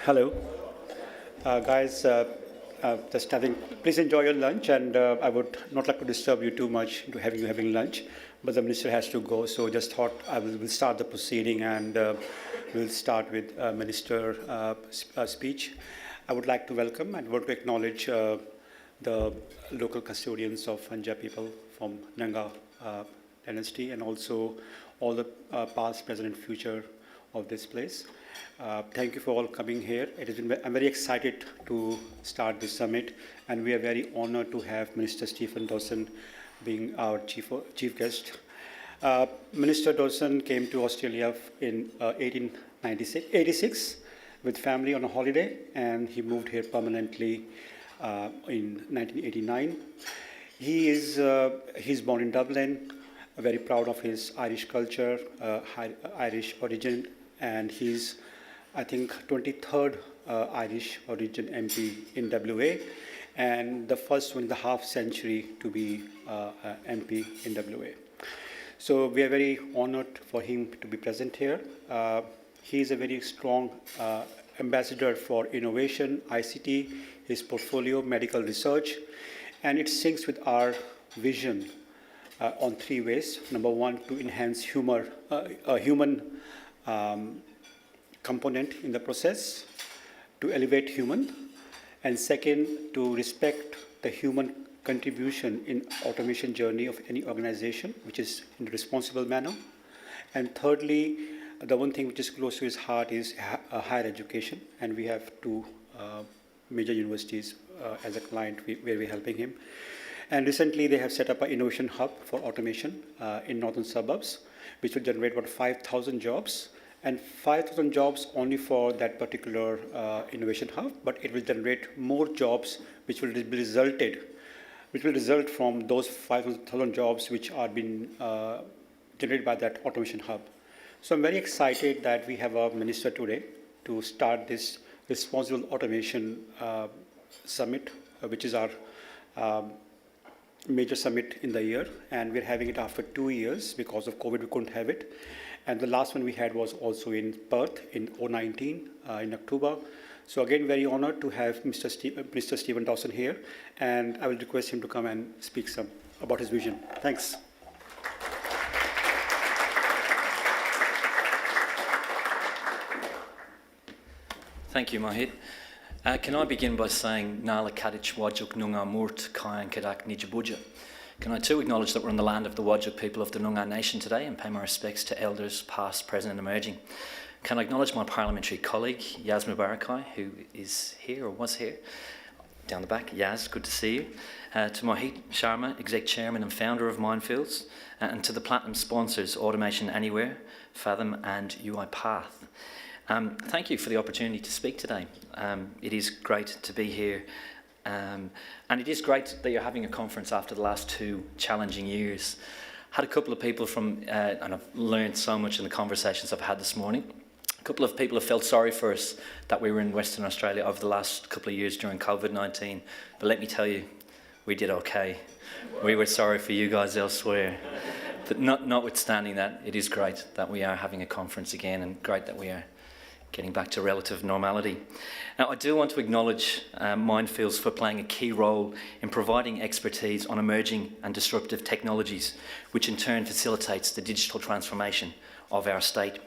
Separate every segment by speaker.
Speaker 1: Hello. Guys, just having, please enjoy your lunch, and I would not like to disturb you too much into having lunch, but the minister has to go, so just thought I will start the proceeding, and we'll start with minister speech. I would like to welcome and want to acknowledge the local custodians of Hanja people from Nanga dynasty, and also all the past, present, and future of this place. Thank you for all coming here. I'm very excited to start this summit, and we are very honored to have Minister Stephen Dawson being our chief guest. Minister Dawson came to Australia in 1886 with family on a holiday, and he moved here permanently in 1989. He's born in Dublin, very proud of his Irish culture, Irish origin, and he's, I think, 23rd Irish origin MP in WA, and the first 1.5 century to be MP in WA. So we are very honored for him to be present here. He is a very strong ambassador for innovation, ICT, his portfolio, medical research, and it syncs with our vision on 3 ways. Number one, to enhance human component in the process, to elevate human, and second, to respect the human contribution in automation journey of any organization, which is in a responsible manner. And thirdly, the one thing which is close to his heart is higher education, and we have 2 major universities as a client where we're helping him. And recently they have set up an innovation hub for automation in northern suburbs, which will generate about 5,000 jobs, and 5,000 jobs only for that particular innovation hub, but it will generate more jobs which will result from those 5,000 jobs which are being generated by that automation hub. So I'm very excited that we have a minister today to start this responsible automation summit, which is our major summit in the year, and we're having it after 2 years. Because of COVID, we couldn't have it. And the last one we had was also in Perth in 2019, in October. So again, very honored to have Mr. Stephen Dawson here, and I will request him to come and speak some about his vision. Thanks.
Speaker 2: Thank you, Mohit. Can I begin by saying Nala Kadich Wajjuk Nunga Murt Kayan Kadak Nijabuja? Can I too acknowledge that we're in the land of the Wajjuk people of the Noongar Nation today and pay my respects to elders past, present and emerging. Can I acknowledge my parliamentary colleague Yaz Mubarakai, who is here or was here down the back. Yaz, good to see you. To Mohit Sharma, Exec Chairman and Founder of Mindfields, and to the Platinum sponsors Automation Anywhere, Fathom and UiPath. Thank you for the opportunity to speak today. It is great to be here, and it is great that you're having a conference after the last 2 challenging years. Had a couple of people from, and I've learned so much in the conversations I've had this morning. A couple of people have felt sorry for us that we were in Western Australia over the last couple of years during COVID-19, but let me tell you, we did okay. We were sorry for you guys elsewhere. But notwithstanding that, it is great that we are having a conference again, and great that we are getting back to relative normality. Now, I do want to acknowledge Mindfields for playing a key role in providing expertise on emerging and disruptive technologies, which in turn facilitates the digital transformation of our state.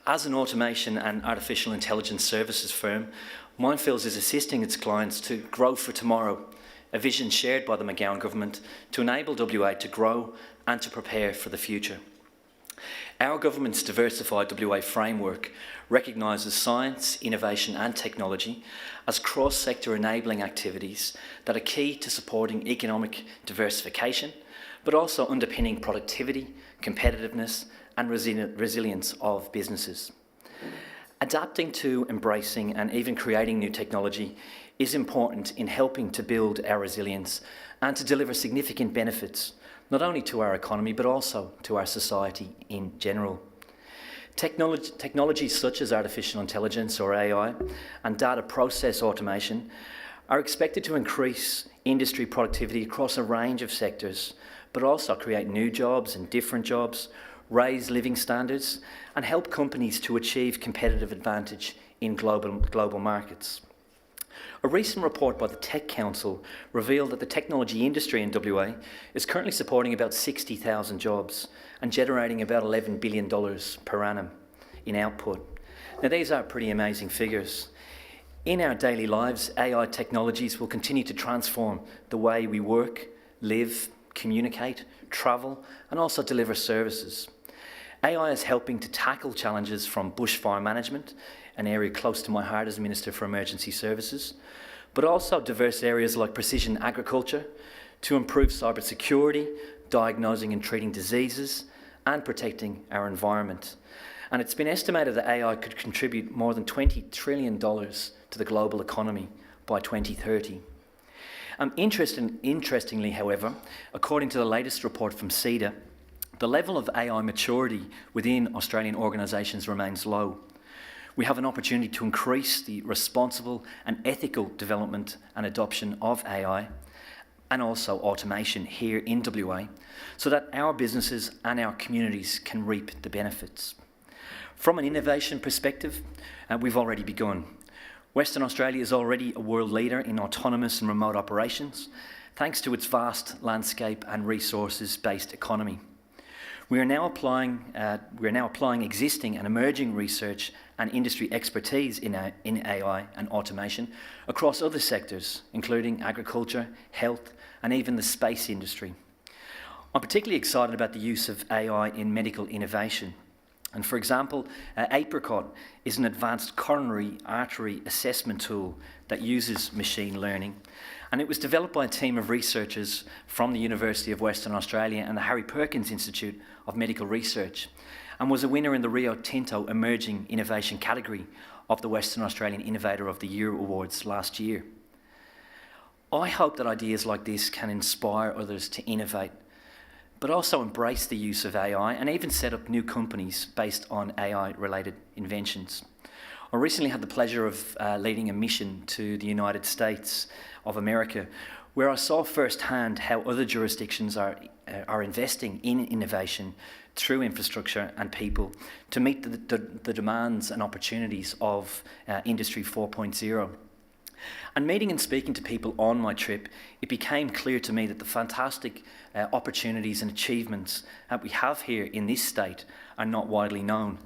Speaker 2: As an automation and artificial intelligence services firm, Mindfields is assisting its clients to grow for tomorrow, a vision shared by the McGowan government to enable WA to grow and to prepare for the future. Our government's diversified WA framework recognises science, innovation and technology as cross-sector enabling activities that are key to supporting economic diversification, but also underpinning productivity, competitiveness and resilience of businesses. Adapting to, embracing and even creating new technology is important in helping to build our resilience and to deliver significant benefits, not only to our economy, but also to our society in general. Technologies such as artificial intelligence or AI and data process automation are expected to increase industry productivity across a range of sectors, but also create new jobs and different jobs, raise living standards, and help companies to achieve competitive advantage in global markets. A recent report by the Tech Council revealed that the technology industry in WA is currently supporting about 60,000 jobs and generating about $11 billion per annum in output. Now, these are pretty amazing figures. In our daily lives, AI technologies will continue to transform the way we work, live, communicate, travel, and also deliver services. AI is helping to tackle challenges from bushfire management, an area close to my heart as Minister for Emergency Services, but also diverse areas like precision agriculture, to improve cybersecurity, diagnosing and treating diseases, and protecting our environment. And it's been estimated that AI could contribute more than $20 trillion to the global economy by 2030. Interestingly, however, according to the latest report from CEDA, the level of AI maturity within Australian organisations remains low. We have an opportunity to increase the responsible and ethical development and adoption of AI and also automation here in WA so that our businesses and our communities can reap the benefits. From an innovation perspective, we've already begun. Western Australia is already a world leader in autonomous and remote operations, thanks to its vast landscape and resources-based economy. We are now applying existing and emerging research and industry expertise in AI and automation across other sectors, including agriculture, health, and even the space industry. I'm particularly excited about the use of AI in medical innovation. And for example, Apricot is an advanced coronary artery assessment tool that uses machine learning. And it was developed by a team of researchers from the University of Western Australia and the Harry Perkins Institute of Medical Research, and was a winner in the Rio Tinto Emerging Innovation category of the Western Australian Innovator of the Year Awards last year. I hope that ideas like this can inspire others to innovate, but also embrace the use of AI and even set up new companies based on AI-related inventions. I recently had the pleasure of leading a mission to the United States of America, where I saw firsthand how other jurisdictions are investing in innovation through infrastructure and people to meet the demands and opportunities of Industry 4.0. And meeting and speaking to people on my trip, it became clear to me that the fantastic opportunities and achievements that we have here in this state are not widely known.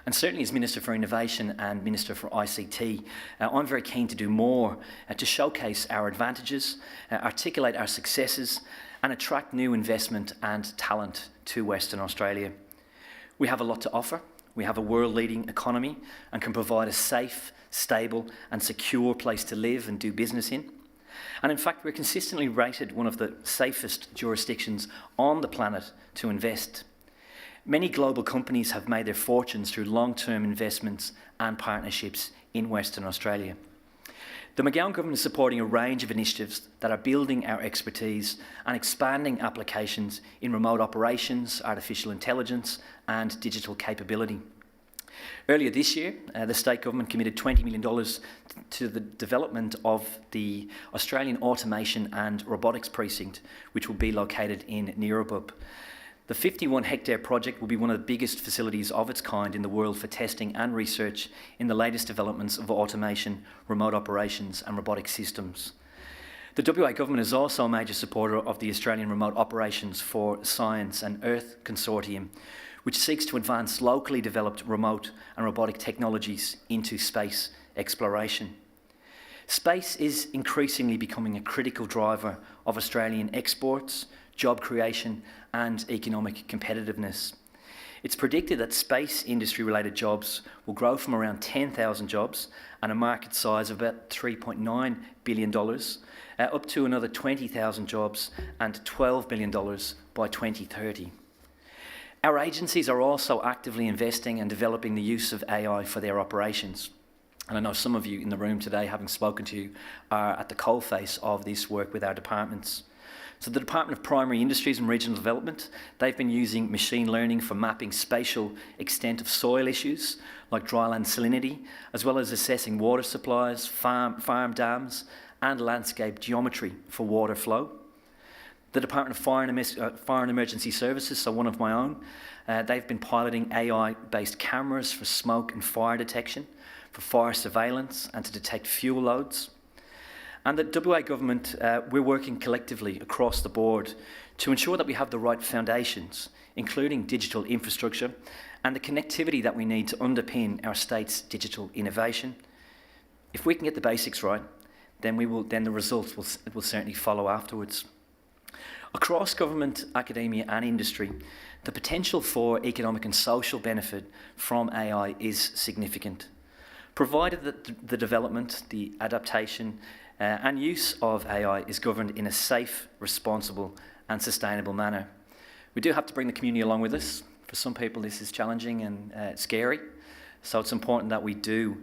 Speaker 2: And certainly as Minister for Innovation and Minister for ICT, I'm very keen to do more to showcase our advantages, articulate our successes, and attract new investment and talent to Western Australia. We have a lot to offer. We have a world-leading economy and can provide a safe, stable and secure place to live and do business in. And in fact, we're consistently rated one of the safest jurisdictions on the planet to invest. Many global companies have made their fortunes through long-term investments and partnerships in Western Australia. The McGowan government is supporting a range of initiatives that are building our expertise and expanding applications in remote operations, artificial intelligence and digital capability. Earlier this year, the state government committed $20 million to the development of the Australian Automation and Robotics Precinct, which will be located in Neerabup. The 51-hectare project will be one of the biggest facilities of its kind in the world for testing and research in the latest developments of automation, remote operations and robotic systems. The WA government is also a major supporter of the Australian Remote Operations for Science and Earth Consortium, which seeks to advance locally developed remote and robotic technologies into space exploration. Space is increasingly becoming a critical driver of Australian exports, job creation and economic competitiveness. It's predicted that space industry-related jobs will grow from around 10,000 jobs and a market size of about $3.9 billion up to another 20,000 jobs and $12 billion by 2030. Our agencies are also actively investing and developing the use of AI for their operations. And I know some of you in the room today, having spoken to you, are at the coalface of this work with our departments. So the Department of Primary Industries and Regional Development, they've been using machine learning for mapping spatial extent of soil issues like dryland salinity, as well as assessing water supplies, farm dams, and landscape geometry for water flow. The Department of Fire and Emergency Services, so one of my own, They've been piloting AI-based cameras for smoke and fire detection, for fire surveillance and to detect fuel loads. And the WA Government, we're working collectively across the board to ensure that we have the right foundations, including digital infrastructure and the connectivity that we need to underpin our state's digital innovation. If we can get the basics right, then the results will certainly follow afterwards. Across government, academia and industry, the potential for economic and social benefit from AI is significant, provided that the development, the adaptation and use of AI is governed in a safe, responsible and sustainable manner. We do have to bring the community along with us. For some people this is challenging and scary, so it's important that we do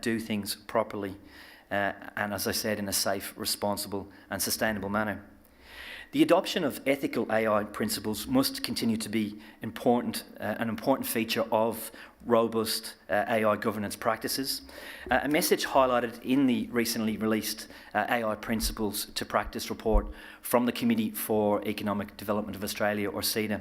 Speaker 2: things properly and, as I said, in a safe, responsible and sustainable manner. The adoption of ethical AI principles must continue to be an important feature of robust AI governance practices. A message highlighted in the recently released AI Principles to Practice report from the Committee for Economic Development of Australia, or CEDA.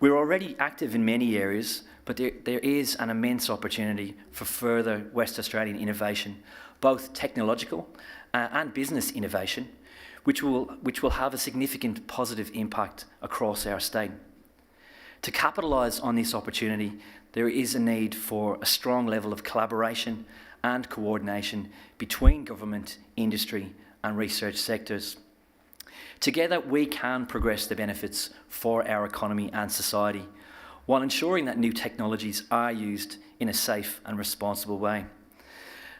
Speaker 2: We're already active in many areas, but there is an immense opportunity for further West Australian innovation, both technological and business innovation, which will have a significant positive impact across our state. To capitalise on this opportunity, there is a need for a strong level of collaboration and coordination between government, industry and research sectors. Together, we can progress the benefits for our economy and society, while ensuring that new technologies are used in a safe and responsible way.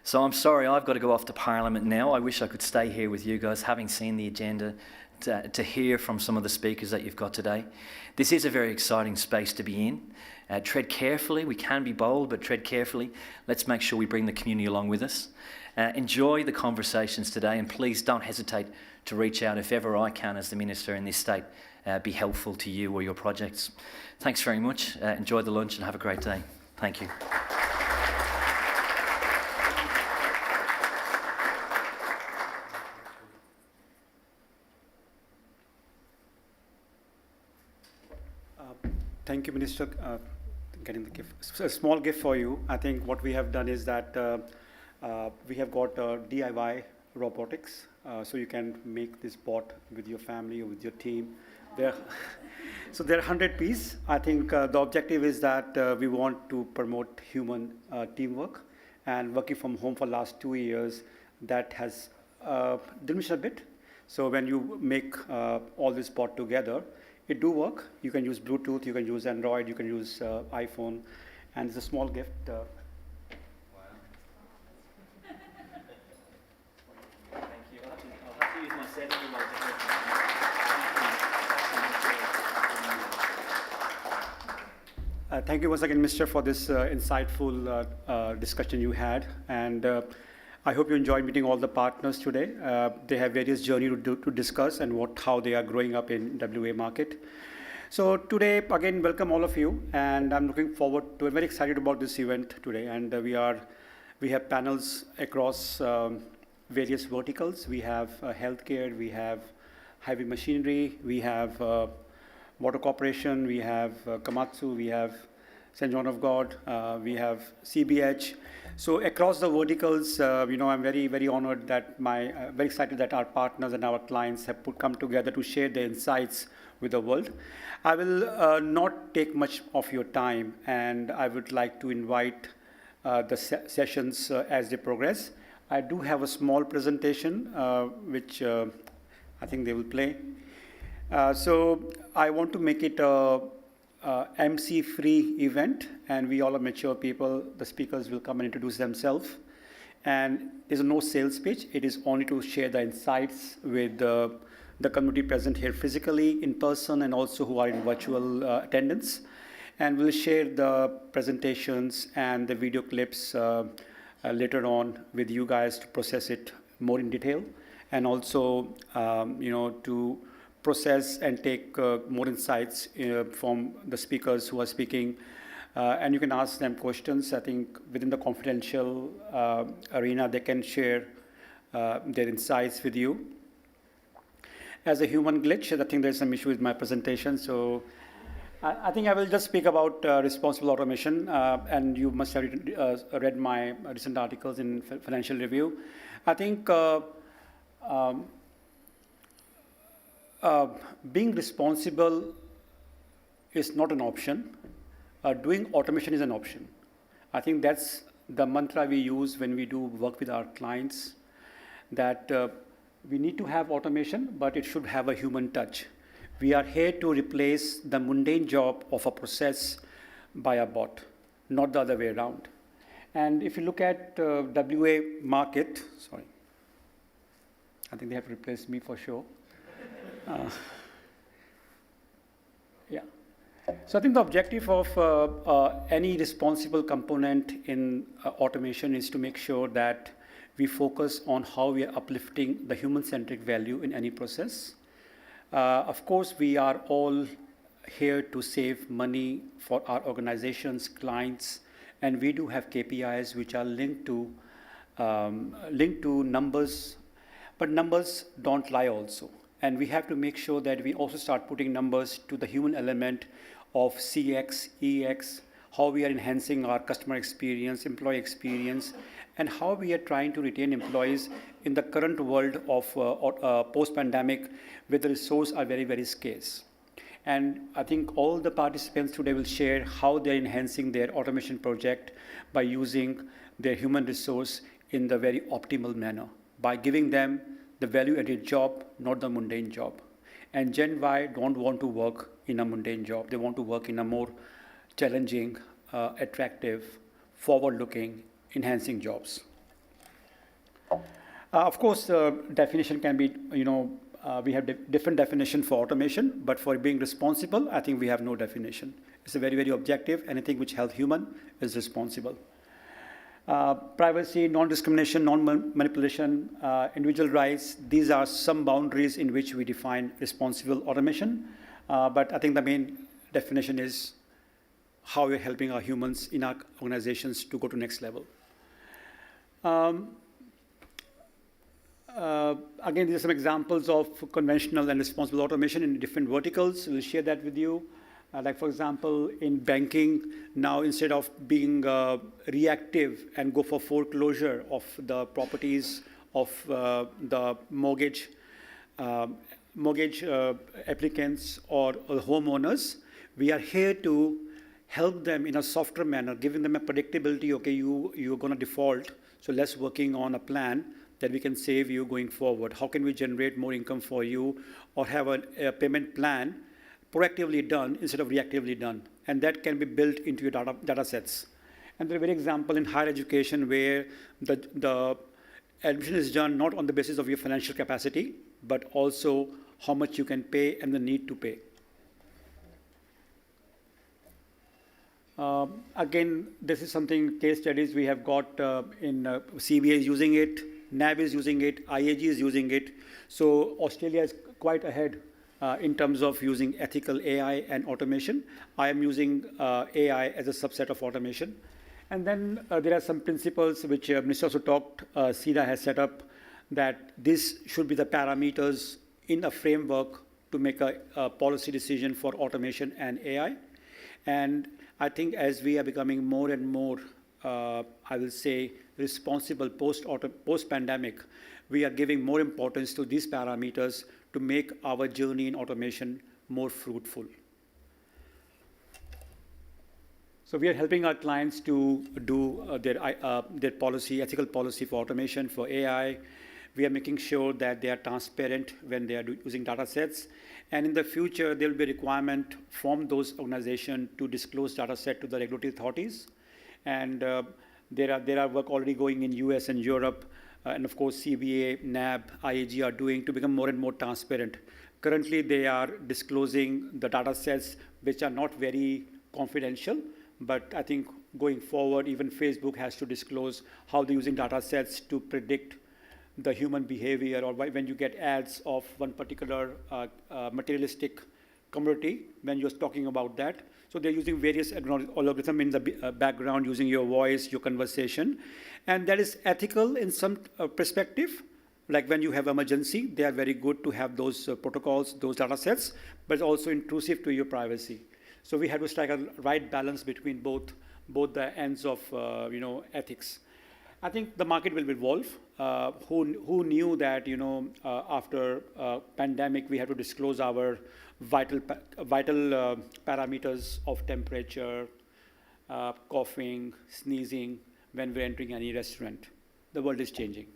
Speaker 2: So I'm sorry, I've got to go off to Parliament now. I wish I could stay here with you guys, having seen the agenda, to hear from some of the speakers that you've got today. This is a very exciting space to be in. Tread carefully. We can be bold, but tread carefully. Let's make sure we bring the community along with us. Enjoy the conversations today, and please don't hesitate to reach out if ever I can, as the Minister in this state, be helpful to you or your projects. Thanks very much. Enjoy the lunch and have a great day. Thank you.
Speaker 1: Thank you, Minister. Getting the gift. So a small gift for you. I think what we have done is that we have got DIY robotics, so you can make this bot with your family or with your team. So there are 100 pieces. I think the objective is that we want to promote human teamwork, and working from home for the last 2 years, that has diminished a bit. So when you make all this bot together, it do work. You can use Bluetooth, you can use Android, you can use iPhone, and it's a small gift.
Speaker 2: Wow. Thank you. I'll have to use my 7-year-old.
Speaker 1: Thank you once again, Mr., for this insightful discussion you had, and I hope you enjoyed meeting all the partners today. They have various journeys to discuss and how they are growing up in WA market. So today, again, welcome all of you, and I'm looking forward to, I'm very excited about this event today, and we have panels across various verticals. We have healthcare, we have heavy machinery, we have water corporation, we have Kamatsu, we have St. John of God, we have CBH. So across the verticals, I'm very, very honored that very excited that our partners and our clients have come together to share their insights with the world. I will not take much of your time, and I would like to invite the sessions as they progress. I do have a small presentation, which I think they will play. So I want to make it a MC-free event, and we all are mature people. The speakers will come and introduce themselves. And there's no sales pitch. It is only to share the insights with the community present here physically, in person, and also who are in virtual attendance. And we'll share the presentations and the video clips later on with you guys to process it more in detail, and also to process and take more insights from the speakers who are speaking. And you can ask them questions. I think within the confidential arena, they can share their insights with you. As a human glitch, I think there's some issue with my presentation. So I think I will just speak about responsible automation, and you must have read my recent articles in Financial Review. I think being responsible is not an option. Doing automation is an option. I think that's the mantra we use when we do work with our clients, that we need to have automation, but it should have a human touch. We are here to replace the mundane job of a process by a bot, not the other way around. And if you look at WA market, sorry, I think they have to replace me for sure. Yeah. So I think the objective of any responsible component in automation is to make sure that we focus on how we are uplifting the human-centric value in any process. Of course, we are all here to save money for our organizations, clients, and we do have KPIs which are linked to numbers, but numbers don't lie also. And we have to make sure that we also start putting numbers to the human element of CX, EX, how we are enhancing our customer experience, employee experience, and how we are trying to retain employees in the current world of post-pandemic, where the resources are very, very scarce. And I think all the participants today will share how they're enhancing their automation project by using their human resource in the very optimal manner, by giving them the value-added job, not the mundane job. And Gen Y don't want to work in a mundane job. They want to work in a more challenging, attractive, forward-looking, enhancing jobs. Of course, definition can be, we have different definition for automation, but for being responsible, I think we have no definition. It's a very, very objective. Anything which helps human is responsible. Privacy, non-discrimination, non-manipulation, individual rights, these are some boundaries in which we define responsible automation. But I think the main definition is how we're helping our humans in our organizations to go to next level. Again, these are some examples of conventional and responsible automation in different verticals. We'll share that with you. Like, for example, in banking, now instead of being reactive and go for foreclosure of the properties of the mortgage applicants or homeowners, we are here to help them in a softer manner, giving them a predictability. Okay, you're going to default, so let's working on a plan that we can save you going forward. How can we generate more income for you, or have a payment plan proactively done instead of reactively done? And that can be built into your data sets. And there are very example in higher education where the admission is done not on the basis of your financial capacity, but also how much you can pay and the need to pay. Again, this is something, case studies we have got in CBA is using it, NAB is using it, IAG is using it. So Australia is quite ahead in terms of using ethical AI and automation. I am using AI as a subset of automation. And then there are some principles which Minister also talked, SIDA has set up, that this should be the parameters in a framework to make a policy decision for automation and AI. And I think as we are becoming more and more, I will say, responsible post-pandemic, we are giving more importance to these parameters to make our journey in automation more fruitful. So we are helping our clients to do their policy, ethical policy for automation, for AI. We are making sure that they are transparent when they are using data sets. And in the future, there will be a requirement from those organizations to disclose data set to the regulatory authorities. And there are work already going in US and Europe. And of course, CBA, NAB, IAG are doing to become more and more transparent. Currently, they are disclosing the data sets which are not very confidential, but I think going forward, even Facebook has to disclose how they're using data sets to predict the human behavior, or when you get ads of one particular materialistic commodity, when you're talking about that. So they're using various algorithms in the background, using your voice, your conversation. And that is ethical in some perspective. Like when you have emergency, they are very good to have those protocols, those data sets, but also intrusive to your privacy. So we had to strike a right balance between both the ends of ethics. I think the market will evolve. Who knew that after pandemic we had to disclose our vital parameters of temperature, coughing, sneezing when we're entering any restaurant. The world is changing.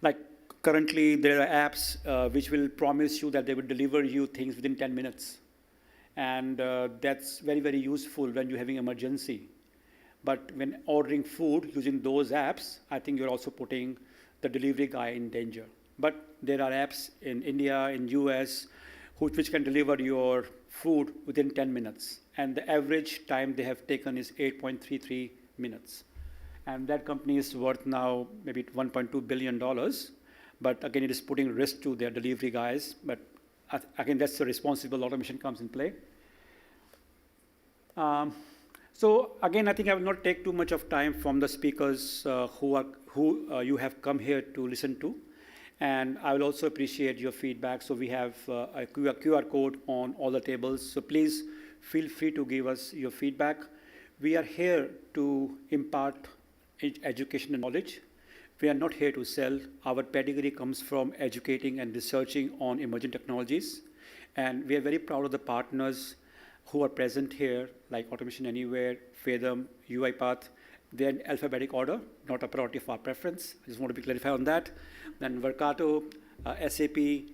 Speaker 1: Like currently there are apps which will promise you that they will deliver you things within 10 minutes. And that's very, very useful when you're having emergency. But when ordering food using those apps, I think you're also putting the delivery guy in danger. But there are apps in India, in US, which can deliver your food within 10 minutes. And the average time they have taken is 8.33 minutes. And that company is worth now maybe $1.2 billion. But again, it is putting risk to their delivery guys. But again, that's the responsible automation comes in play. So again, I think I will not take too much of time from the speakers who you have come here to listen to. And I will also appreciate your feedback. So we have a QR code on all the tables. So please feel free to give us your feedback. We are here to impart education and knowledge. We are not here to sell. Our pedigree comes from educating and researching on emerging technologies. And we are very proud of the partners who are present here, like Automation Anywhere, Fathom, UiPath. They're in alphabetic order, not a priority of our preference. I just want to be clarified on that. Then Verkato, SAP,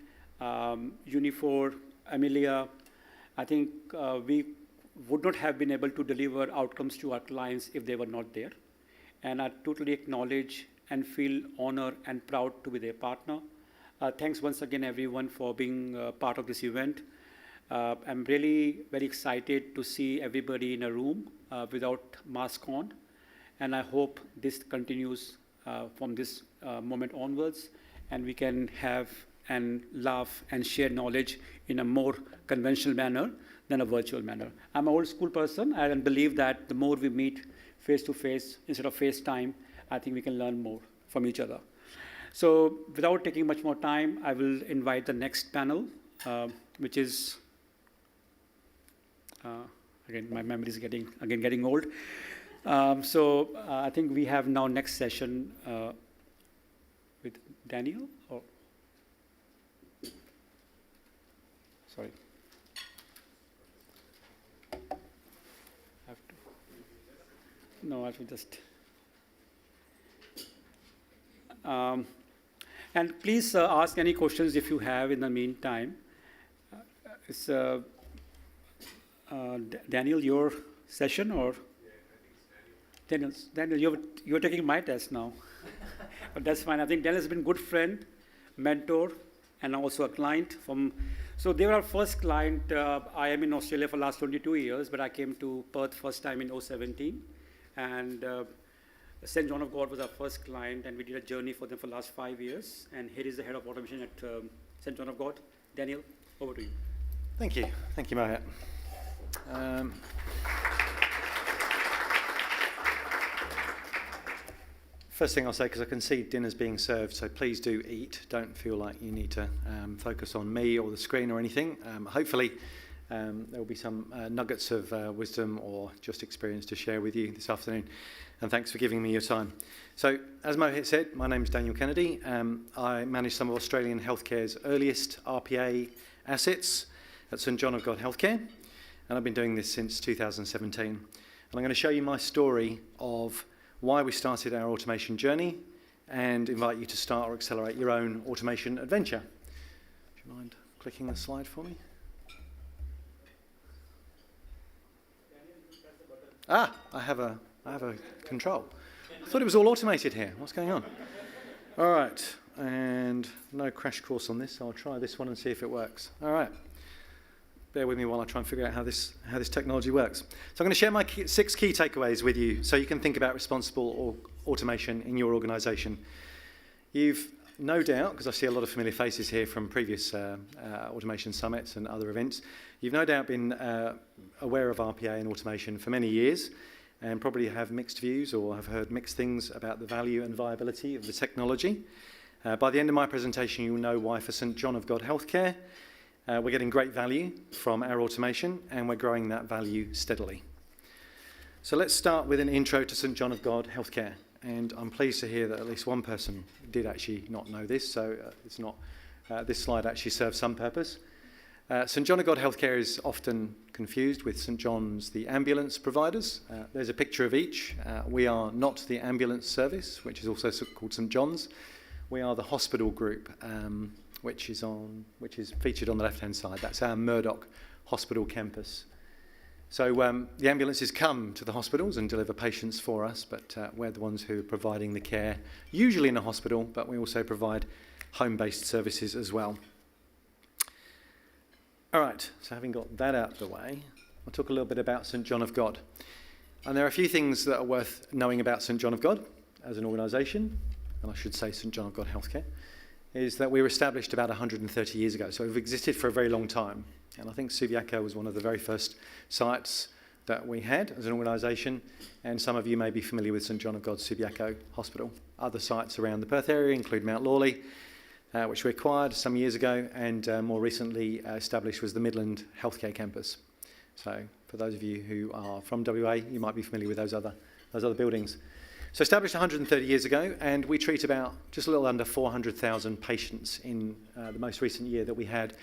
Speaker 1: Unifor, Amelia. I think we would not have been able to deliver outcomes to our clients if they were not there. And I totally acknowledge and feel honored and proud to be their partner. Thanks once again, everyone, for being part of this event. I'm really very excited to see everybody in a room without mask on. And I hope this continues from this moment onwards, and we can have and laugh and share knowledge in a more conventional manner than a virtual manner. I'm an old school person. I believe that the more we meet face-to-face instead of FaceTime, I think we can learn more from each other. So without taking much more time, I will invite the next panel, which is, again, my memory is getting old. So I think we have now next session with Daniel. Sorry. No, I have to just. And please ask any questions if you have in the meantime. Daniel, your session or? Daniel, you're taking my test now. But that's fine. I think Daniel has been a good friend, mentor, and also a client from. So they were our first client. I am in Australia for the last 22 years, but I came to Perth first time in 2017. And St. John of God was our first client, and we did a journey for them for the last 5 years. And here is the head of automation at St. John of God. Daniel, over to you.
Speaker 3: Thank you. Thank you, Mohit. First thing I'll say, because I can see dinner's being served, so please do eat. Don't feel like you need to focus on me or the screen or anything. Hopefully, there will be some nuggets of wisdom or just experience to share with you this afternoon. And thanks for giving me your time. So, as Mohit said, my name is Daniel Kennedy. I manage some of Australian healthcare's earliest RPA assets at St. John of God Healthcare. And I've been doing this since 2017. And I'm going to show you my story of why we started our automation journey and invite you to start or accelerate your own automation adventure. Do you mind clicking the slide for me? I have a control. I thought it was all automated here. What's going on? All right, and no crash course on this, so I'll try this one and see if it works. All right. Bear with me while I try and figure out how this technology works. So I'm going to share my 6 key takeaways with you so you can think about responsible automation in your organisation. You've no doubt, because I see a lot of familiar faces here from previous automation summits and other events, you've no doubt been aware of RPA and automation for many years and probably have mixed views or have heard mixed things about the value and viability of the technology. By the end of my presentation, you'll know why for St. John of God Healthcare, We're getting great value from our automation, and we're growing that value steadily. So let's start with an intro to St John of God Healthcare. And I'm pleased to hear that at least one person did actually not know this, so it's not, this slide actually serves some purpose. St John of God Healthcare is often confused with St John's, the ambulance providers. There's a picture of each. We are not the ambulance service, which is also called St John's. We are the hospital group, which is featured on the left-hand side. That's our Murdoch Hospital campus. So the ambulances come to the hospitals and deliver patients for us, but we're the ones who are providing the care, usually in a hospital, but we also provide home-based services as well. All right, so having got that out of the way, I'll talk a little bit about St John of God. And there are a few things that are worth knowing about St John of God as an organisation, and I should say St John of God Healthcare, is that we were established about 130 years ago, so we've existed for a very long time. And I think Subiaco was one of the very first sites that we had as an organisation, and some of you may be familiar with St John of God Subiaco Hospital. Other sites around the Perth area include Mount Lawley, which we acquired some years ago, and more recently established was the Midland Healthcare Campus. So for those of you who are from WA, you might be familiar with those other buildings. So established 130 years ago, and we treat about just a little under 400,000 patients in the most recent year that we had.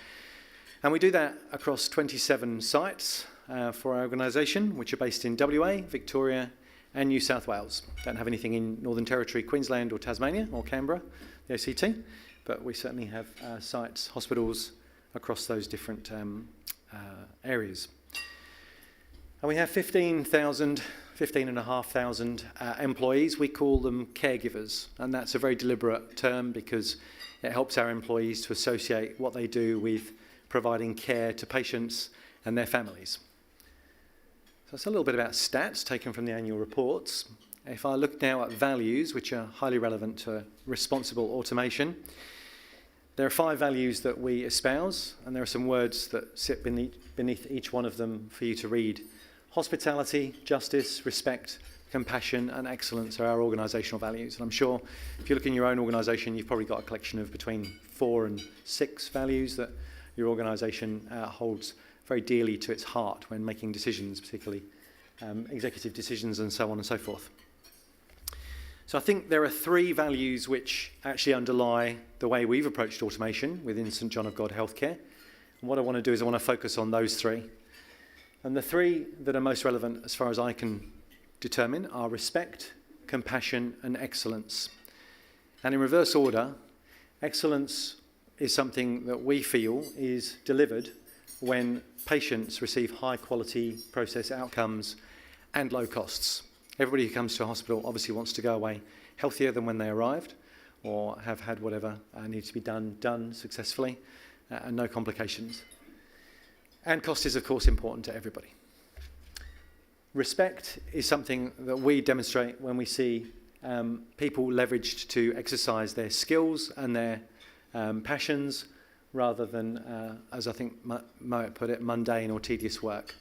Speaker 3: And we do that across 27 sites for our organisation, which are based in WA, Victoria and New South Wales. Don't have anything in Northern Territory, Queensland or Tasmania or Canberra, the ACT, but we certainly have sites, hospitals across those different areas. And we have 15,500 employees. We call them caregivers, and that's a very deliberate term because it helps our employees to associate what they do with providing care to patients and their families. So that's a little bit about stats taken from the annual reports. If I look now at values, which are highly relevant to responsible automation, there are 5 values that we espouse, and there are some words that sit beneath each one of them for you to read. Hospitality, justice, respect, compassion and excellence are our organisational values. And I'm sure if you look in your own organisation, you've probably got a collection of between 4 and 6 values that your organisation holds very dearly to its heart when making decisions, particularly executive decisions and so on and so forth. So I think there are 3 values which actually underlie the way we've approached automation within St John of God Healthcare. And what I want to do is I want to focus on those 3. And the 3 that are most relevant as far as I can determine are respect, compassion and excellence. And in reverse order, excellence is something that we feel is delivered when patients receive high quality process outcomes and low costs. Everybody who comes to a hospital obviously wants to go away healthier than when they arrived, or have had whatever needs to be done successfully and no complications. And cost is of course important to everybody. Respect is something that we demonstrate when we see people leveraged to exercise their skills and their passions rather than, as I think Moet put it, mundane or tedious work.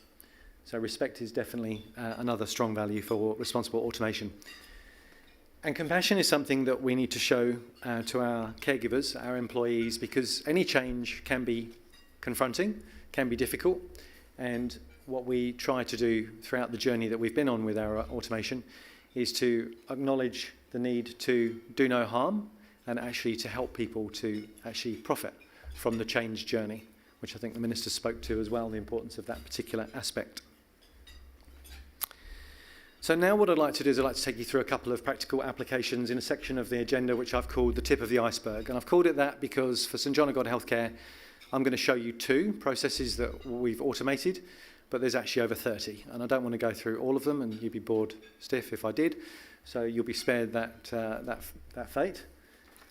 Speaker 3: So respect is definitely another strong value for responsible automation. And compassion is something that we need to show to our caregivers, our employees, because any change can be confronting, can be difficult, and what we try to do throughout the journey that we've been on with our automation is to acknowledge the need to do no harm and actually to help people to actually profit from the change journey, which I think the Minister spoke to as well, the importance of that particular aspect. So now what I'd like to do is I'd like to take you through a couple of practical applications in a section of the agenda which I've called the tip of the iceberg. And I've called it that because for St John of God Healthcare, I'm going to show you 2 processes that we've automated, but there's actually over 30. And I don't want to go through all of them, and you'd be bored stiff if I did. So you'll be spared that fate.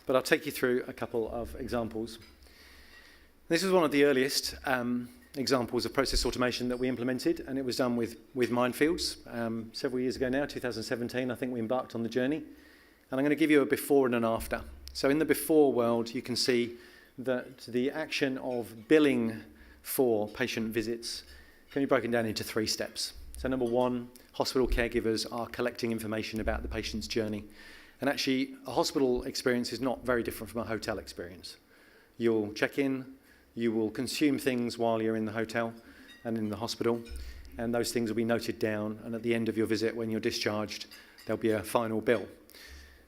Speaker 3: But I'll take you through a couple of examples. This is one of the earliest examples of process automation that we implemented, and it was done with Mindfields several years ago now, 2017, I think we embarked on the journey. And I'm going to give you a before and an after. So in the before world, you can see that the action of billing for patient visits can be broken down into 3 steps. So number 1, hospital caregivers are collecting information about the patient's journey. And actually, a hospital experience is not very different from a hotel experience. You'll check in, You will consume things while you're in the hotel and in the hospital, and those things will be noted down, and at the end of your visit, when you're discharged, there'll be a final bill.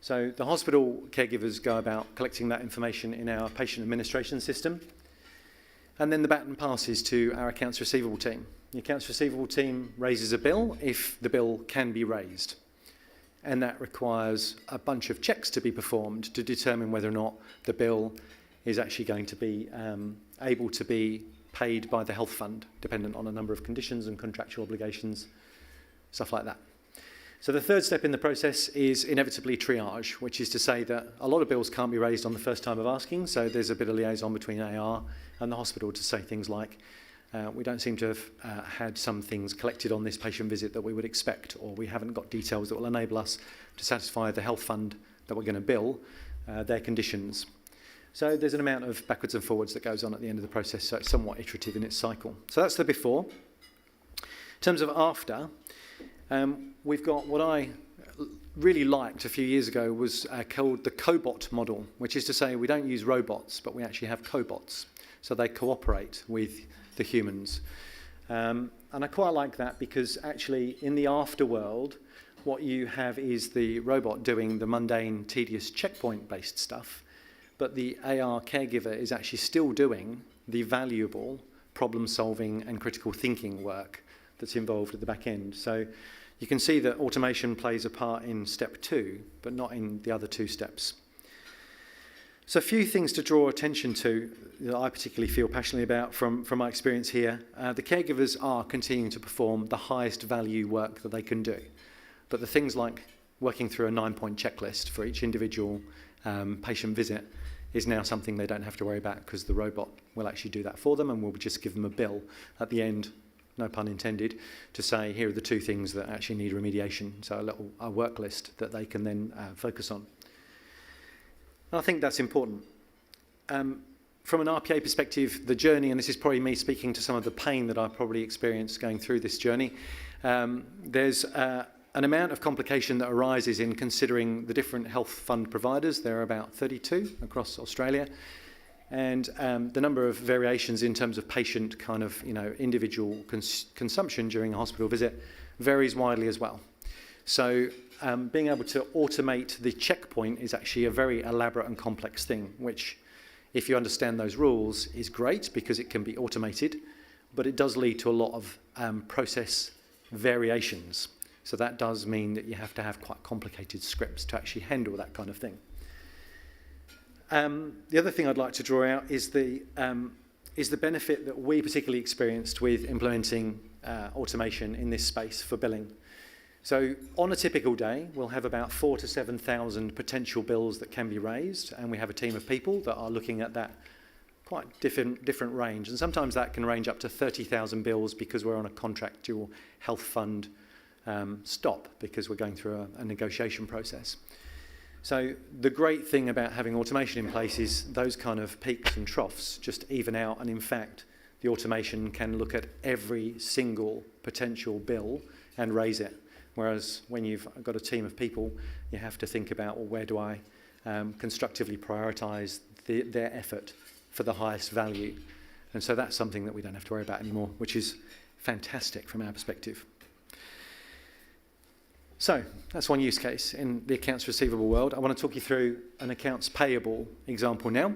Speaker 3: So the hospital caregivers go about collecting that information in our patient administration system, and then the baton passes to our accounts receivable team. The accounts receivable team raises a bill if the bill can be raised, and that requires a bunch of checks to be performed to determine whether or not the bill is actually going to be able to be paid by the health fund, dependent on a number of conditions and contractual obligations, stuff like that. So the third step in the process is inevitably triage, which is to say that a lot of bills can't be raised on the first time of asking, so there's a bit of liaison between AR and the hospital to say things like, we don't seem to have had some things collected on this patient visit that we would expect, or we haven't got details that will enable us to satisfy the health fund that we're going to bill their conditions. So there's an amount of backwards and forwards that goes on at the end of the process, so it's somewhat iterative in its cycle. So that's the before. In terms of after, we've got what I really liked a few years ago was called the Cobot Model, which is to say we don't use robots, but we actually have cobots. So they cooperate with the humans. And I quite like that because actually in the afterworld, what you have is the robot doing the mundane, tedious checkpoint-based stuff, but the AR caregiver is actually still doing the valuable problem-solving and critical thinking work that's involved at the back end. So you can see that automation plays a part in step 2, but not in the other 2 steps. So a few things to draw attention to that I particularly feel passionately about from my experience here. The caregivers are continuing to perform the highest value work that they can do. But the things like working through a 9-point checklist for each individual patient visit is now something they don't have to worry about because the robot will actually do that for them, and we'll just give them a bill at the end, no pun intended, to say here are the 2 things that actually need remediation. So a work list that they can then focus on. And I think that's important. From an RPA perspective, the journey, and this is probably me speaking to some of the pain that I probably experienced going through this journey, there's an amount of complication that arises in considering the different health fund providers. There are about 32 across Australia, and the number of variations in terms of patient kind of individual consumption during a hospital visit varies widely as well. So being able to automate the checkpoint is actually a very elaborate and complex thing, which, if you understand those rules, is great because it can be automated, but it does lead to a lot of process variations. So that does mean that you have to have quite complicated scripts to actually handle that kind of thing. The other thing I'd like to draw out is the benefit that we particularly experienced with implementing automation in this space for billing. So on a typical day, we'll have about 4,000 to 7,000 potential bills that can be raised, and we have a team of people that are looking at that quite different range. And sometimes that can range up to 30,000 bills because we're on a contractual health fund stop because we're going through a negotiation process. So the great thing about having automation in place is those kind of peaks and troughs just even out, and in fact the automation can look at every single potential bill and raise it, whereas when you've got a team of people you have to think about, well, where do I constructively prioritise their effort for the highest value. And so that's something that we don't have to worry about anymore, which is fantastic from our perspective. So that's one use case in the accounts receivable world. I want to talk you through an accounts payable example now.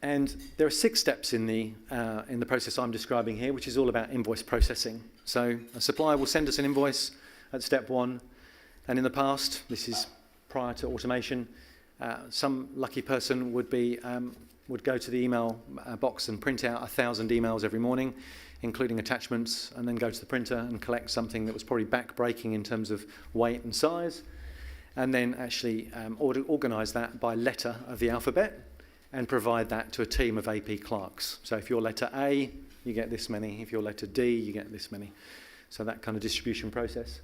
Speaker 3: And there are 6 steps in the process I'm describing here, which is all about invoice processing. So a supplier will send us an invoice at step 1, and in the past, this is prior to automation, some lucky person would go to the email box and print out 1,000 emails every morning, including attachments, and then go to the printer and collect something that was probably back-breaking in terms of weight and size, and then actually organise that by letter of the alphabet and provide that to a team of AP clerks. So if you're letter A, you get this many. If you're letter D, you get this many. So that kind of distribution process.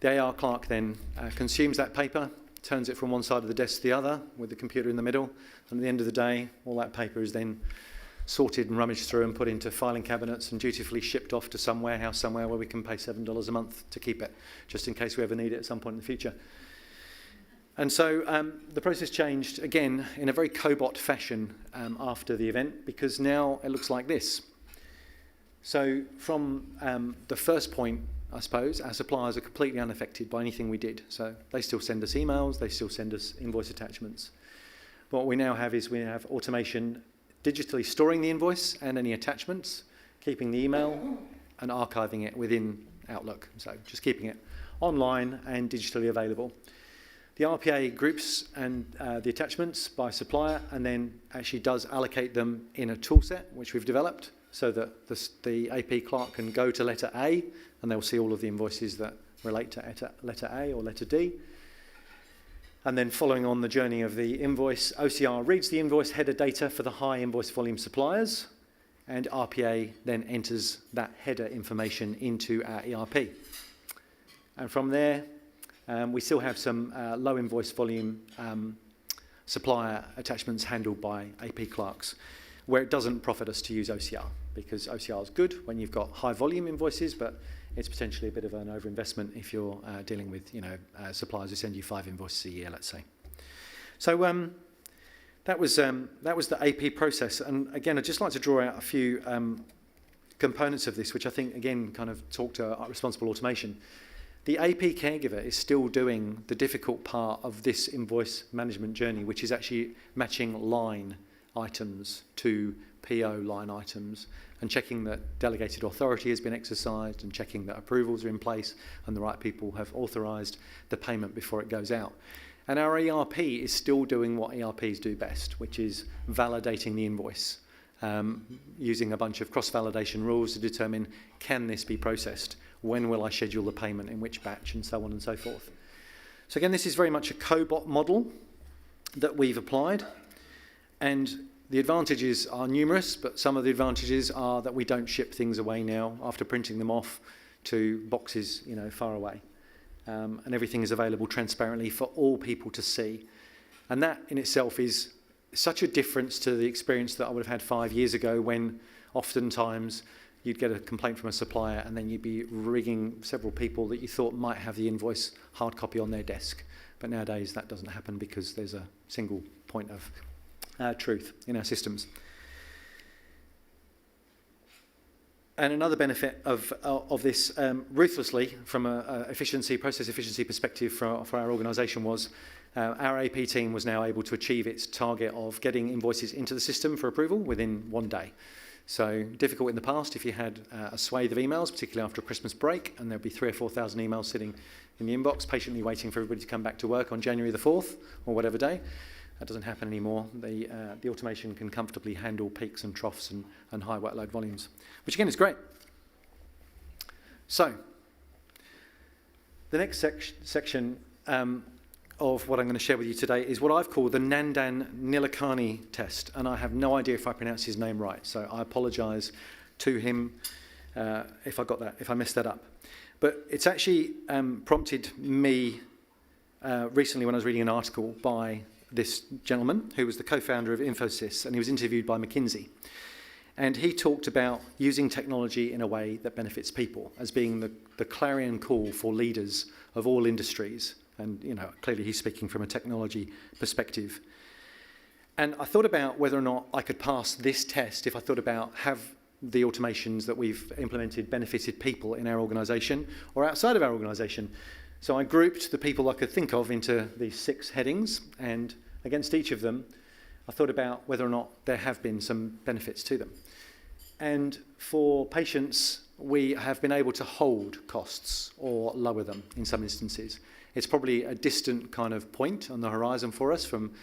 Speaker 3: The AR clerk then consumes that paper, turns it from one side of the desk to the other with the computer in the middle, and at the end of the day, all that paper is then sorted and rummaged through and put into filing cabinets and dutifully shipped off to some warehouse somewhere where we can pay $7 a month to keep it, just in case we ever need it at some point in the future. And so the process changed, again, in a very Cobot fashion after the event, because now it looks like this. So from the first point, I suppose, our suppliers are completely unaffected by anything we did. So they still send us emails, they still send us invoice attachments. What we now have is we have automation digitally storing the invoice and any attachments, keeping the email and archiving it within Outlook. So just keeping it online and digitally available. The RPA groups and the attachments by supplier and then actually does allocate them in a toolset which we've developed so that the AP clerk can go to letter A and they'll see all of the invoices that relate to letter A or letter D. And then following on the journey of the invoice, OCR reads the invoice header data for the high invoice volume suppliers and RPA then enters that header information into our ERP. And from there, we still have some low invoice volume supplier attachments handled by AP clerks, where it doesn't profit us to use OCR, because OCR is good when you've got high volume invoices, but it's potentially a bit of an overinvestment if you're dealing with suppliers who send you 5 invoices a year, let's say. So that was the AP process, and again, I'd just like to draw out a few components of this, which I think again kind of talk to responsible automation. The AP caregiver is still doing the difficult part of this invoice management journey, which is actually matching line items to PO line items and checking that delegated authority has been exercised and checking that approvals are in place and the right people have authorised the payment before it goes out. And our ERP is still doing what ERPs do best, which is validating the invoice, using a bunch of cross-validation rules to determine, can this be processed? When will I schedule the payment, in which batch, and so on and so forth. So again, this is very much a Cobot model that we've applied, and the advantages are numerous, but some of the advantages are that we don't ship things away now after printing them off to boxes, far away. And everything is available transparently for all people to see. And that in itself is such a difference to the experience that I would have had 5 years ago, when oftentimes you'd get a complaint from a supplier and then you'd be ringing several people that you thought might have the invoice hard copy on their desk. But nowadays that doesn't happen because there's a single point of truth in our systems. And another benefit of this, ruthlessly, from a process efficiency perspective for our organisation, was our AP team was now able to achieve its target of getting invoices into the system for approval within 1 day. So difficult in the past if you had a swathe of emails, particularly after a Christmas break, and there'd be 3,000 or 4,000 emails sitting in the inbox, patiently waiting for everybody to come back to work on January the 4th or whatever day. That doesn't happen anymore. The automation can comfortably handle peaks and troughs and high workload volumes, which again is great. So the next section of what I'm going to share with you today is what I've called the Nandan Nilekani test, and I have no idea if I pronounce his name right, so I apologise to him if I messed that up. But it's actually prompted me recently when I was reading an article by this gentleman who was the co-founder of Infosys, and he was interviewed by McKinsey. And he talked about using technology in a way that benefits people as being the clarion call for leaders of all industries. And clearly he's speaking from a technology perspective. And I thought about whether or not I could pass this test if I thought about, have the automations that we've implemented benefited people in our organisation or outside of our organisation. So I grouped the people I could think of into these 6 headings, and against each of them, I thought about whether or not there have been some benefits to them. And for patients, we have been able to hold costs or lower them in some instances. It's probably a distant kind of point on the horizon for us from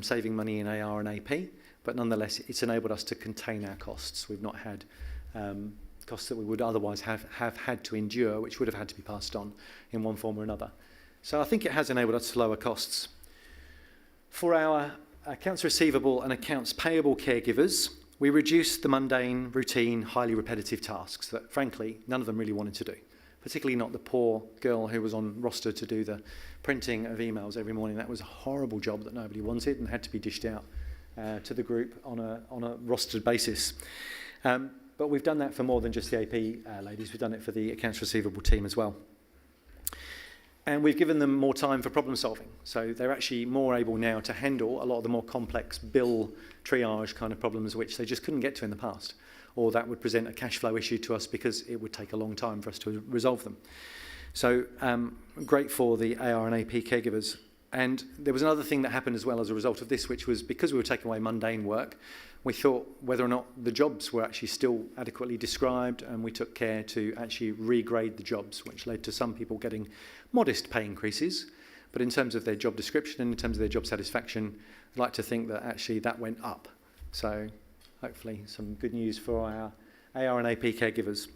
Speaker 3: saving money in AR and AP, but nonetheless, it's enabled us to contain our costs. We've not had costs that we would otherwise have had to endure, which would have had to be passed on in one form or another. So I think it has enabled us to lower costs. For our accounts receivable and accounts payable caregivers, we reduced the mundane, routine, highly repetitive tasks that, frankly, none of them really wanted to do, particularly not the poor girl who was on roster to do the printing of emails every morning. That was a horrible job that nobody wanted and had to be dished out to the group on a rostered basis. But we've done that for more than just the AP ladies. We've done it for the accounts receivable team as well. And we've given them more time for problem solving. So they're actually more able now to handle a lot of the more complex bill triage kind of problems which they just couldn't get to in the past. Or that would present a cash flow issue to us because it would take a long time for us to resolve them. So great for the AR and AP caregivers. And there was another thing that happened as well as a result of this, which was because we were taking away mundane work, we thought whether or not the jobs were actually still adequately described, and we took care to actually regrade the jobs, which led to some people getting modest pay increases. But in terms of their job description and in terms of their job satisfaction, I'd like to think that actually that went up. So hopefully some good news for our AR and AP caregivers.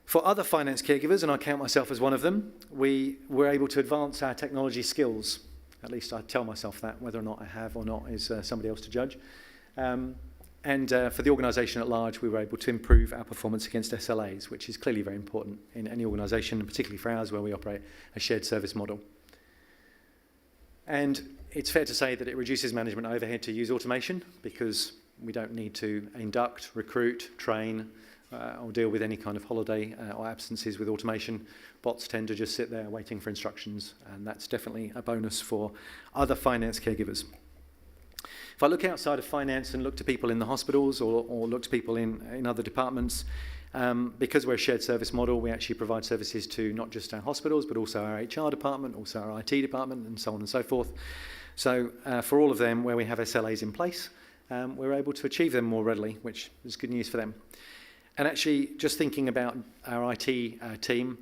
Speaker 3: For other finance caregivers, and I count myself as one of them, we were able to advance our technology skills. At least I tell myself that. Whether or not I have or not is somebody else to judge. For the organisation at large, we were able to improve our performance against SLAs, which is clearly very important in any organisation, and particularly for ours where we operate a shared service model. And it's fair to say that it reduces management overhead to use automation because we don't need to induct, recruit, train, or deal with any kind of holiday or absences with automation. Bots tend to just sit there waiting for instructions, and that's definitely a bonus for other finance caregivers. If I look outside of finance and look to people in the hospitals or look to people in other departments, because we're a shared service model, we actually provide services to not just our hospitals, but also our HR department, also our IT department, and so on and so forth. So for all of them, where we have SLAs in place, we're able to achieve them more readily, which is good news for them. And actually, just thinking about our IT team,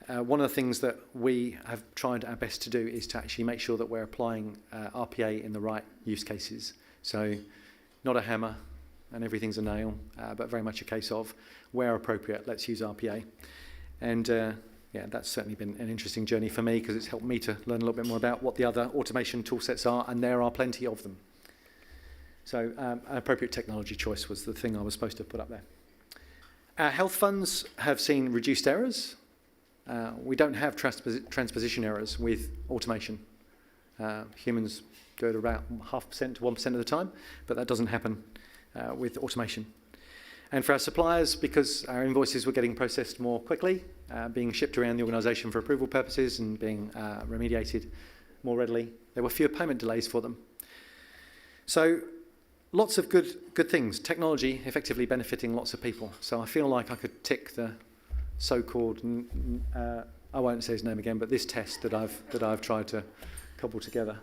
Speaker 3: one of the things that we have tried our best to do is to actually make sure that we're applying RPA in the right use cases. So not a hammer and everything's a nail, but very much a case of where appropriate, let's use RPA. And yeah, that's certainly been an interesting journey for me because it's helped me to learn a little bit more about what the other automation tool sets are, and there are plenty of them. So an appropriate technology choice was the thing I was supposed to put up there. Our health funds have seen reduced errors. We don't have transposition errors with automation. Humans do it about 0.5% to 1% of the time, but that doesn't happen with automation. And for our suppliers, because our invoices were getting processed more quickly, being shipped around the organisation for approval purposes and being remediated more readily, there were fewer payment delays for them. So lots of good things. Technology effectively benefiting lots of people. So I feel like I could tick the so-called, I won't say his name again, but this test that I've tried to cobble together.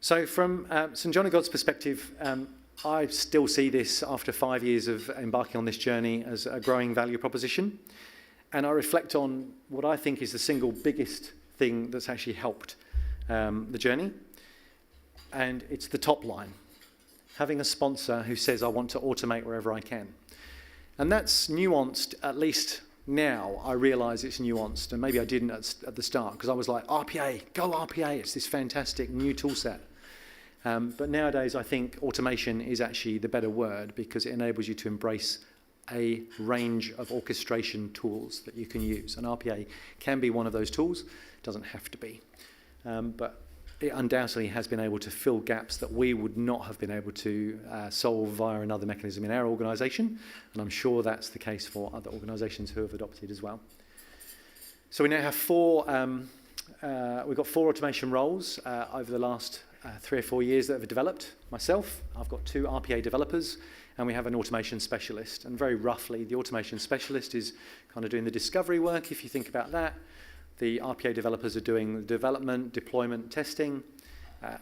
Speaker 3: So from St John of God's perspective, I still see this after 5 years of embarking on this journey as a growing value proposition. And I reflect on what I think is the single biggest thing that's actually helped the journey. And it's the top line. Having a sponsor who says, I want to automate wherever I can. And that's nuanced, at least now I realise it's nuanced. And maybe I didn't at the start, because I was like, RPA, go RPA, it's this fantastic new tool set. But nowadays I think automation is actually the better word because it enables you to embrace a range of orchestration tools that you can use. And RPA can be one of those tools, it doesn't have to be. But it undoubtedly has been able to fill gaps that we would not have been able to solve via another mechanism in our organisation, and I'm sure that's the case for other organisations who have adopted as well. So we now have we've got 4 automation roles over the last 3 or 4 years that have developed. Myself, I've got 2 RPA developers, and we have an automation specialist. And very roughly, the automation specialist is kind of doing the discovery work, if you think about that. The RPA developers are doing the development, deployment, testing,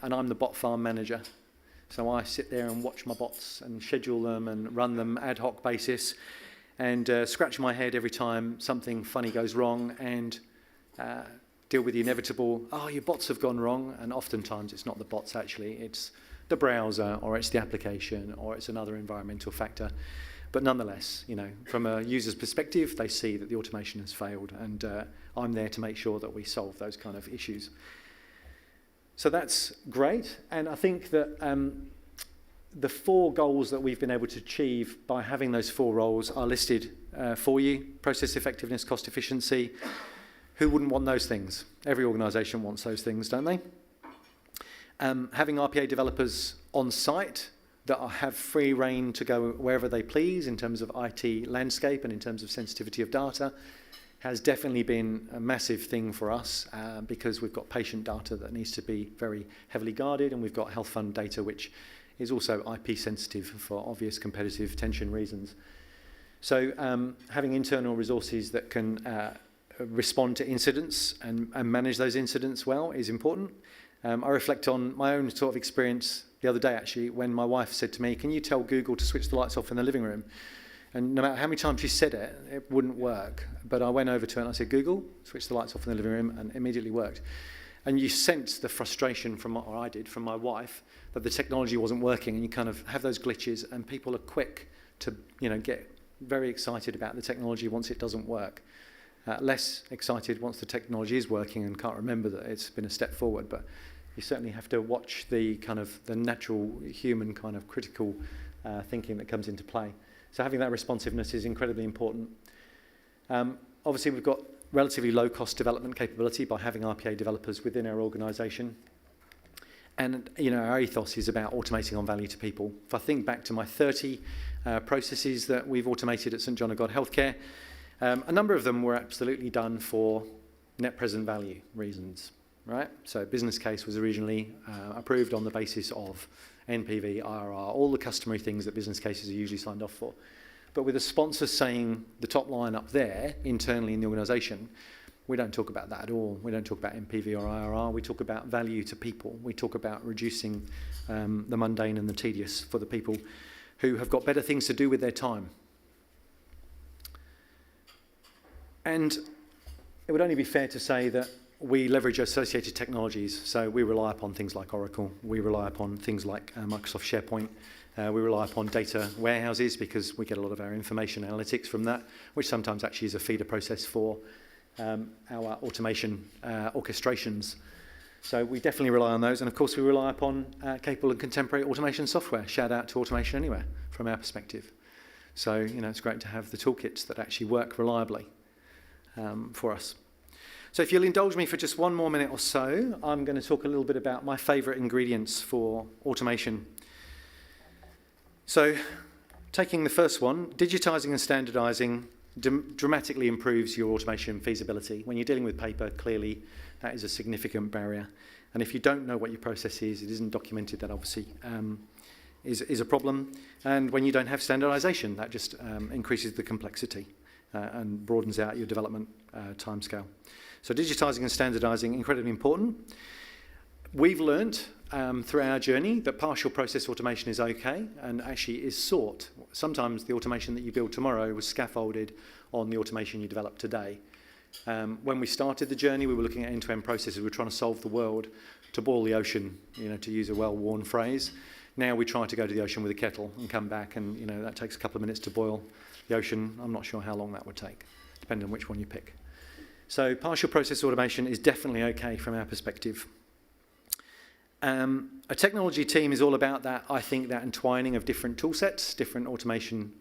Speaker 3: and I'm the bot farm manager. So I sit there and watch my bots and schedule them and run them ad hoc basis and scratch my head every time something funny goes wrong and deal with the inevitable, oh, your bots have gone wrong. And oftentimes it's not the bots actually, it's the browser or it's the application or it's another environmental factor. But nonetheless, you know, from a user's perspective, they see that the automation has failed, and I'm there to make sure that we solve those kind of issues. So that's great, and I think that the 4 goals that we've been able to achieve by having those 4 roles are listed for you: process effectiveness, cost efficiency. Who wouldn't want those things? Every organisation wants those things, don't they? Having RPA developers on site that have free rein to go wherever they please in terms of IT landscape and in terms of sensitivity of data, has definitely been a massive thing for us because we've got patient data that needs to be very heavily guarded, and we've got health fund data which is also IP sensitive for obvious competitive tension reasons. So having internal resources that can respond to incidents and manage those incidents well is important. I reflect on my own sort of experience the other day actually when my wife said to me, "Can you tell Google to switch the lights off in the living room?" And no matter how many times she said it, it wouldn't work. But I went over to her and I said, "Google, switch the lights off in the living room," and it immediately worked. And you sense the frustration or I did, from my wife, that the technology wasn't working, and you kind of have those glitches, and people are quick to, get very excited about the technology once it doesn't work. Less excited once the technology is working and can't remember that it's been a step forward. But you certainly have to watch the natural human kind of critical thinking that comes into play. So having that responsiveness is incredibly important. Obviously, we've got relatively low-cost development capability by having RPA developers within our organisation. And, our ethos is about automating on value to people. If I think back to my 30 processes that we've automated at St John of God Healthcare, a number of them were absolutely done for net present value reasons, right? So business case was originally approved on the basis of NPV, IRR, all the customary things that business cases are usually signed off for. But with a sponsor saying the top line up there, internally in the organisation, we don't talk about that at all. We don't talk about NPV or IRR. We talk about value to people. We talk about reducing the mundane and the tedious for the people who have got better things to do with their time. And it would only be fair to say that we leverage associated technologies. So we rely upon things like Oracle. We rely upon things like Microsoft SharePoint. We rely upon data warehouses because we get a lot of our information analytics from that, which sometimes actually is a feeder process for our automation orchestrations. So we definitely rely on those. And of course, we rely upon capable and contemporary automation software. Shout out to Automation Anywhere from our perspective. So, it's great to have the toolkits that actually work reliably for us. So if you'll indulge me for just one more minute or so, I'm going to talk a little bit about my favourite ingredients for automation. So taking the first one, digitising and standardising dramatically improves your automation feasibility. When you're dealing with paper, clearly that is a significant barrier. And if you don't know what your process is, it isn't documented, that obviously is a problem. And when you don't have standardisation, that just increases the complexity and broadens out your development timescale. So digitising and standardising, incredibly important. We've learnt through our journey that partial process automation is okay and actually is sought. Sometimes the automation that you build tomorrow was scaffolded on the automation you developed today. When we started the journey, we were looking at end-to-end processes. We were trying to solve the world to boil the ocean, to use a well-worn phrase. Now we try to go to the ocean with a kettle and come back, and that takes a couple of minutes to boil the ocean. I'm not sure how long that would take, depending on which one you pick. So partial process automation is definitely okay from our perspective. A technology team is all about that, I think, that entwining of different tool sets, different automation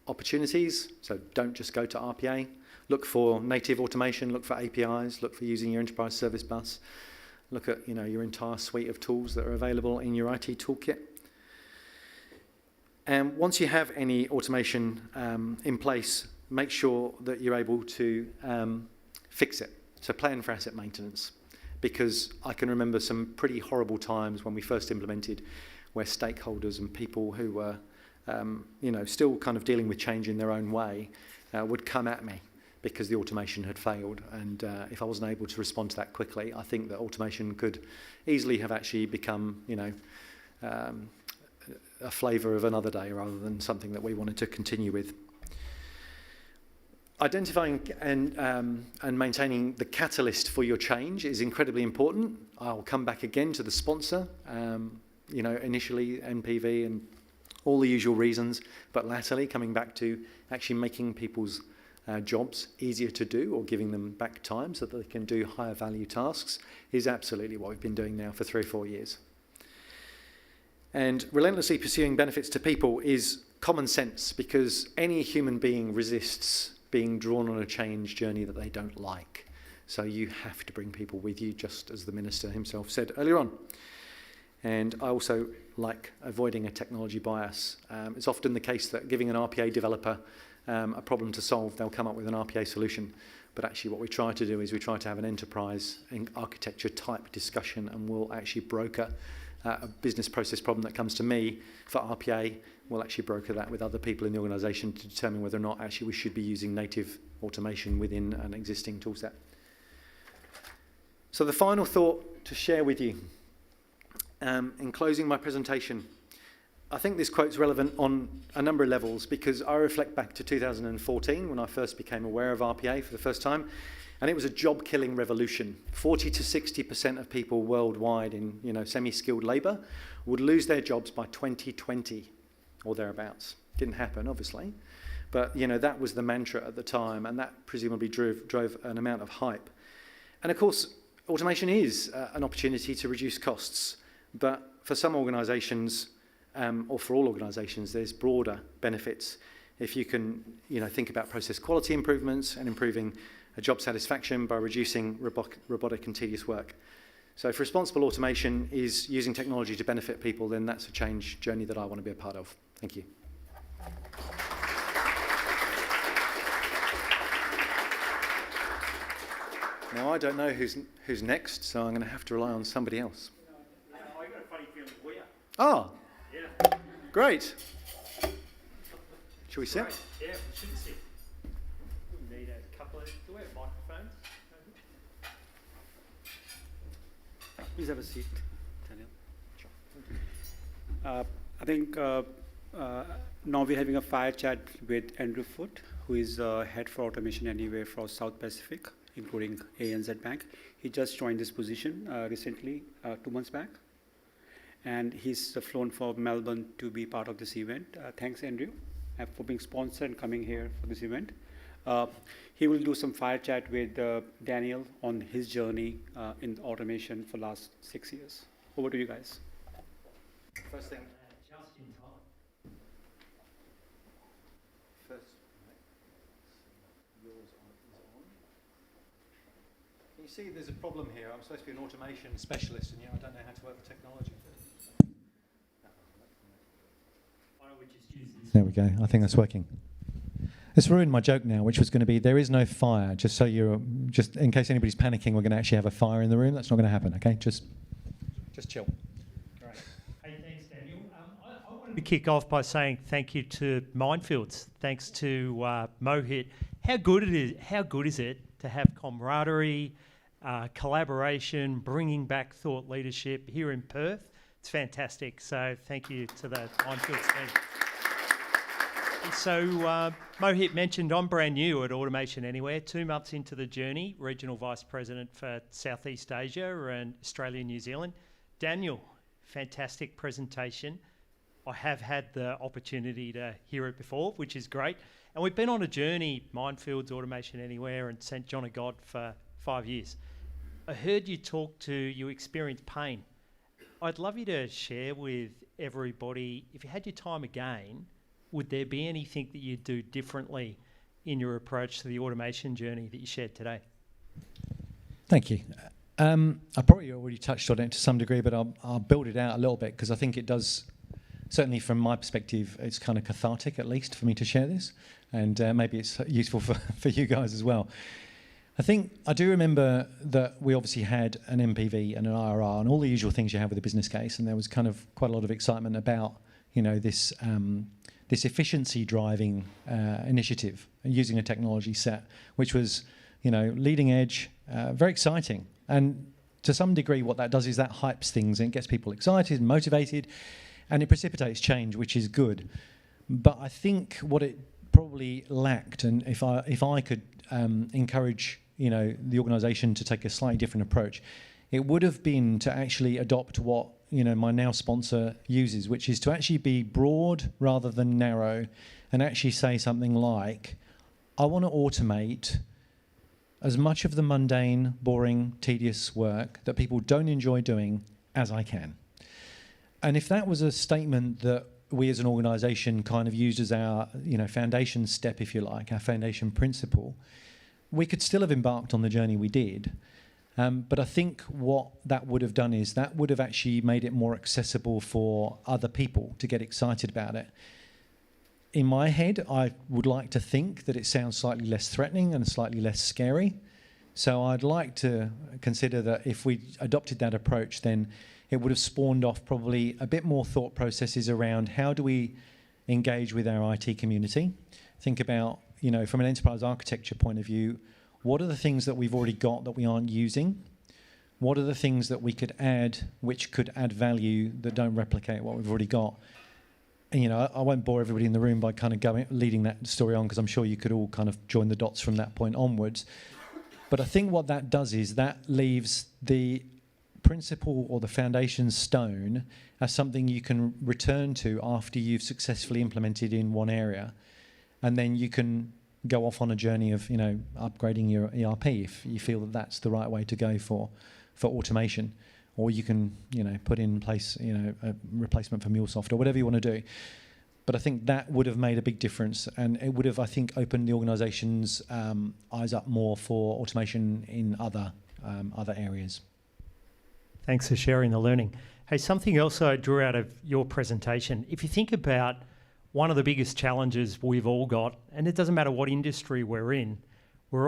Speaker 3: opportunities. So don't just go to RPA. Look for native automation, look for APIs, look for using your enterprise service bus. Look at your entire suite of tools that are available in your IT toolkit. And once you have any automation in place, make sure that you're able to fix it. So plan for asset maintenance. Because I can remember some pretty horrible times when we first implemented where stakeholders and people who were still kind of dealing with change in their own way would come at me because the automation had failed. And if I wasn't able to respond to that quickly, I think that automation could easily have actually become, a flavour of another day rather than something that we wanted to continue with. Identifying and maintaining the catalyst for your change is incredibly important. I'll come back again to the sponsor, initially NPV and all the usual reasons, but latterly coming back to actually making people's jobs easier to do or giving them back time so that they can do higher value tasks is absolutely what we've been doing now for 3 or 4 years. And relentlessly pursuing benefits to people is common sense because any human being resists being drawn on a change journey that they don't like. So you have to bring people with you, just as the Minister himself said earlier on. And I also like avoiding a technology bias. It's often the case that giving an RPA developer a problem to solve, they'll come up with an RPA solution. But actually what we try to do is we try to have an enterprise architecture type discussion, and we'll actually broker a business process problem that comes to me for RPA. We'll actually broker that with other people in the organisation to determine whether or not actually we should be using native automation within an existing toolset. So the final thought to share with you, in closing my presentation, I think this quote's relevant on a number of levels, because I reflect back to 2014 when I first became aware of RPA for the first time, and it was a job-killing revolution. 40 to 60% of people worldwide in semi-skilled labour would lose their jobs by 2020 or thereabouts. Didn't happen, obviously, but that was the mantra at the time, and that presumably drove an amount of hype. And of course, automation is an opportunity to reduce costs, but for some organisations, or for all organisations, there's broader benefits. If you can, think about process quality improvements and improving job satisfaction by reducing robotic and tedious work. So if responsible automation is using technology to benefit people, then that's a change journey that I want to be a part of. Thank you. Now, I don't know who's next, so I'm going to have to rely on somebody else.
Speaker 4: I got a funny feeling for you.
Speaker 3: Oh,
Speaker 4: Yeah.
Speaker 3: great. Shall we sit?
Speaker 4: Right. Yeah, we should sit. We need a couple of. Do we have microphones?
Speaker 1: Please have a seat, Daniel. I think now we're having a fire chat with Andrew Foote, who is head for automation anywhere for South Pacific, including ANZ Bank. He just joined this position recently, 2 months back. And he's flown from Melbourne to be part of this event. Thanks, Andrew, for being sponsored and coming here for this event. He will do some fire chat with Daniel on his journey in automation for the last 6 years. Over to you guys.
Speaker 3: First thing.
Speaker 4: Just in time.
Speaker 3: First, yours is on. Can you see there's a problem here? I'm supposed to be an automation specialist, and yet I don't know how to work with technology.
Speaker 4: Why don't we just use this?
Speaker 3: There we go. I think that's working. It's ruined my joke now, which was going to be, there is no fire. Just in case anybody's panicking, we're going to actually have a fire in the room. That's not going to happen, okay? Just chill.
Speaker 4: Great. Hey, thanks, Daniel. I wanted to kick off by saying thank you to Mindfields. Thanks to Mohit. How good is it to have camaraderie, collaboration, bringing back thought leadership here in Perth? It's fantastic. So thank you to the Mindfields team. So Mohit mentioned I'm brand new at Automation Anywhere, 2 months into the journey, Regional Vice President for Southeast Asia and Australia and New Zealand. Daniel, fantastic presentation. I have had the opportunity to hear it before, which is great. And we've been on a journey, Mindfields, Automation Anywhere and St John of God for 5 years. I heard you experienced pain. I'd love you to share with everybody, if you had your time again, would there be anything that you'd do differently in your approach to the automation journey that you shared today?
Speaker 3: Thank you. I probably already touched on it to some degree, but I'll build it out a little bit, because I think it does, certainly from my perspective, it's kind of cathartic, at least, for me to share this, and maybe it's useful for you guys as well. I do remember that we obviously had an MPV and an IRR and all the usual things you have with a business case, and there was kind of quite a lot of excitement about, this efficiency driving initiative using a technology set, which was, leading edge, very exciting. And to some degree, what that does is that hypes things and gets people excited and motivated, and it precipitates change, which is good. But I think what it probably lacked, and if I could encourage, the organisation to take a slightly different approach, it would have been to actually adopt what my now sponsor uses, which is to actually be broad rather than narrow, and actually say something like, I want to automate as much of the mundane, boring, tedious work that people don't enjoy doing as I can. And if that was a statement that we as an organisation kind of used as our foundation step, if you like, our foundation principle, we could still have embarked on the journey we did. But I think what that would have done is that would have actually made it more accessible for other people to get excited about it. in my head, I would like to think that it sounds slightly less threatening and slightly less scary. So I'd like to consider that if we adopted that approach, then it would have spawned off probably a bit more thought processes around how do we engage with our IT community. Think about, from an enterprise architecture point of view, what are the things that we've already got that we aren't using? What are the things that we could add which could add value that don't replicate what we've already got? And, I won't bore everybody in the room by kind of leading that story on, because I'm sure you could all kind of join the dots from that point onwards. But I think what that does is that leaves the principle or the foundation stone as something you can return to after you've successfully implemented in one area. And then you can go off on a journey of, upgrading your ERP if you feel that that's the right way to go for automation. Or you can, put in place, a replacement for MuleSoft or whatever you want to do. But I think that would have made a big difference, and it would have, I think, opened the organisation's eyes up more for automation in other areas.
Speaker 4: Thanks for sharing the learning. Hey, something else I drew out of your presentation. If you think about one of the biggest challenges we've all got, and it doesn't matter what industry we're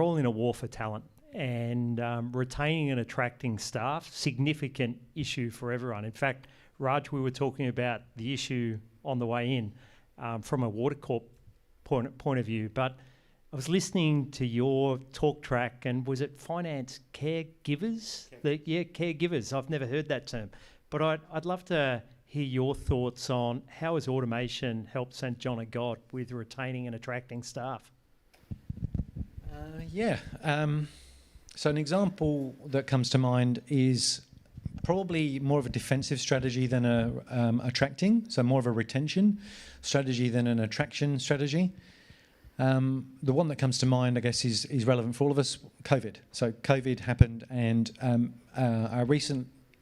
Speaker 4: all in a war for talent. And retaining and attracting staff, significant issue for everyone. In fact, Raj, we were talking about the issue on the way in from a water corp point of view, but I was listening to your talk track, and was it finance caregivers? Caregivers. I've never heard that term, but I'd love to hear your thoughts on how has automation helped St John of God with retaining and attracting staff?
Speaker 3: So an example that comes to mind is probably more of a defensive strategy than attracting, so more of a retention strategy than an attraction strategy. The one that comes to mind, I guess, is relevant for all of us, COVID. So COVID happened, and our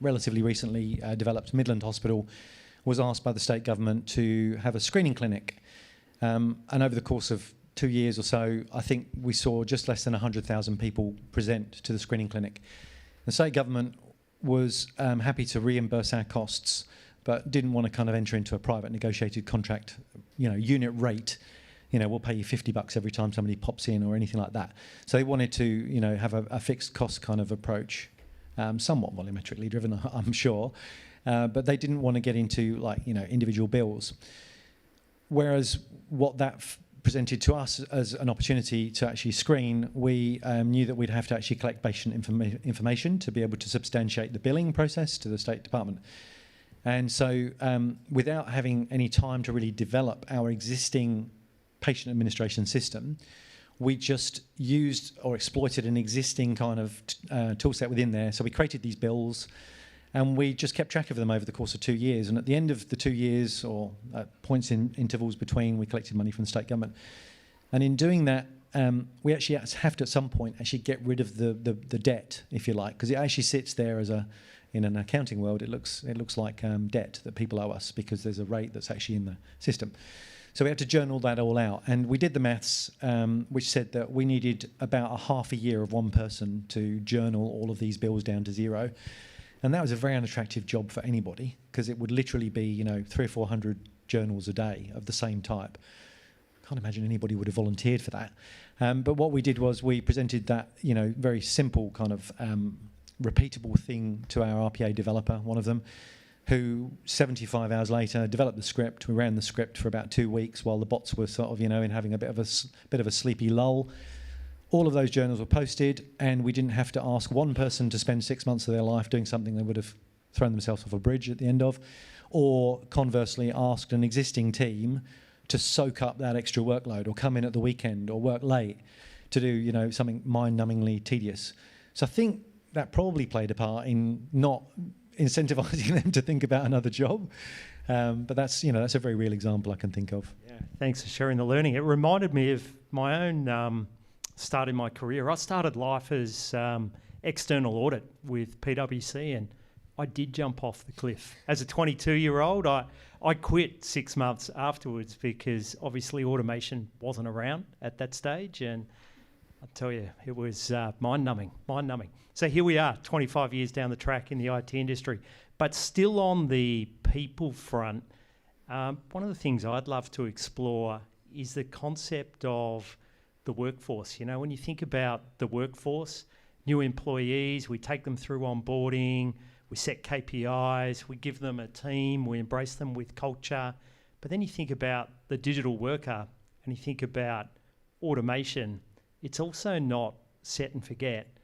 Speaker 3: relatively recently developed Midland Hospital was asked by the state government to have a screening clinic. And over the course of 2 years or so, I think we saw just less than 100,000 people present to the screening clinic. The state government was happy to reimburse our costs, but didn't want to kind of enter into a private negotiated contract, unit rate. We'll pay you $50 every time somebody pops in or anything like that. So they wanted to, have a fixed cost kind of approach, somewhat volumetrically driven, I'm sure, but they didn't want to get into individual bills. Whereas what that presented to us as an opportunity to actually screen, we knew that we'd have to actually collect patient information to be able to substantiate the billing process to the State Department. And so without having any time to really develop our existing patient administration system, we just used or exploited an existing kind of tool set within there. So we created these bills, and we just kept track of them over the course of 2 years. And at the end of the 2 years, or at points in intervals between, we collected money from the state government. And in doing that, we actually have to at some point actually get rid of the debt, if you like, because it actually sits there as in an accounting world, it looks like debt that people owe us because there's a rate that's actually in the system. So we had to journal that all out. And we did the maths, which said that we needed about a half a year of one person to journal all of these bills down to zero. And that was a very unattractive job for anybody, because it would literally be, 300 or 400 journals a day of the same type. Can't imagine anybody would have volunteered for that. But what we did was we presented that, very simple kind of repeatable thing to our RPA developer, one of them, who 75 hours later developed the script. We ran the script for about 2 weeks while the bots were sort of, in having a bit of a sleepy lull. All of those journals were posted, and we didn't have to ask one person to spend 6 months of their life doing something they would have thrown themselves off a bridge at the end of, or conversely asked an existing team to soak up that extra workload or come in at the weekend or work late to do, something mind-numbingly tedious. So I think that probably played a part in not incentivizing them to think about another job. But that's a very real example I can think of.
Speaker 4: Yeah, thanks for sharing the learning. It reminded me of my own start in my career. I started life as external audit with PwC, and I did jump off the cliff. As a 22-year-old, I quit 6 months afterwards because obviously automation wasn't around at that stage, and I tell you, it was mind-numbing. So here we are, 25 years down the track in the IT industry, but still on the people front. One of the things I'd love to explore is the concept of the workforce. You know, when you think about the workforce, new employees, we take them through onboarding, we set KPIs, we give them a team, we embrace them with culture. But then you think about the digital worker and you think about automation. It's also not set and forget.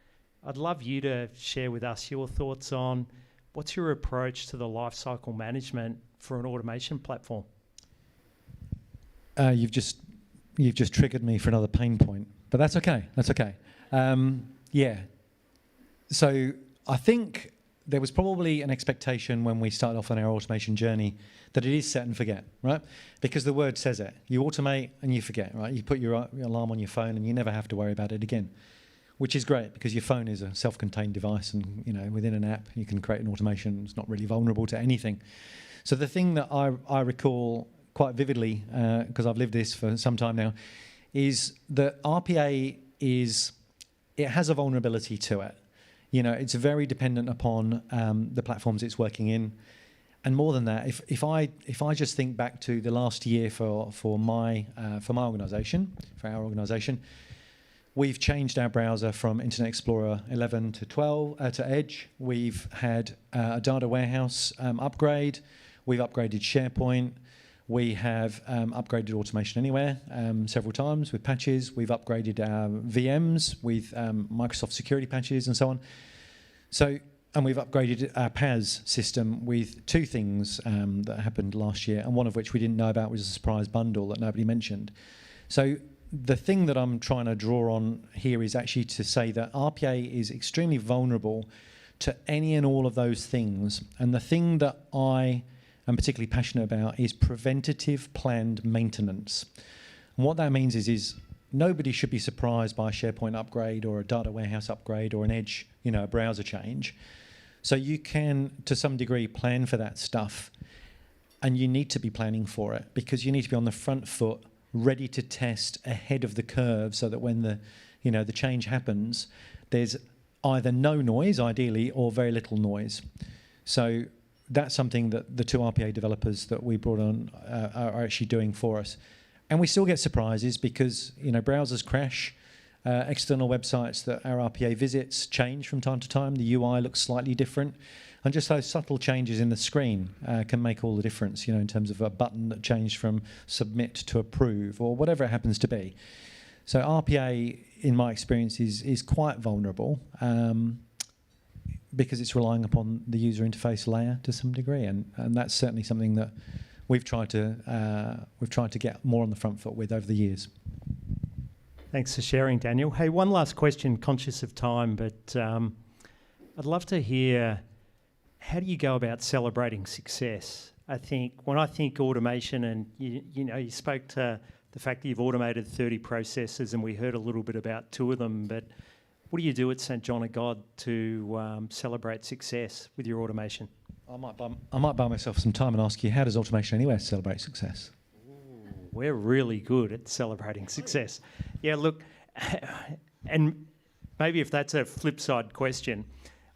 Speaker 4: I'd love you to share with us your thoughts on what's your approach to the lifecycle management for an automation platform?
Speaker 3: You've just triggered me for another pain point, but that's okay. That's okay. Yeah. So I think there was probably an expectation when we started off on our automation journey that it is set and forget, right? Because the word says it. You automate and you forget, right? You put your alarm on your phone and you never have to worry about it again, which is great because your phone is a self-contained device, and within an app you can create an automation. It's not really vulnerable to anything. So the thing that I recall quite vividly, because I've lived this for some time now, is that RPA has a vulnerability to it. It's very dependent upon the platforms it's working in, and more than that, if I just think back to the last year for my organisation, for our organisation, we've changed our browser from Internet Explorer 11 to 12 to Edge. We've had a data warehouse upgrade. We've upgraded SharePoint. We have upgraded Automation Anywhere several times with patches. We've upgraded our VMs with Microsoft security patches and so on. And we've upgraded our PaaS system with two things that happened last year, and one of which we didn't know about was a surprise bundle that nobody mentioned. So the thing that I'm trying to draw on here is actually to say that RPA is extremely vulnerable to any and all of those things. And the thing that I am particularly passionate about is preventative planned maintenance. And what that means is nobody should be surprised by a SharePoint upgrade or a data warehouse upgrade or an Edge, a browser change. So you can, to some degree, plan for that stuff, and you need to be planning for it because you need to be on the front foot, ready to test ahead of the curve, so that when the change happens, there's either no noise, ideally, or very little noise. So that's something that the two RPA developers that we brought on are actually doing for us. And we still get surprises because browsers crash. External websites that our RPA visits change from time to time. The UI looks slightly different. And just those subtle changes in the screen can make all the difference, in terms of a button that changed from submit to approve or whatever it happens to be. So RPA, in my experience, is quite vulnerable because it's relying upon the user interface layer to some degree. And that's certainly something that we've tried to get more on the front foot with over the years.
Speaker 4: Thanks for sharing, Daniel. Hey, one last question, conscious of time, but I'd love to hear, how do you go about celebrating success? I think when I think automation, and you spoke to the fact that you've automated 30 processes, and we heard a little bit about 2 of them, but what do you do at St John of God to celebrate success with your automation?
Speaker 3: I might buy myself some time and ask you, how does Automation Anywhere celebrate success?
Speaker 4: We're really good at celebrating success. Yeah, look, and maybe if that's a flip side question,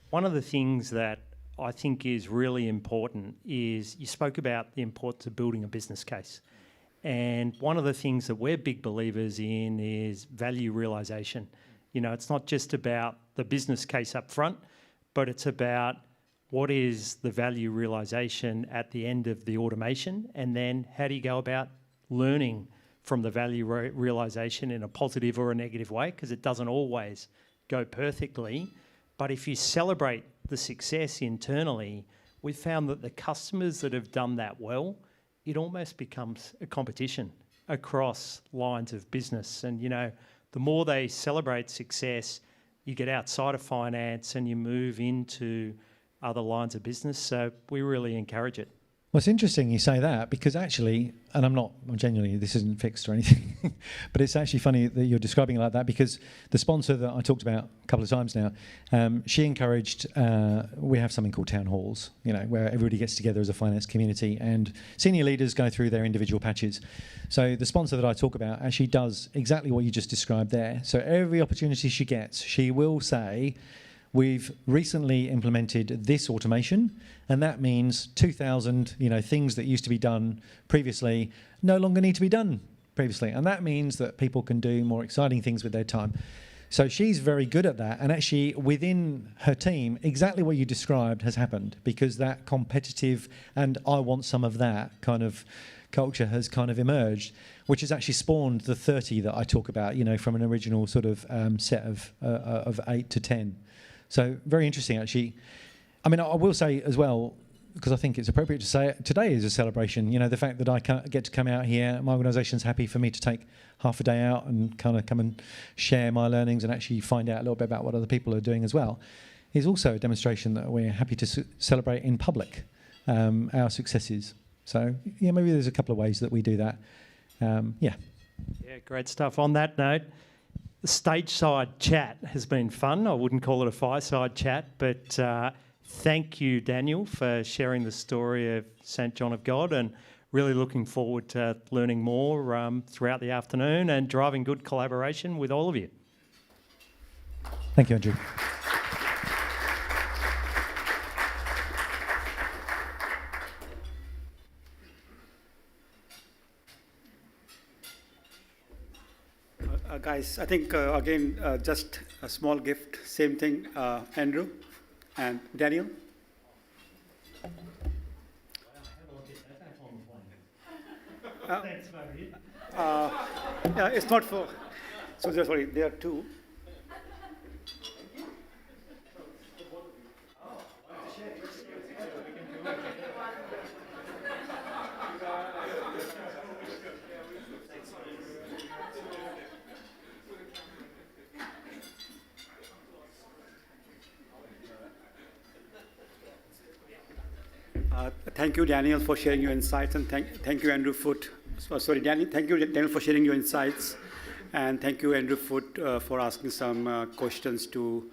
Speaker 4: one of the things that I think is really important is you spoke about the importance of building a business case. And one of the things that we're big believers in is value realization. It's not just about the business case up front, but it's about what is the value realization at the end of the automation, and then how do you go about learning from the value realization in a positive or a negative way, because it doesn't always go perfectly. But if you celebrate the success internally, we've found that the customers that have done that well, it almost becomes a competition across lines of business. And, the more they celebrate success, you get outside of finance and you move into other lines of business. So we really encourage it.
Speaker 3: Well, it's interesting you say that, because actually, and I'm genuinely, this isn't fixed or anything, but it's actually funny that you're describing it like that, because the sponsor that I talked about a couple of times now, she encouraged, we have something called town halls, where everybody gets together as a finance community and senior leaders go through their individual patches. So the sponsor that I talk about actually does exactly what you just described there. So every opportunity she gets, she will say, we've recently implemented this automation, and that means 2,000, things that used to be done previously no longer need to be done
Speaker 5: previously. And that means that people can do more exciting things with their time. So she's very good at that. And actually, within her team, exactly what you described has happened, because that competitive and I want some of that kind of culture has kind of emerged, which has actually spawned the 30 that I talk about, you know, from an original sort of set of 8 to 10. So very interesting, actually. I mean, I will say as well, because I think it's appropriate to say it, today is a celebration. You know, the fact that I get to come out here, my organisation's happy for me to take half a day out and kind of come and share my learnings and actually find out a little bit about what other people are doing as well, is also a demonstration that we're happy to celebrate in public our successes. So, yeah, maybe there's a couple of ways that we do that. Yeah,
Speaker 4: great stuff. On that note, the stage side chat has been fun. I wouldn't call it a fireside chat, but thank you, Daniel, for sharing the story of St. John of God, and really looking forward to learning more throughout the afternoon and driving good collaboration with all of you.
Speaker 5: Thank you, Andrew.
Speaker 1: Guys, I think, again, just a small gift, same thing, Andrew and Daniel.
Speaker 4: Thanks, mate.
Speaker 1: Yeah, it's not for, so sorry, there are two. Thank you, Daniel, for sharing your insights, and thank you, Andrew Foote. Daniel. Thank you, Daniel, for sharing your insights, and thank you, Andrew Foote, for asking some questions to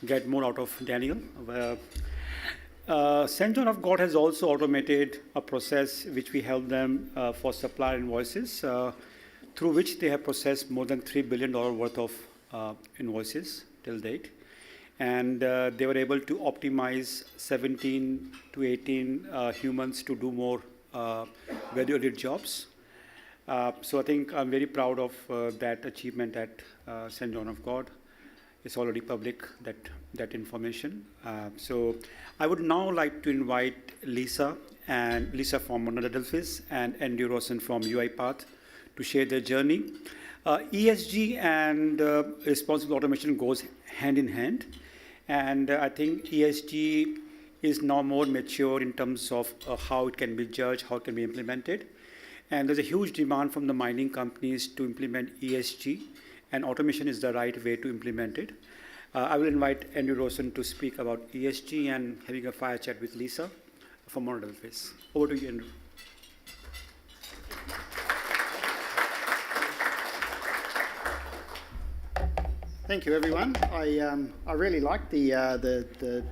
Speaker 1: get more out of Daniel. St. John of God has also automated a process which we help them for supplier invoices, through which they have processed more than $3 billion worth of invoices till date. And they were able to optimize 17 to 18 humans to do more value-added jobs. So I think I'm very proud of that achievement at St. John of God. It's already public, that information. So I would now like to invite Lisa from Monadelphis and Andrew Dawson from UiPath to share their journey. ESG and responsible automation goes hand in hand. And I think ESG is now more mature in terms of how it can be judged, how it can be implemented. And there's a huge demand from the mining companies to implement ESG, and automation is the right way to implement it. I will invite Andrew Dawson to speak about ESG and having a fire chat with Lisa from Monadelphis. Over to you, Andrew.
Speaker 6: Thank you, everyone. I really like the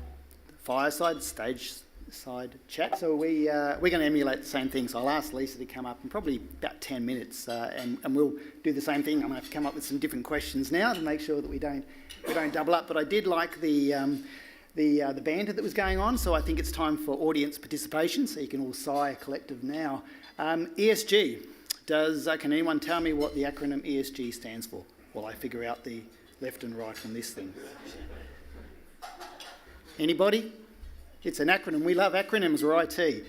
Speaker 6: fireside stage side chat. So we're going to emulate the same thing. So I'll ask Lisa to come up in probably about 10 minutes, and we'll do the same thing. I'm going to have to come up with some different questions now to make sure that we don't double up. But I did like the banter that was going on. So I think it's time for audience participation. So you can all sigh collective now. ESG. Can anyone tell me what the acronym ESG stands for? While I figure out the left and right on this thing. Anybody? It's an acronym. We love acronyms. We're IT.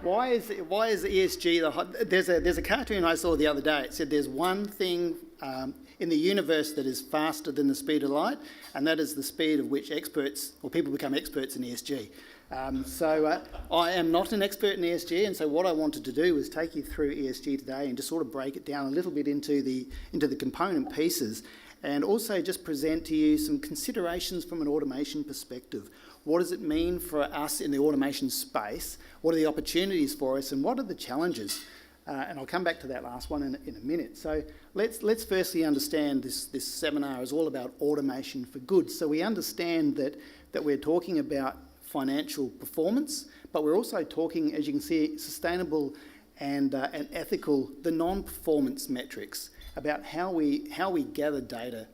Speaker 6: Why is ESG there's a cartoon I saw the other day. It said there's one thing in the universe that is faster than the speed of light, and that is the speed of which people become experts in ESG. So I am not an expert in ESG, and so what I wanted to do was take you through ESG today and just sort of break it down a little bit into the component pieces, and also just present to you some considerations from an automation perspective. What does it mean for us in the automation space? What are the opportunities for us, and what are the challenges? And I'll come back to that last one in a minute. So let's firstly understand this seminar is all about automation for good. So we understand that we're talking about financial performance, but we're also talking, as you can see, sustainable and ethical, the non-performance metrics, about how we gather data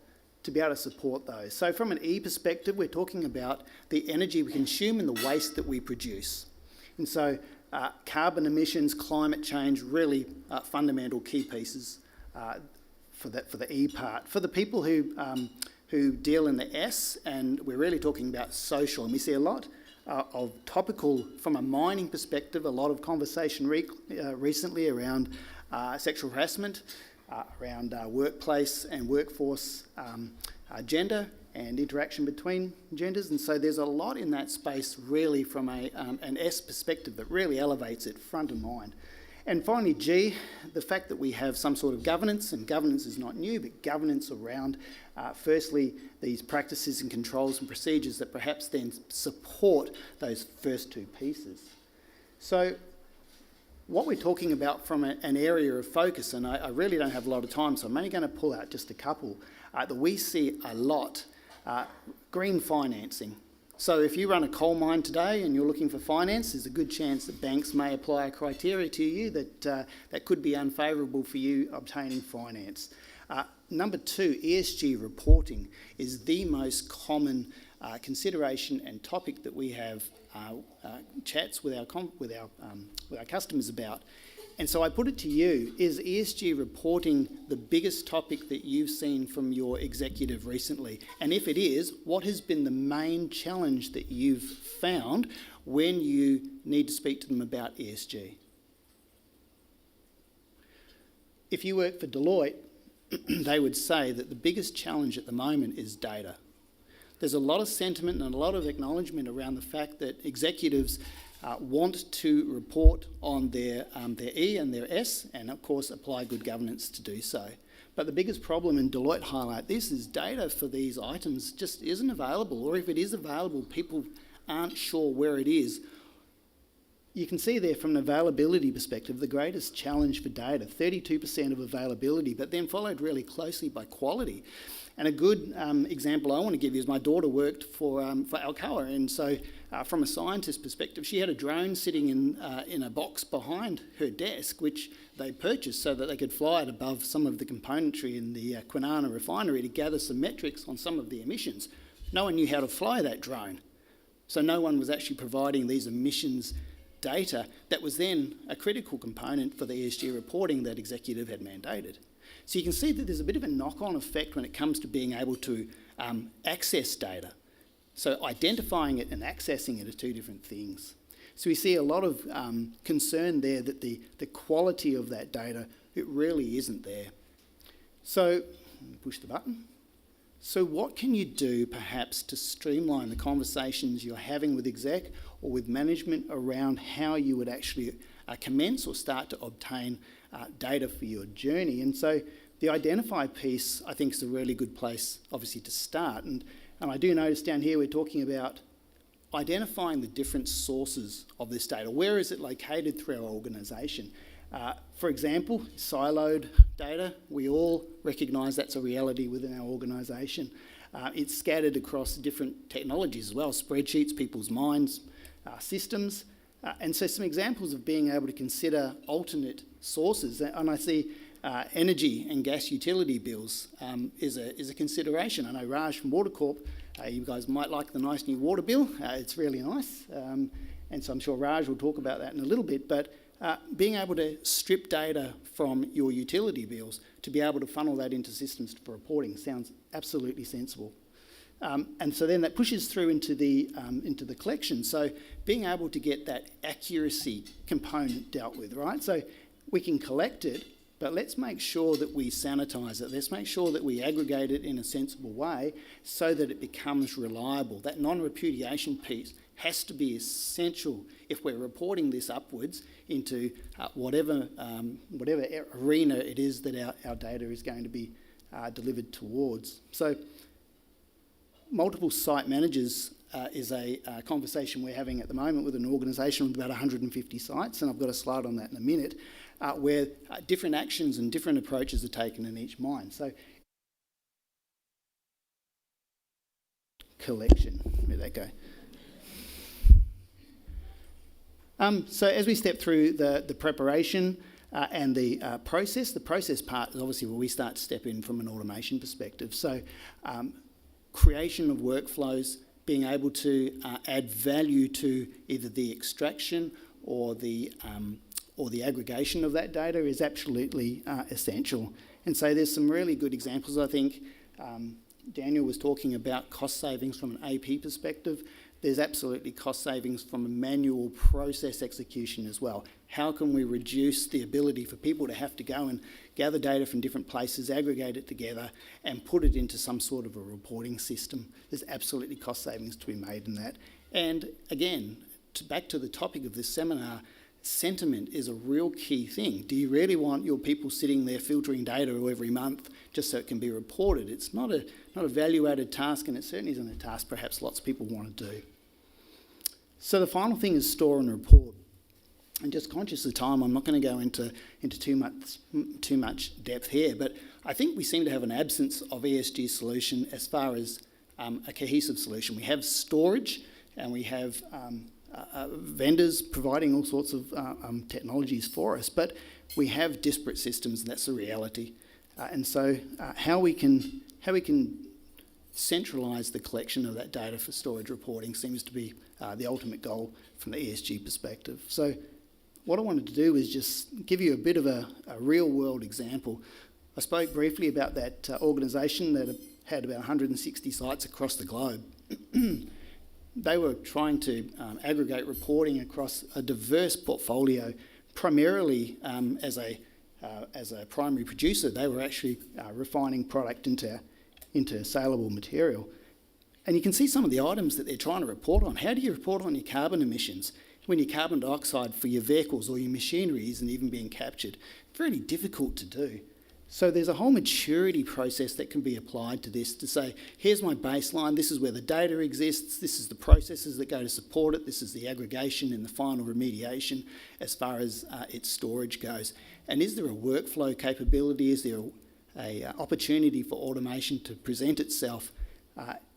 Speaker 6: to be able to support those. So from an E perspective, we're talking about the energy we consume and the waste that we produce. And so carbon emissions, climate change, really fundamental key pieces for the E part. For the people who deal in the S, and we're really talking about social, and we see a lot of topical, from a mining perspective, a lot of conversation recently around sexual harassment, around workplace and workforce gender and interaction between genders. And so there's a lot in that space really from an S perspective that really elevates it front of mind. And finally, G, the fact that we have some sort of governance, and governance is not new, but governance around, firstly, these practices and controls and procedures that perhaps then support those first two pieces. So what we're talking about from an area of focus, and I really don't have a lot of time, so I'm only going to pull out just a couple, that we see a lot, green financing. So if you run a coal mine today and you're looking for finance, there's a good chance that banks may apply a criteria to you that could be unfavourable for you obtaining finance. Number two, ESG reporting is the most common consideration and topic that we have chats with our customers about. And so I put it to you, is ESG reporting the biggest topic that you've seen from your executive recently? And if it is, what has been the main challenge that you've found when you need to speak to them about ESG? If you work for Deloitte, they would say that the biggest challenge at the moment is data. There's a lot of sentiment and a lot of acknowledgement around the fact that executives want to report on their E and their S, and of course apply good governance to do so. But the biggest problem, and Deloitte highlight this, is data for these items just isn't available, or if it is available, people aren't sure where it is. You can see there from an availability perspective, the greatest challenge for data, 32% of availability, but then followed really closely by quality. And a good example I want to give you is my daughter worked for Alcoa, and so from a scientist perspective, she had a drone sitting in a box behind her desk, which they purchased so that they could fly it above some of the componentry in the Kwinana refinery to gather some metrics on some of the emissions. No one knew how to fly that drone, so no one was actually providing these emissions data that was then a critical component for the ESG reporting that executive had mandated. So you can see that there's a bit of a knock-on effect when it comes to being able to access data. So identifying it and accessing it are two different things. So we see a lot of concern there that the quality of that data, it really isn't there. So, push the button. So what can you do perhaps to streamline the conversations you're having with exec or with management around how you would actually commence or start to obtain data for your journey? And so the identify piece, I think, is a really good place, obviously, to start. And I do notice down here we're talking about identifying the different sources of this data. Where is it located through our organisation? For example, siloed data, we all recognise that's a reality within our organisation. It's scattered across different technologies as well, spreadsheets, people's minds, systems. And so some examples of being able to consider alternate sources, and I see energy and gas utility bills is a consideration. I know Raj from Water Corp, you guys might like the nice new water bill. It's really nice. And so I'm sure Raj will talk about that in a little bit. But being able to strip data from your utility bills to be able to funnel that into systems for reporting sounds absolutely sensible. And so then that pushes through into the collection. So being able to get that accuracy component dealt with, right? So we can collect it, but let's make sure that we sanitise it. Let's make sure that we aggregate it in a sensible way so that it becomes reliable. That non-repudiation piece has to be essential if we're reporting this upwards into whatever arena it is that our data is going to be delivered towards. So multiple site managers is a conversation we're having at the moment with an organisation with about 150 sites, and I've got a slide on that in a minute, where different actions and different approaches are taken in each mine. So collection, where'd that go? So as we step through the preparation and the process part is obviously where we start to step in from an automation perspective. So creation of workflows, being able to add value to either the extraction or the aggregation of that data is absolutely essential. And so there's some really good examples. I think Daniel was talking about cost savings from an AP perspective. There's absolutely cost savings from a manual process execution as well. How can we reduce the ability for people to have to go and gather data from different places, aggregate it together, and put it into some sort of a reporting system? There's absolutely cost savings to be made in that. And again, back to the topic of this seminar, sentiment is a real key thing. Do you really want your people sitting there filtering data every month just so it can be reported? It's not a value-added task, and it certainly isn't a task perhaps lots of people want to do. So the final thing is store and report. And just conscious of time, I'm not going to go into too much depth here, but I think we seem to have an absence of ESG solution as far as a cohesive solution. We have storage, and we have vendors providing all sorts of technologies for us, but we have disparate systems, and that's the reality. And so how we can centralise the collection of that data for storage reporting seems to be the ultimate goal from the ESG perspective. So what I wanted to do is just give you a bit of a real-world example. I spoke briefly about that organisation that had about 160 sites across the globe. They were trying to aggregate reporting across a diverse portfolio, primarily as a primary producer. They were actually refining product into saleable material. And you can see some of the items that they're trying to report on. How do you report on your carbon emissions when your carbon dioxide for your vehicles or your machinery isn't even being captured? Very difficult to do. So there's a whole maturity process that can be applied to this to say, here's my baseline, this is where the data exists, this is the processes that go to support it, this is the aggregation and the final remediation as far as its storage goes. And is there a workflow capability? Is there a opportunity for automation to present itself?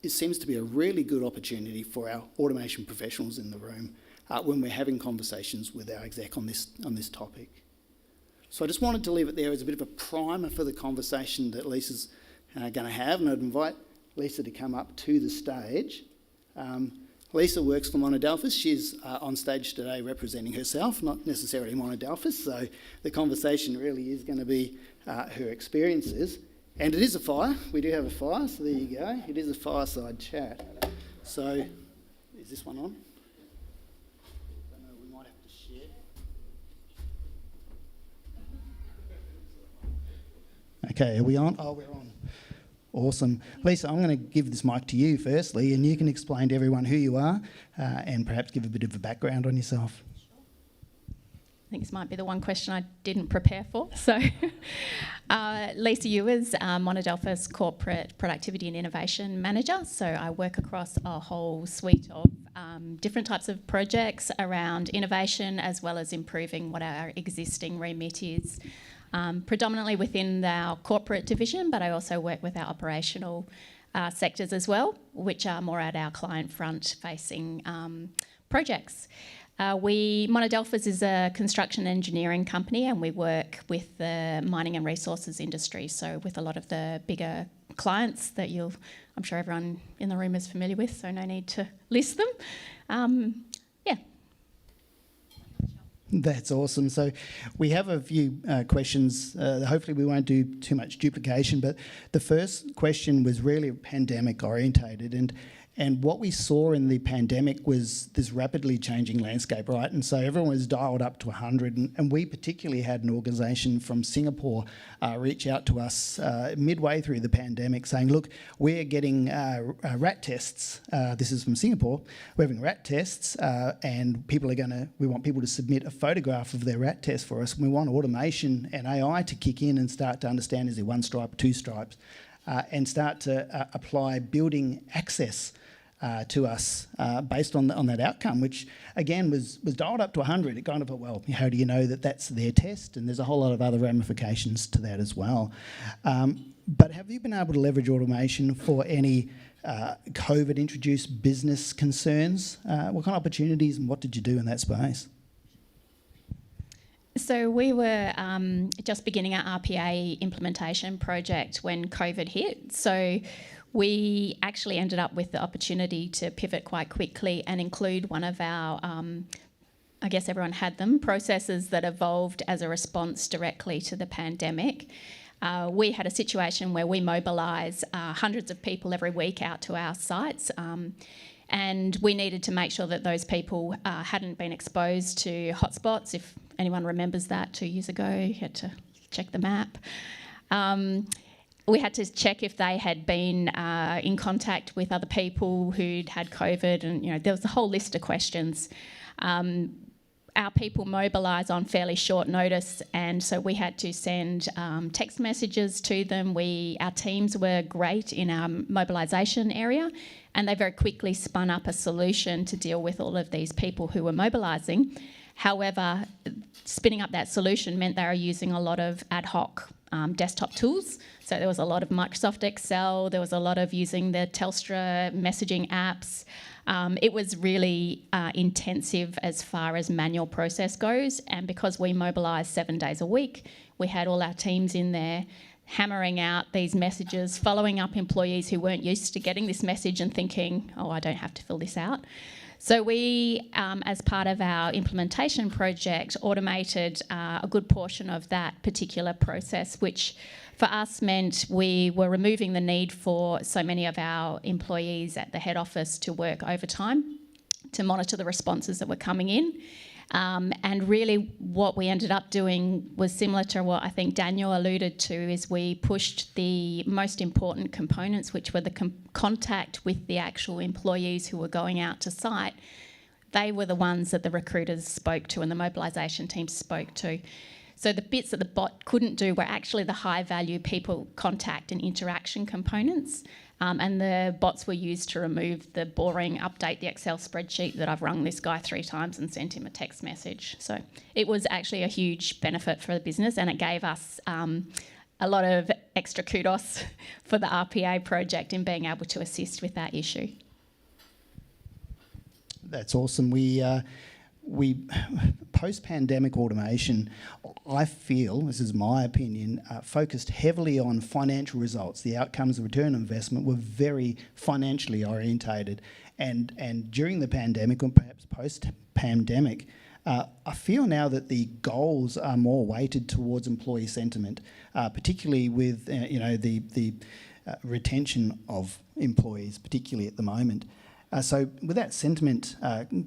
Speaker 6: It seems to be a really good opportunity for our automation professionals in the room when we're having conversations with our exec on this topic. So I just wanted to leave it there as a bit of a primer for the conversation that Lisa's going to have, and I'd invite Lisa to come up to the stage. Lisa works for Monadelphous. She's on stage today representing herself, not necessarily Monadelphous, so the conversation really is going to be her experiences. And it is a fire. We do have a fire, so there you go. It is a fireside chat. So, is this one on? I don't know, we might have to share. Okay, are we on? Oh, we're on. Awesome. Lisa, I'm going to give this mic to you firstly, and you can explain to everyone who you are and perhaps give a bit of a background on yourself.
Speaker 7: I think this might be the one question I didn't prepare for. So, Lisa Ewers, Monadelphous Corporate Productivity and Innovation Manager. So I work across a whole suite of different types of projects around innovation as well as improving what our existing remit is. Predominantly within our corporate division, but I also work with our operational sectors as well, which are more at our client front-facing projects. Monadelphous is a construction engineering company, and we work with the mining and resources industry, so with a lot of the bigger clients that I'm sure everyone in the room is familiar with, so no need to list them.
Speaker 6: That's awesome. So we have a few questions. Hopefully we won't do too much duplication, but the first question was really pandemic orientated, and what we saw in the pandemic was this rapidly changing landscape, right? And so everyone was dialed up to 100, and we particularly had an organisation from Singapore reach out to us midway through the pandemic saying, look, we're getting rat tests. This is from Singapore. We're having rat tests, and we want people to submit a photograph of their rat test for us. We want automation and AI to kick in and start to understand, is there one stripe, two stripes, and start to apply building access to us based on that outcome, which again was dialed up to 100. It kind of thought, well, how do you know that that's their test? And there's a whole lot of other ramifications to that as well. But have you been able to leverage automation for any COVID-introduced business concerns? What kind of opportunities and what did you do in that space?
Speaker 7: So we were just beginning our RPA implementation project when COVID hit. So we actually ended up with the opportunity to pivot quite quickly and include one of our I guess everyone had them, processes that evolved as a response directly to the pandemic. We had a situation where we mobilise hundreds of people every week out to our sites, and we needed to make sure that those people hadn't been exposed to hotspots. If anyone remembers that 2 years ago, you had to check the map. We had to check if they had been in contact with other people who'd had COVID, and there was a whole list of questions. Our people mobilise on fairly short notice, and so we had to send text messages to them. Our teams were great in our mobilisation area, and they very quickly spun up a solution to deal with all of these people who were mobilising. However, spinning up that solution meant they were using a lot of ad hoc desktop tools. So there was a lot of Microsoft Excel, there was a lot of using the Telstra messaging apps. It was really intensive as far as manual process goes, and because we mobilised 7 days a week, we had all our teams in there hammering out these messages, following up employees who weren't used to getting this message and thinking, oh, I don't have to fill this out. So we, as part of our implementation project, automated a good portion of that particular process, which for us meant we were removing the need for so many of our employees at the head office to work overtime to monitor the responses that were coming in. And really what we ended up doing was similar to what I think Daniel alluded to, is we pushed the most important components, which were the contact with the actual employees who were going out to site. They were the ones that the recruiters spoke to and the mobilisation team spoke to. So the bits that the bot couldn't do were actually the high value people contact and interaction components. And the bots were used to remove the boring update the Excel spreadsheet that I've rung this guy 3 times and sent him a text message. So it was actually a huge benefit for the business, and it gave us a lot of extra kudos for the RPA project in being able to assist with that issue.
Speaker 8: That's awesome. We post-pandemic automation, I feel, this is my opinion, focused heavily on financial results. The outcomes of return on investment were very financially orientated. And during the pandemic, or perhaps post-pandemic, I feel now that the goals are more weighted towards employee sentiment, particularly with the retention of employees, particularly at the moment. So with that sentiment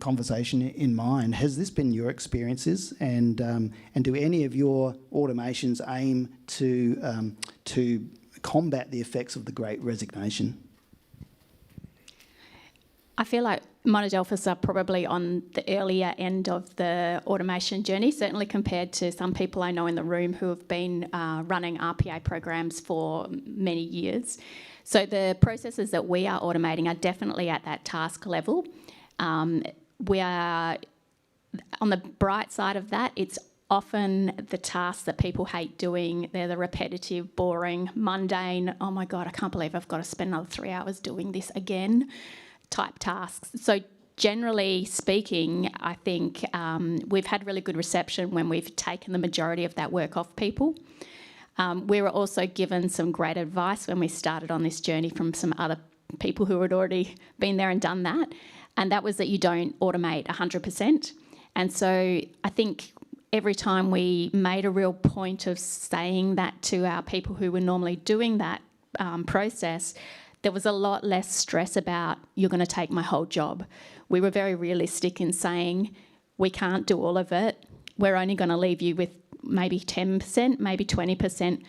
Speaker 8: conversation in mind, has this been your experiences, and do any of your automations aim to combat the effects of the Great Resignation?
Speaker 7: I feel like Monadelphous are probably on the earlier end of the automation journey, certainly compared to some people I know in the room who have been running RPA programs for many years. So the processes that we are automating are definitely at that task level. We are, on the bright side of that, it's often the tasks that people hate doing. They're the repetitive, boring, mundane, oh my God, I can't believe I've got to spend another 3 hours doing this again type tasks. So generally speaking, I think we've had really good reception when we've taken the majority of that work off people. We were also given some great advice when we started on this journey from some other people who had already been there and done that, and that was that you don't automate 100%. And so I think every time we made a real point of saying that to our people who were normally doing that process, there was a lot less stress about, you're going to take my whole job. We were very realistic in saying, we can't do all of it. We're only going to leave you with maybe 10%, maybe 20%.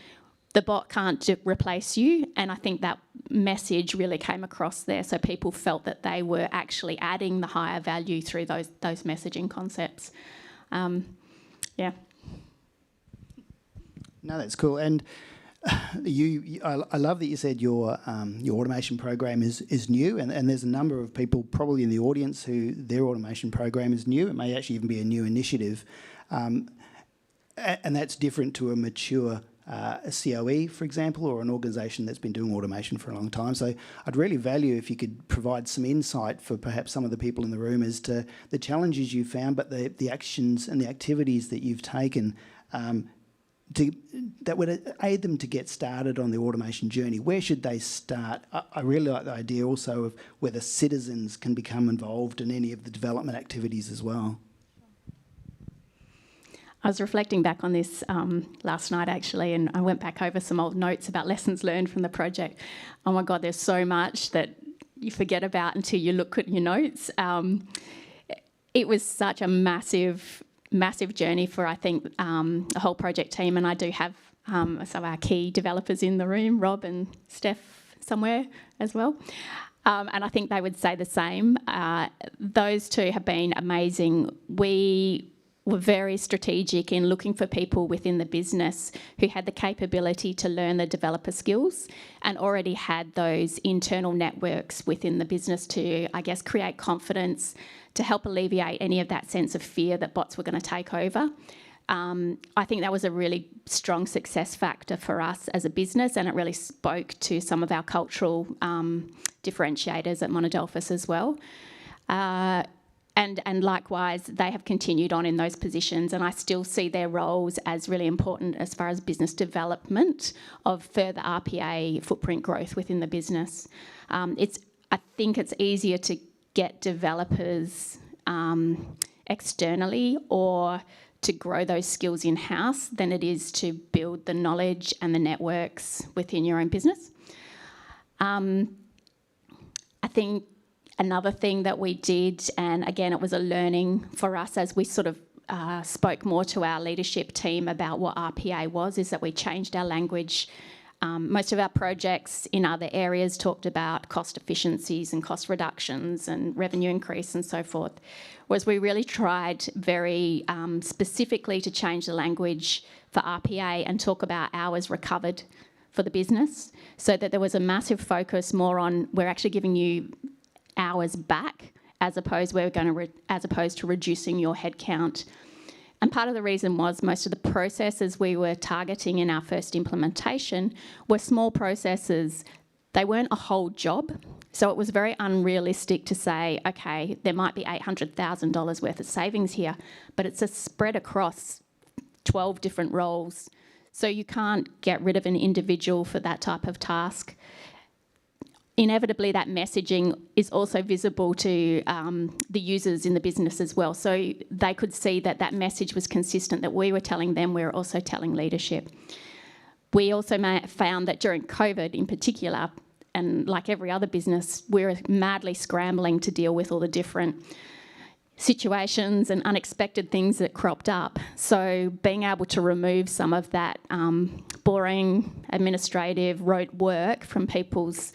Speaker 7: The bot can't replace you. And I think that message really came across there. So people felt that they were actually adding the higher value through those messaging concepts. Yeah.
Speaker 8: No, that's cool. And I love that you said your automation program is new, and there's a number of people probably in the audience who their automation program is new. It may actually even be a new initiative, and that's different to a mature COE, for example, or an organisation that's been doing automation for a long time. So I'd really value if you could provide some insight for perhaps some of the people in the room as to the challenges you found, but the actions and the activities that you've taken that would aid them to get started on the automation journey. Where should they start? I really like the idea also of whether citizens can become involved in any of the development activities as well.
Speaker 7: I was reflecting back on this last night, actually, and I went back over some old notes about lessons learned from the project. Oh my God, there's so much that you forget about until you look at your notes. It was such a massive journey for, I think, the whole project team, and I do have some of our key developers in the room, Rob and Steph somewhere as well. And I think they would say the same. Those two have been amazing. We were very strategic in looking for people within the business who had the capability to learn the developer skills and already had those internal networks within the business to, I guess, create confidence, to help alleviate any of that sense of fear that bots were going to take over. I think that was a really strong success factor for us as a business, and it really spoke to some of our cultural differentiators at Monadelphous as well. And likewise, they have continued on in those positions, and I still see their roles as really important as far as business development of further RPA footprint growth within the business. I think it's easier to get developers externally or to grow those skills in-house than it is to build the knowledge and the networks within your own business. I think another thing that we did, and again, it was a learning for us as we sort of spoke more to our leadership team about what RPA was, is that we changed our language. Most of our projects in other areas talked about cost efficiencies and cost reductions and revenue increase and so forth, whereas we really tried very specifically to change the language for RPA and talk about hours recovered for the business, so that there was a massive focus more on we're actually giving you hours back as opposed to reducing your headcount. And part of the reason was most of the processes we were targeting in our first implementation were small processes. They weren't a whole job. So it was very unrealistic to say, okay, there might be $800,000 worth of savings here, but it's a spread across 12 different roles. So you can't get rid of an individual for that type of task. Inevitably, that messaging is also visible to the users in the business as well. So they could see that that message was consistent, that we were telling them, we were also telling leadership. We also found that during COVID in particular, and like every other business, we were madly scrambling to deal with all the different situations and unexpected things that cropped up. So being able to remove some of that boring administrative rote work from people's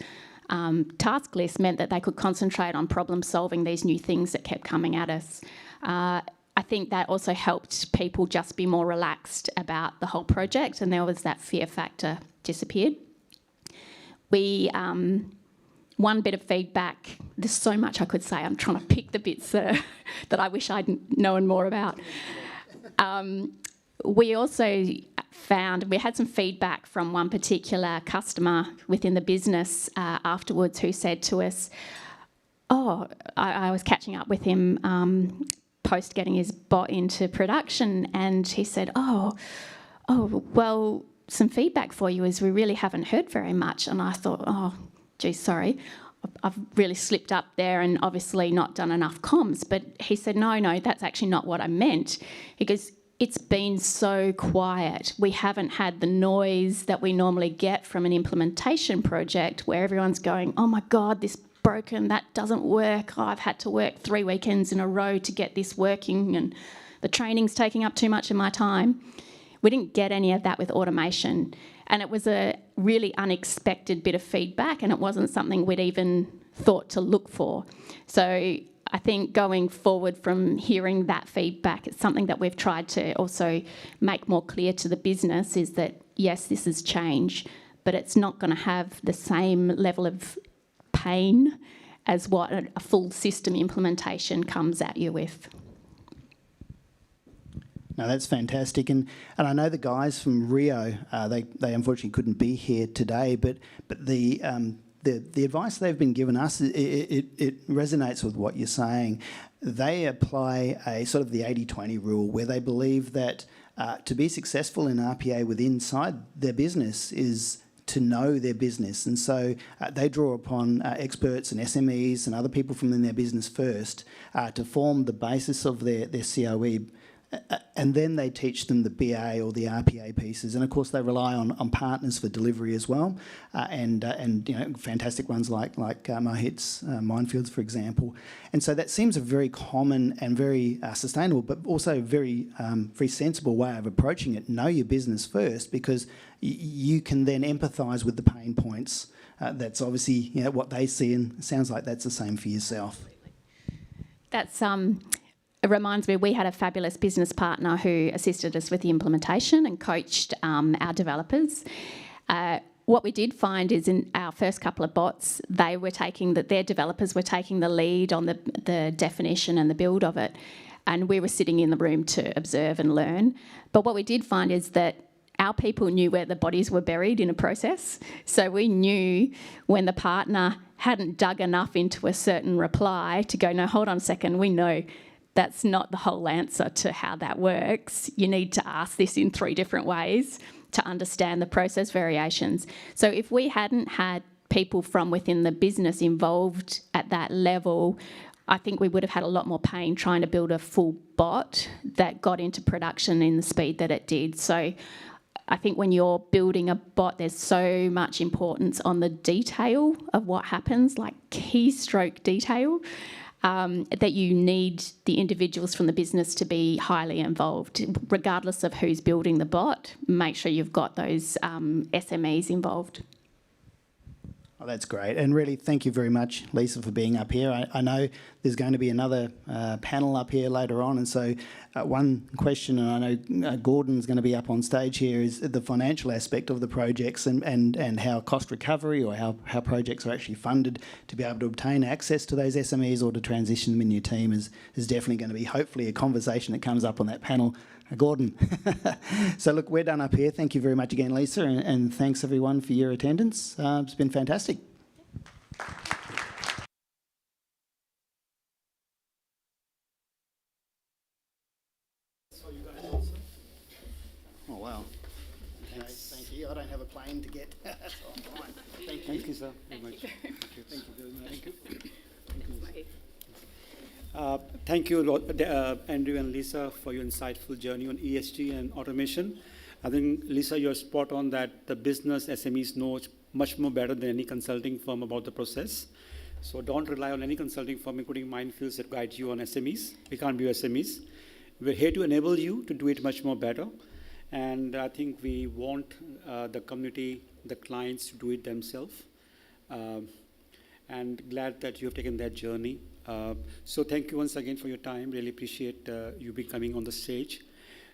Speaker 7: task list meant that they could concentrate on problem solving these new things that kept coming at us. I think that also helped people just be more relaxed about the whole project, and there was that fear factor disappeared. One bit of feedback, there's so much I could say, I'm trying to pick the bits that I wish I'd known more about. We also found, we had some feedback from one particular customer within the business afterwards who said to us, I was catching up with him post getting his bot into production, and he said, well, some feedback for you is we really haven't heard very much. And I thought, geez, sorry, I've really slipped up there and obviously not done enough comms. But he said, no, that's actually not what I meant. He goes, it's been so quiet. We haven't had the noise that we normally get from an implementation project where everyone's going, oh my God, this broken, that doesn't work. I've had to work 3 weekends in a row to get this working and the training's taking up too much of my time. We didn't get any of that with automation. And it was a really unexpected bit of feedback, and it wasn't something we'd even thought to look for. So I think going forward from hearing that feedback, it's something that we've tried to also make more clear to the business is that, yes, this is change, but it's not going to have the same level of pain as what a full system implementation comes at you with.
Speaker 8: No, that's fantastic, and I know the guys from Rio. They unfortunately couldn't be here today, but the advice they've been given us, it resonates with what you're saying. They apply a sort of the 80-20 rule, where they believe that to be successful in RPA within inside their business is to know their business, and so they draw upon experts and SMEs and other people from in their business first to form the basis of their COE. and then they teach them the BA or the RPA pieces. And of course, they rely on partners for delivery as well, and fantastic ones like Mohit's Mindfields, for example. And so that seems a very common and very sustainable, but also very sensible way of approaching it. Know your business first, because you can then empathise with the pain points. That's obviously what they see, and it sounds like that's the same for yourself.
Speaker 7: That's it reminds me, we had a fabulous business partner who assisted us with the implementation and coached our developers. What we did find is in our first couple of bots, their developers were taking the lead on the definition and the build of it, and we were sitting in the room to observe and learn. But what we did find is that our people knew where the bodies were buried in a process. So we knew when the partner hadn't dug enough into a certain reply to go, no, hold on a second, we know that's not the whole answer to how that works. You need to ask this in 3 different ways to understand the process variations. So if we hadn't had people from within the business involved at that level, I think we would have had a lot more pain trying to build a full bot that got into production in the speed that it did. So I think when you're building a bot, there's so much importance on the detail of what happens, like keystroke detail, that you need the individuals from the business to be highly involved. Regardless of who's building the bot, make sure you've got those SMEs involved.
Speaker 8: Oh, that's great. And really, thank you very much, Lisa, for being up here. I know there's going to be another panel up here later on. And so one question, and I know Gordon's going to be up on stage here, is the financial aspect of the projects and how cost recovery or how projects are actually funded to be able to obtain access to those SMEs or to transition them in your team is definitely going to be hopefully a conversation that comes up on that panel. Gordon. So look, we're done up here. Thank you very much again, Lisa, and thanks everyone for your attendance. It's been fantastic. Oh wow. Thank you. I don't have a plane to get, so I'm fine. Thank you.
Speaker 1: Thank you, sir. Very much.
Speaker 8: Thank you very much.
Speaker 1: Thank you. Thank you, Andrew and Lisa, for your insightful journey on ESG and automation. I think, Lisa, you're spot on that the business SMEs know much more better than any consulting firm about the process. So don't rely on any consulting firm, including Mindfields, that guide you on SMEs. We can't be SMEs. We're here to enable you to do it much more better. And I think we want the community, the clients, to do it themselves. And glad that you have taken that journey. So thank you once again for your time. Really appreciate you coming on the stage.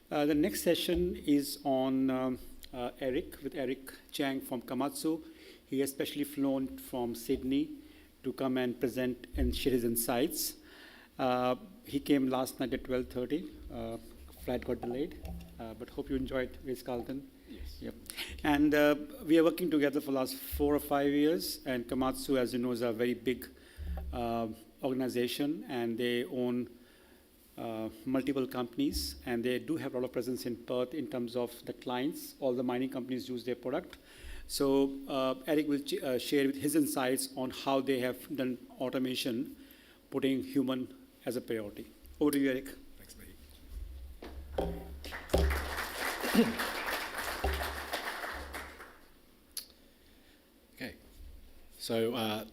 Speaker 1: The next session is on with Eric Chang from Kamatsu. He has specially flown from Sydney to come and present and share his insights. He came last night at 12:30. Flight got delayed, but hope you enjoyed Ritz Carlton. Yes. Yep. And we are working together for the last 4 or 5 years. And Kamatsu, as you know, is a very big organization, and they own multiple companies, and they do have a lot of presence in Perth in terms of the clients. All the mining companies use their product. So Eric will share with his insights on how they have done automation, putting human as a priority. Over to you, Eric.
Speaker 9: Thanks, mate. Okay, so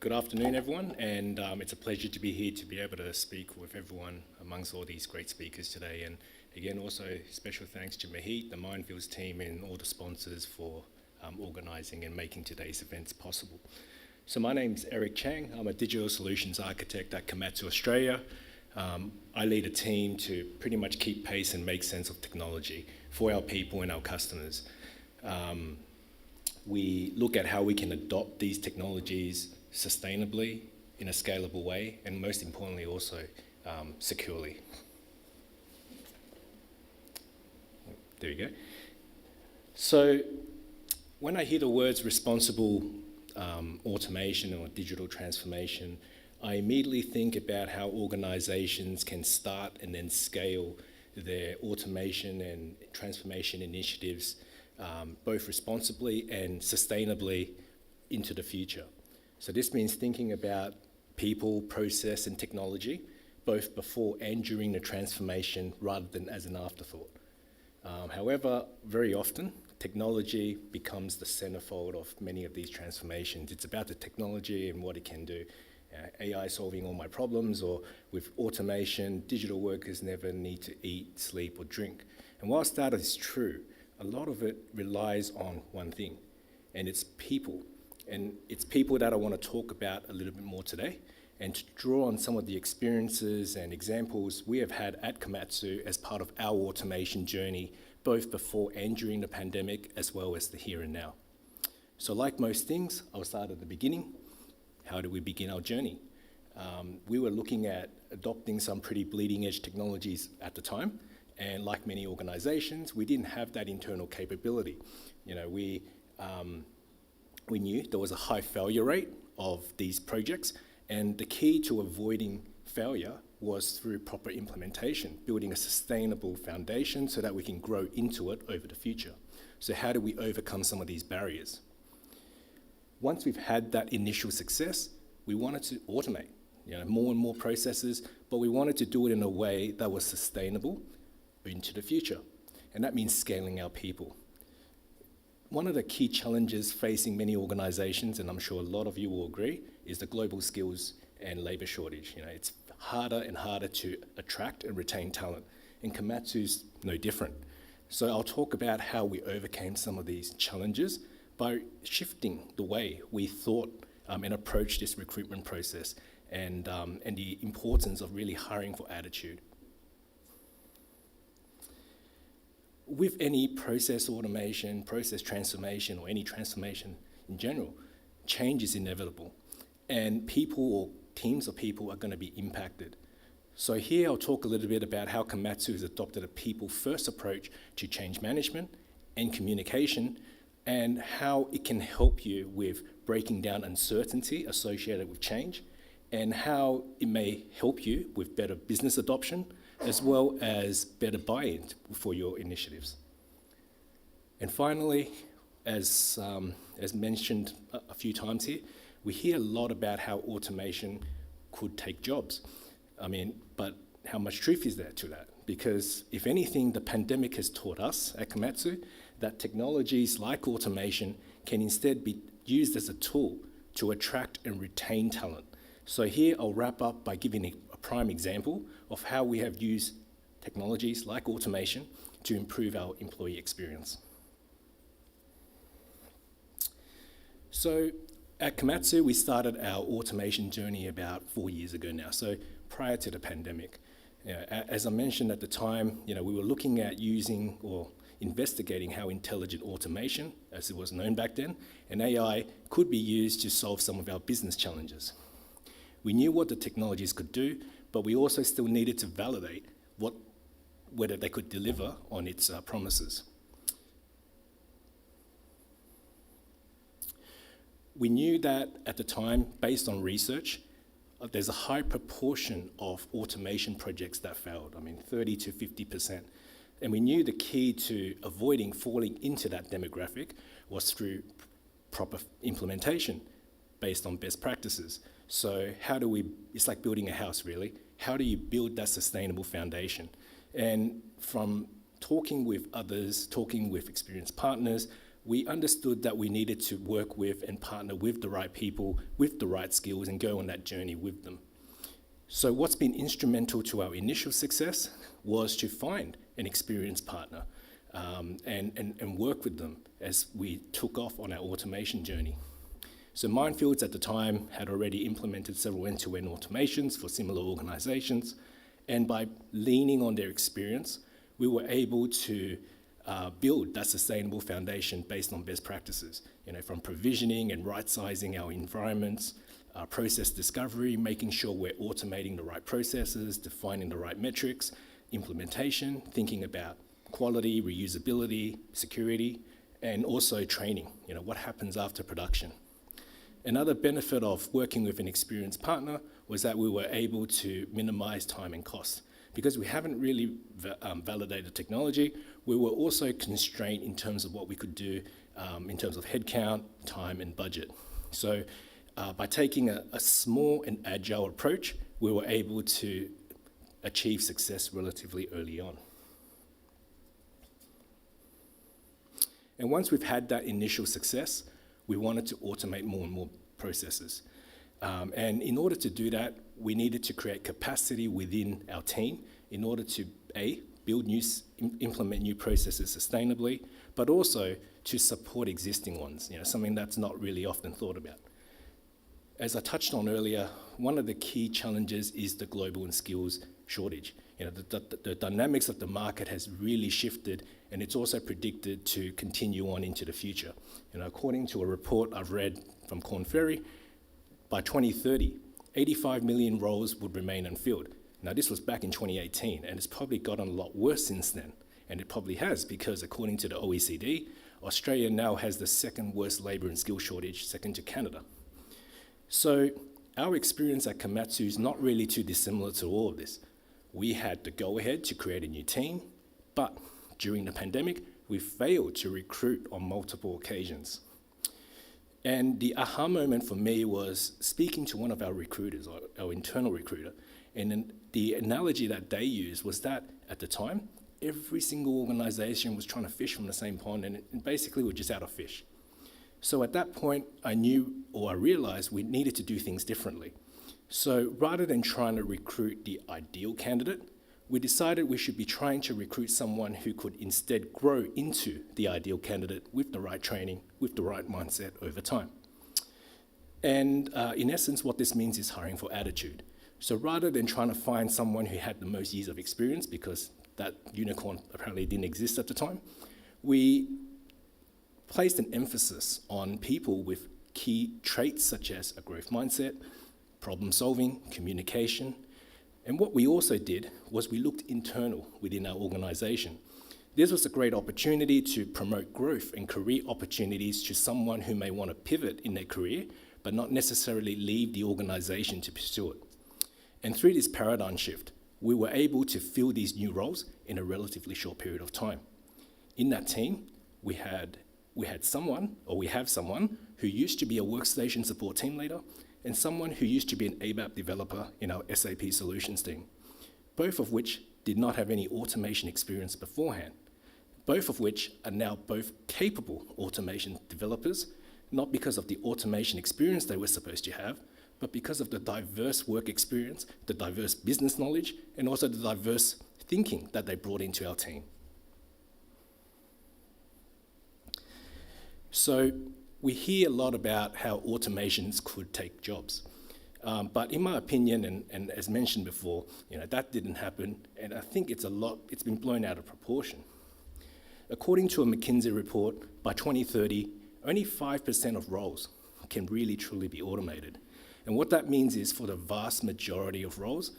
Speaker 9: good afternoon, everyone, and it's a pleasure to be here to be able to speak with everyone amongst all these great speakers today. And again, also special thanks to Mohit, the Mindfields team, and all the sponsors for organising and making today's events possible. So my name's Eric Chang. I'm a digital solutions architect at Kamatsu, Australia. I lead a team to pretty much keep pace and make sense of technology for our people and our customers. We look at how we can adopt these technologies sustainably in a scalable way, and most importantly also securely. There you go. So when I hear the words responsible automation or digital transformation, I immediately think about how organizations can start and then scale their automation and transformation initiatives both responsibly and sustainably into the future. So this means thinking about people, process, and technology, both before and during the transformation rather than as an afterthought. However, very often, technology becomes the centerfold of many of these transformations. It's about the technology and what it can do. AI solving all my problems, or with automation, digital workers never need to eat, sleep, or drink. And whilst that is true, a lot of it relies on one thing, and it's people. And it's people that I want to talk about a little bit more today, and to draw on some of the experiences and examples we have had at Kamatsu as part of our automation journey, both before and during the pandemic, as well as the here and now. So like most things, I'll start at the beginning. How do we begin our journey? We were looking at adopting some pretty bleeding edge technologies at the time, and like many organizations, we didn't have that internal capability. You know, we knew there was a high failure rate of these projects, and the key to avoiding failure was through proper implementation, building a sustainable foundation so that we can grow into it over the future. So how do we overcome some of these barriers? Once we've had that initial success, we wanted to automate, more and more processes, but we wanted to do it in a way that was sustainable into the future. And that means scaling our people. One of the key challenges facing many organizations, and I'm sure a lot of you will agree, is the global skills and labor shortage. It's harder and harder to attract and retain talent, and Kamatsu's no different. So I'll talk about how we overcame some of these challenges by shifting the way we thought and approached this recruitment process, and the importance of really hiring for attitude. With any process automation, process transformation, or any transformation in general, change is inevitable, and people or teams of people are going to be impacted. So here I'll talk a little bit about how Kamatsu has adopted a people-first approach to change management and communication, and how it can help you with breaking down uncertainty associated with change, and how it may help you with better business adoption, as well as better buy-in for your initiatives. And finally, as mentioned a few times here, we hear a lot about how automation could take jobs. But how much truth is there to that? Because if anything, the pandemic has taught us at Kamatsu that technologies like automation can instead be used as a tool to attract and retain talent. So here I'll wrap up by giving a prime example of how we have used technologies like automation to improve our employee experience. So at Kamatsu, we started our automation journey about 4 years ago now, so prior to the pandemic. As I mentioned at the time, we were looking at using or investigating how intelligent automation, as it was known back then, and AI could be used to solve some of our business challenges. We knew what the technologies could do, but we also still needed to validate whether they could deliver on its promises. We knew that at the time, based on research, there's a high proportion of automation projects that failed, 30 to 50%. And we knew the key to avoiding falling into that demographic was through proper implementation based on best practices. So it's like building a house really. How do you build that sustainable foundation? And from talking with others, talking with experienced partners, we understood that we needed to work with and partner with the right people, with the right skills, and go on that journey with them. So what's been instrumental to our initial success was to find an experienced partner and work with them as we took off on our automation journey. So Mindfields at the time had already implemented several end-to-end automations for similar organizations, and by leaning on their experience, we were able to build that sustainable foundation based on best practices, from provisioning and right-sizing our environments, process discovery, making sure we're automating the right processes, defining the right metrics, implementation, thinking about quality, reusability, security, and also training, what happens after production. Another benefit of working with an experienced partner was that we were able to minimize time and cost. Because we haven't really validated technology, we were also constrained in terms of what we could do in terms of headcount, time, and budget. So by taking a small and agile approach, we were able to achieve success relatively early on. And once we've had that initial success, we wanted to automate more and more processes. And in order to do that, we needed to create capacity within our team in order to, A, implement new processes sustainably, but also to support existing ones, something that's not really often thought about. As I touched on earlier, one of the key challenges is the global and skills shortage. The dynamics of the market has really shifted, and it's also predicted to continue on into the future. According to a report I've read from Korn Ferry, by 2030, 85 million roles would remain unfilled. Now, this was back in 2018, and it's probably gotten a lot worse since then. And it probably has, because according to the OECD, Australia now has the second worst labour and skill shortage, second to Canada. So our experience at Kamatsu is not really too dissimilar to all of this. We had the go-ahead to create a new team, but during the pandemic, we failed to recruit on multiple occasions. And the aha moment for me was speaking to one of our recruiters, our internal recruiter, and then the analogy that they used was that at the time, every single organisation was trying to fish from the same pond, and basically we're just out of fish. So at that point, I realised we needed to do things differently. So rather than trying to recruit the ideal candidate, we decided we should be trying to recruit someone who could instead grow into the ideal candidate with the right training, with the right mindset over time. And in essence, what this means is hiring for attitude. So rather than trying to find someone who had the most years of experience, because that unicorn apparently didn't exist at the time, we placed an emphasis on people with key traits such as a growth mindset, problem solving, communication. And what we also did was we looked internal within our organisation. This was a great opportunity to promote growth and career opportunities to someone who may want to pivot in their career, but not necessarily leave the organisation to pursue it. And through this paradigm shift, we were able to fill these new roles in a relatively short period of time. In that team, we have someone who used to be a workstation support team leader and someone who used to be an ABAP developer in our SAP solutions team, both of which did not have any automation experience beforehand, both of which are now both capable automation developers, not because of the automation experience they were supposed to have, but because of the diverse work experience, the diverse business knowledge, and also the diverse thinking that they brought into our team. So we hear a lot about how automations could take jobs. But in my opinion, and as mentioned before, that didn't happen, and I think it's been blown out of proportion. According to a McKinsey report, by 2030, only 5% of roles can really truly be automated. And what that means is for the vast majority of roles,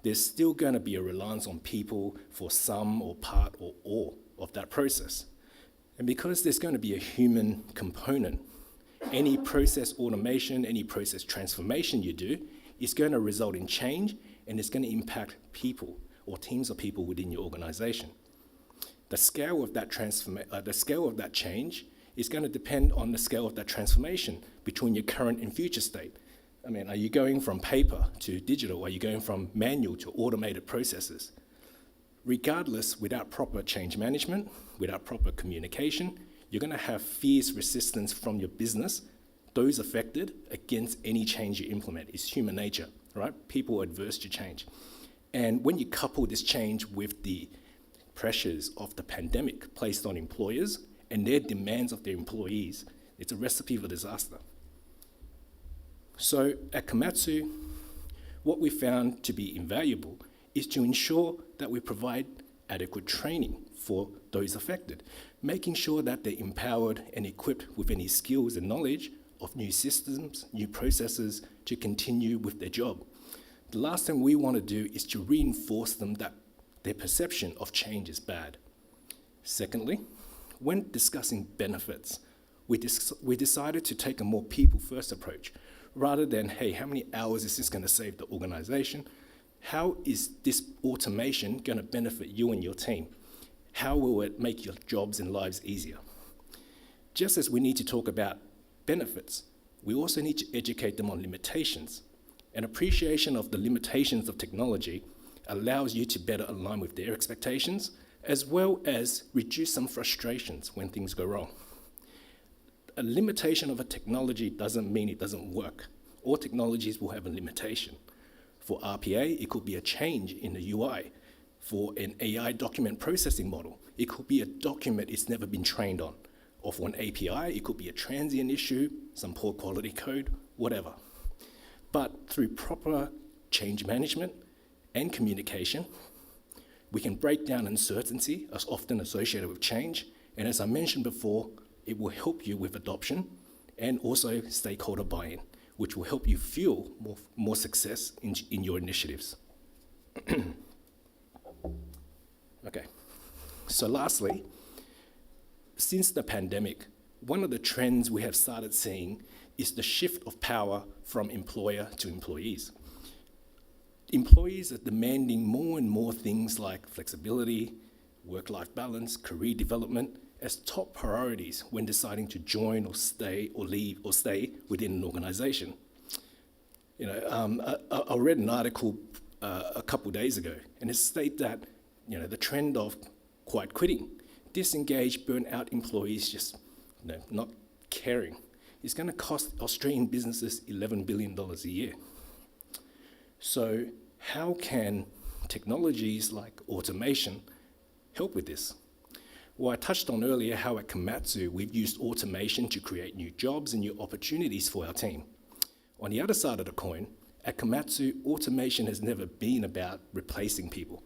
Speaker 9: there's still going to be a reliance on people for some or part or all of that process. And because there's going to be a human component, any process automation, any process transformation you do is going to result in change, and it's going to impact people or teams of people within your organization. The scale of that change is going to depend on the scale of that transformation between your current and future state. I mean, are you going from paper to digital? Are you going from manual to automated processes? Regardless, without proper change management, without proper communication, you're going to have fierce resistance from your business, those affected, against any change you implement. It's human nature, right? People are adverse to change. And when you couple this change with the pressures of the pandemic placed on employers and their demands of their employees, it's a recipe for disaster. So at Kamatsu, what we found to be invaluable is to ensure that we provide adequate training for those affected, making sure that they're empowered and equipped with any skills and knowledge of new systems, new processes to continue with their job. The last thing we want to do is to reinforce them that their perception of change is bad. Secondly, when discussing benefits, we decided to take a more people-first approach. Rather than, hey, how many hours is this going to save the organization? How is this automation going to benefit you and your team? How will it make your jobs and lives easier? Just as we need to talk about benefits, we also need to educate them on limitations. An appreciation of the limitations of technology allows you to better align with their expectations, as well as reduce some frustrations when things go wrong. A limitation of a technology doesn't mean it doesn't work. All technologies will have a limitation. For RPA, it could be a change in the UI. For an AI document processing model, it could be a document it's never been trained on. Or for an API, it could be a transient issue, some poor quality code, whatever. But through proper change management and communication, we can break down uncertainty as often associated with change. And as I mentioned before, it will help you with adoption and also stakeholder buy-in, which will help you fuel more success in your initiatives. Okay, so lastly, since the pandemic, one of the trends we have started seeing is the shift of power from employer to employees. Employees are demanding more and more things like flexibility, work-life balance, career development as top priorities when deciding to join or stay or leave or stay within an organization. You know, I read an article a couple of days ago, and it stated that the trend of quiet quitting, disengaged, burnt out employees just not caring, is going to cost Australian businesses $11 billion a year. So how can technologies like automation help with this? Well, I touched on earlier how at Kamatsu we've used automation to create new jobs and new opportunities for our team. On the other side of the coin, at Kamatsu, automation has never been about replacing people.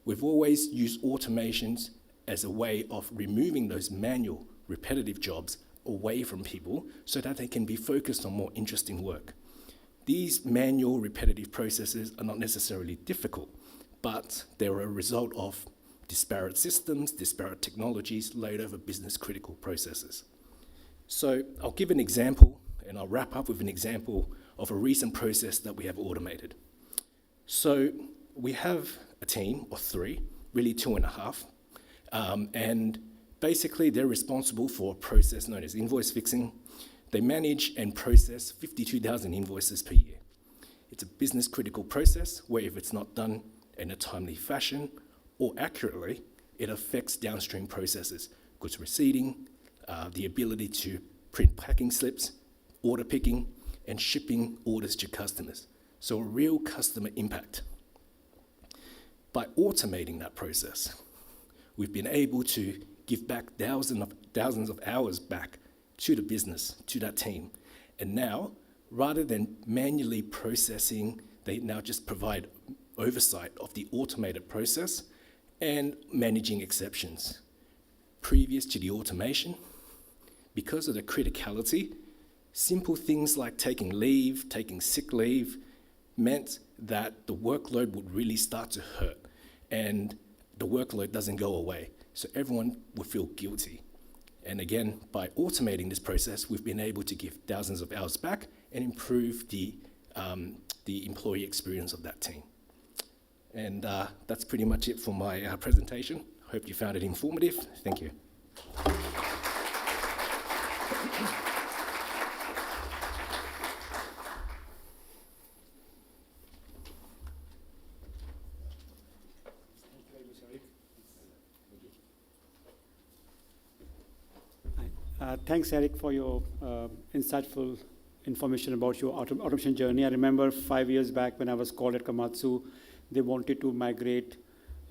Speaker 9: We've always used automations as a way of removing those manual, repetitive jobs away from people so that they can be focused on more interesting work. These manual, repetitive processes are not necessarily difficult, but they're a result of disparate systems, disparate technologies laid over business-critical processes. So I'll give an example, and I'll wrap up with an example of a recent process that we have automated. So we have a team of 3, really 2.5, and basically they're responsible for a process known as invoice fixing. They manage and process 52,000 invoices per year. It's a business-critical process where if it's not done in a timely fashion or accurately, it affects downstream processes, goods receiving, the ability to print packing slips, order picking, and shipping orders to customers. So a real customer impact. By automating that process, we've been able to give back thousands of hours back to the business, to that team. And now, rather than manually processing, they now just provide oversight of the automated process and managing exceptions. Previous to the automation, because of the criticality, simple things like taking leave, taking sick leave, meant that the workload would really start to hurt and the workload doesn't go away. So everyone would feel guilty. And again, by automating this process, we've been able to give thousands of hours back and improve the employee experience of that team. And that's pretty much it for my presentation. Hope you found it informative. Thank you.
Speaker 1: Thanks, Eric, for your insightful information about your automation journey. I remember 5 years back when I was called at Kamatsu, they wanted to migrate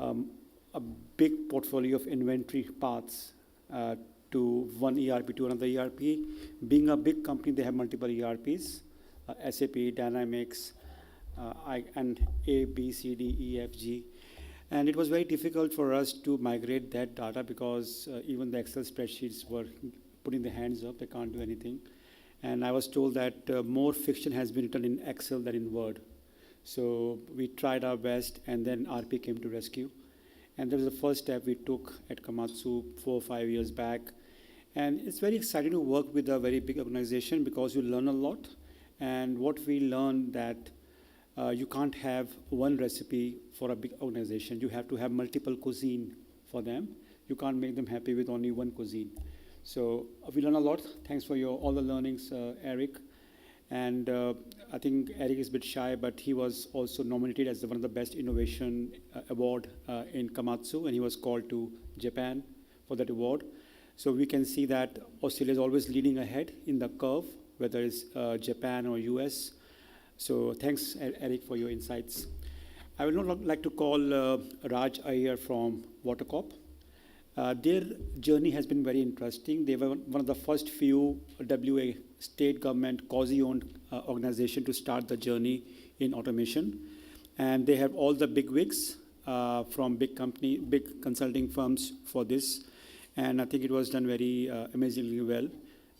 Speaker 1: a big portfolio of inventory paths to one ERP to another ERP. Being a big company, they have multiple ERPs, SAP, Dynamics, and A, B, C, D, E, F, G. And it was very difficult for us to migrate that data because even the Excel spreadsheets were putting their hands up, they can't do anything. And I was told that more fiction has been written in Excel than in Word. So we tried our best, and then RP came to rescue. And that was the first step we took at Kamatsu 4 or 5 years back. And it's very exciting to work with a very big organization because you learn a lot. And what we learned that you can't have one recipe for a big organization. You have to have multiple cuisine for them. You can't make them happy with only one cuisine. So we learn a lot. Thanks for all the learnings, Eric. And I think Eric is a bit shy, but he was also nominated as one of the best innovation award in Kamatsu, and he was called to Japan for that award. So we can see that Australia is always leading ahead in the curve, whether it's Japan or US. So thanks, Eric, for your insights. I would now like to call Raj Iyer from Watercorp. Their journey has been very interesting. They were one of the first few WA state government quasi-owned organization to start the journey in automation. And they have all the big wigs from big consulting firms for this. And I think it was done very amazingly well,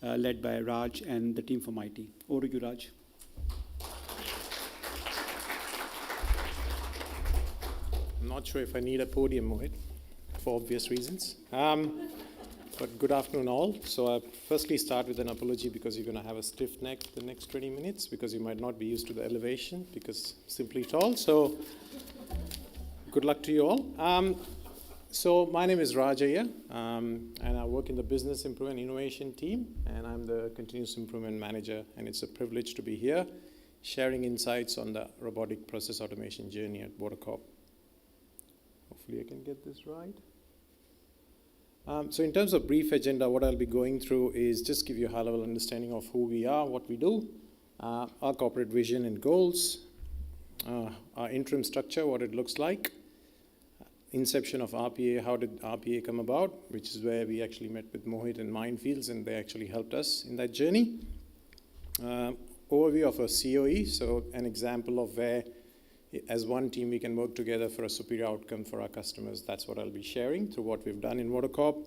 Speaker 1: led by Raj and the team from IT. Over to you, Raj.
Speaker 10: I'm not sure if I need a podium, Mohit, for obvious reasons. But good afternoon, all. So I'll firstly start with an apology because you're going to have a stiff neck the next 20 minutes because you might not be used to the elevation because simply tall. So good luck to you all. So my name is Raj Iyer, and I work in the Business Improvement Innovation team, and I'm the Continuous Improvement Manager, and it's a privilege to be here sharing insights on the robotic process automation journey at Watercorp. Hopefully I can get this right. So in terms of brief agenda, what I'll be going through is just give you a high-level understanding of who we are, what we do, our corporate vision and goals, our interim structure, what it looks like, inception of RPA, how did RPA come about, which is where we actually met with Mohit and Mindfields, and they actually helped us in that journey. Overview of a COE, so an example of where as one team we can work together for a superior outcome for our customers. That's what I'll be sharing through what we've done in Watercorp.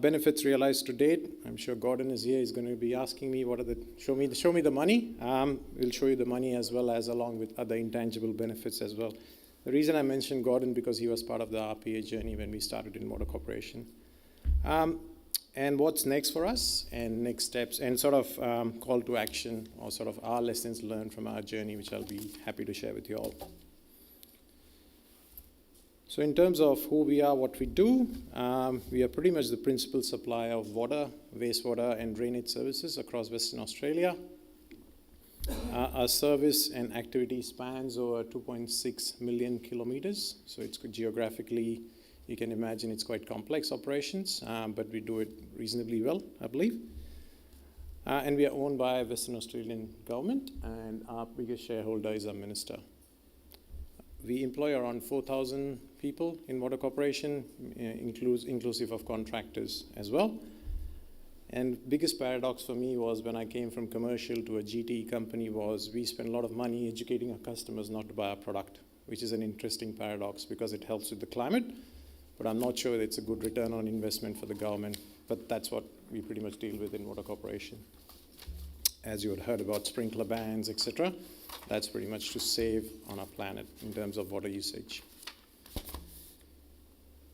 Speaker 10: Benefits realized to date. I'm sure Gordon is here. He's going to be asking me what are the show me the money. We'll show you the money as well as along with other intangible benefits as well. The reason I mentioned Gordon because he was part of the RPA journey when we started in Motor Corporation. And what's next for us and next steps and sort of call to action or sort of our lessons learned from our journey, which I'll be happy to share with you all. So in terms of who we are, what we do, we are pretty much the principal supplier of water, wastewater and drainage services across Western Australia. Our service and activity spans over 2.6 million kilometers. So it's geographically, you can imagine it's quite complex operations, but we do it reasonably well, I believe. And we are owned by Western Australian government, and our biggest shareholder is our minister. We employ around 4,000 people in Water Corporation, inclusive of contractors as well. And biggest paradox for me was when I came from commercial to a GT company was we spend a lot of money educating our customers not to buy our product, which is an interesting paradox because it helps with the climate. But I'm not sure that it's a good return on investment for the government. But that's what we pretty much deal with in Water Corporation. As you had heard about sprinkler bans, etc., that's pretty much to save on our planet in terms of water usage.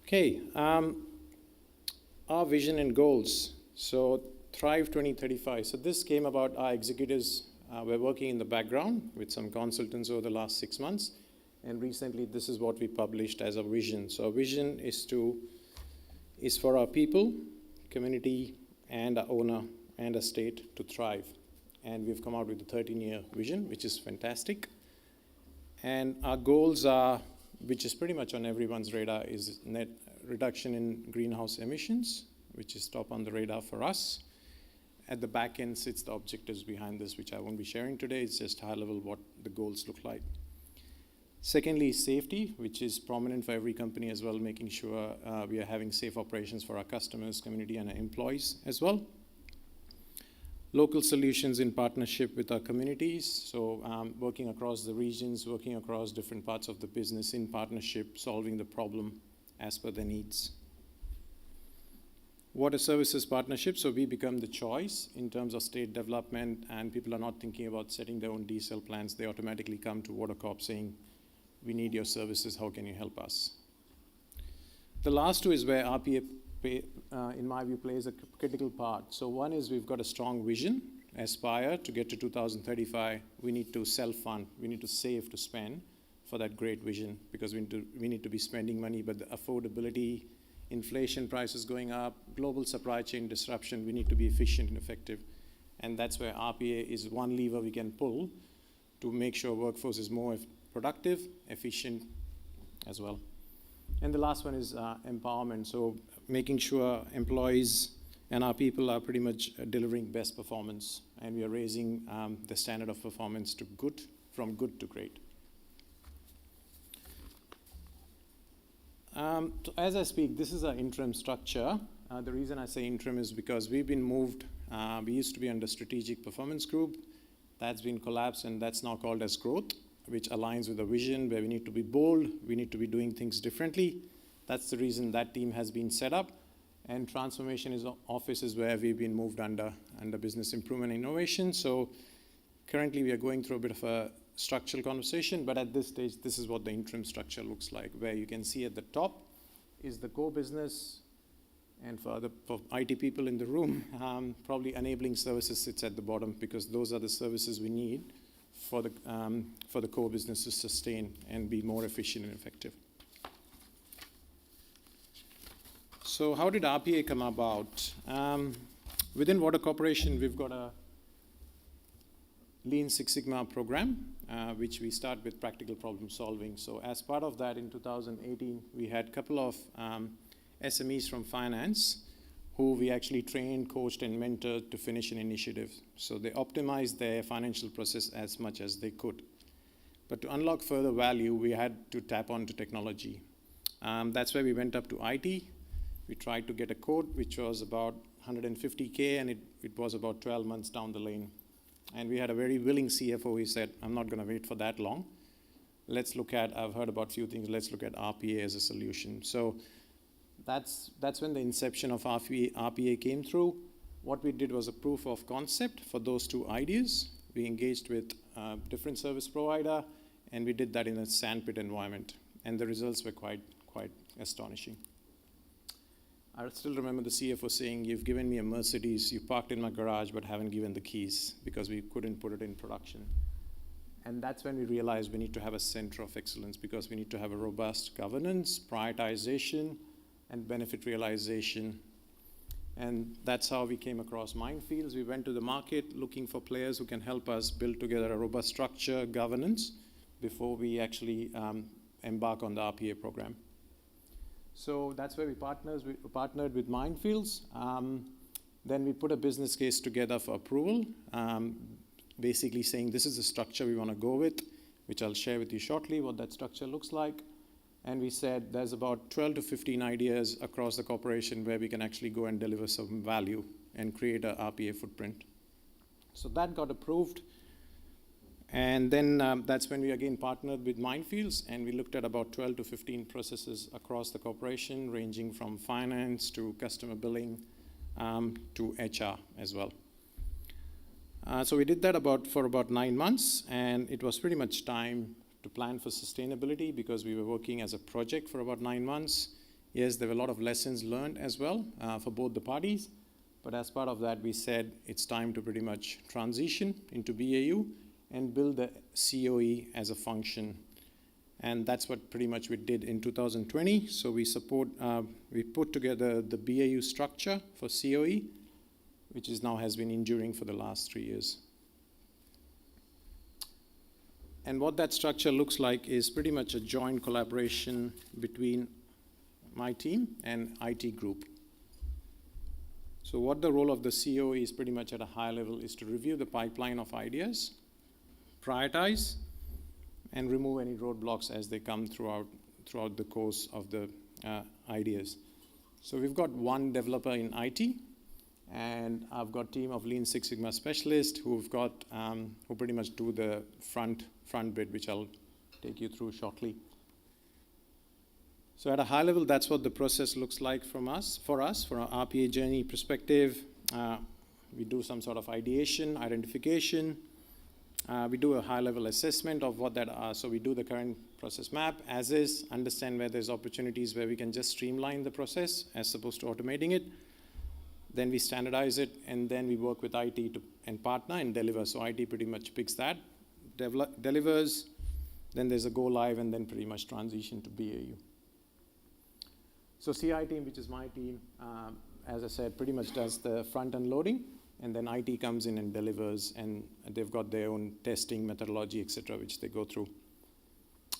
Speaker 10: Okay, our vision and goals. So Thrive 2035. So this came about our executives were working in the background with some consultants over the last 6 months. And recently, this is what we published as a vision. So our vision is for our people, community, and our owner and a state to thrive. And we've come out with a 13-year vision, which is fantastic. And our goals are, which is pretty much on everyone's radar, is net reduction in greenhouse emissions, which is top on the radar for us. At the back end sits the objectives behind this, which I won't be sharing today. It's just high level what the goals look like. Secondly, safety, which is prominent for every company as well, making sure we are having safe operations for our customers, community, and our employees as well. Local solutions in partnership with our communities, so working across the regions, working across different parts of the business in partnership, solving the problem as per their needs. Water services partnership, so we become the choice in terms of state development, and people are not thinking about setting their own diesel plants. They automatically come to Watercorp saying, we need your services, how can you help us? The last two is where RPA, in my view, plays a critical part. So one is we've got a strong vision, aspire to get to 2035. We need to self-fund, we need to save to spend for that great vision because we need to be spending money, but the affordability, inflation prices going up, global supply chain disruption, we need to be efficient and effective. And that's where RPA is one lever we can pull to make sure workforce is more productive, efficient as well. And the last one is empowerment. So making sure employees and our people are pretty much delivering best performance. And we are raising the standard of performance to good, from good to great. As I speak, this is our interim structure. The reason I say interim is because we've been moved. We used to be under strategic performance group. That's been collapsed, and that's now called as growth, which aligns with the vision where we need to be bold, we need to be doing things differently. That's the reason that team has been set up. And transformation office is where we've been moved under business improvement and innovation. So currently we are going through a bit of a structural conversation, but at this stage, this is what the interim structure looks like, where you can see at the top is the core business, and for IT people in the room, probably enabling services sits at the bottom, because those are the services we need for the core business to sustain and be more efficient and effective. So how did RPA come about? Within Water Corporation, we've got a Lean Six Sigma program, which we start with practical problem solving. So as part of that, in 2018, we had a couple of SMEs from finance who we actually trained, coached, and mentored to finish an initiative. So they optimized their financial process as much as they could. But to unlock further value, we had to tap onto technology. That's where we went up to IT. We tried to get a quote, which was about 150K, and it was about 12 months down the lane. And we had a very willing CFO. He said, I'm not going to wait for that long. Let's look at, I've heard about a few things, let's look at RPA as a solution. So that's when the inception of RPA came through. What we did was a proof of concept for those two ideas. We engaged with a different service provider, and we did that in a sandpit environment. And the results were quite astonishing. I still remember the CFO saying, you've given me a Mercedes, you parked in my garage, but haven't given the keys, because we couldn't put it in production. And that's when we realized we need to have a center of excellence, because we need to have a robust governance, prioritization, and benefit realization. And that's how we came across Mindfields. We went to the market looking for players who can help us build together a robust structure, governance, before we actually embark on the RPA program. So that's where we partnered with Mindfields. Then we put a business case together for approval, basically saying this is the structure we want to go with, which I'll share with you shortly what that structure looks like. And we said there's about 12 to 15 ideas across the corporation where we can actually go and deliver some value and create a RPA footprint. So that got approved. And then that's when we again partnered with Mindfields, and we looked at about 12 to 15 processes across the corporation, ranging from finance to customer billing to HR as well. So we did that for about 9 months, and it was pretty much time to plan for sustainability, because we were working as a project for about 9 months. Yes, there were a lot of lessons learned as well for both the parties, but as part of that, we said it's time to pretty much transition into BAU and build the COE as a function. And that's what pretty much we did in 2020. So we put together the BAU structure for COE, which has been enduring for the last 3 years. And what that structure looks like is pretty much a joint collaboration between my team and IT group. So what the role of the COE is pretty much at a high level is to review the pipeline of ideas, prioritize, and remove any roadblocks as they come throughout the course of the ideas. So we've got one developer in IT, and I've got a team of Lean Six Sigma specialists who pretty much do the front bit, which I'll take you through shortly. So at a high level, that's what the process looks like for our RPA journey perspective. We do some sort of ideation, identification. We do a high-level assessment of what that are. So we do the current process map as is, understand where there's opportunities where we can just streamline the process as opposed to automating it. Then we standardize it, and then we work with IT and partner and deliver. So IT pretty much picks that, delivers, then there's a go live, and then pretty much transition to BAU. So CI team, which is my team, as I said, pretty much does the front-end loading. and then IT comes in and delivers, and they've got their own testing methodology, etc., which they go through.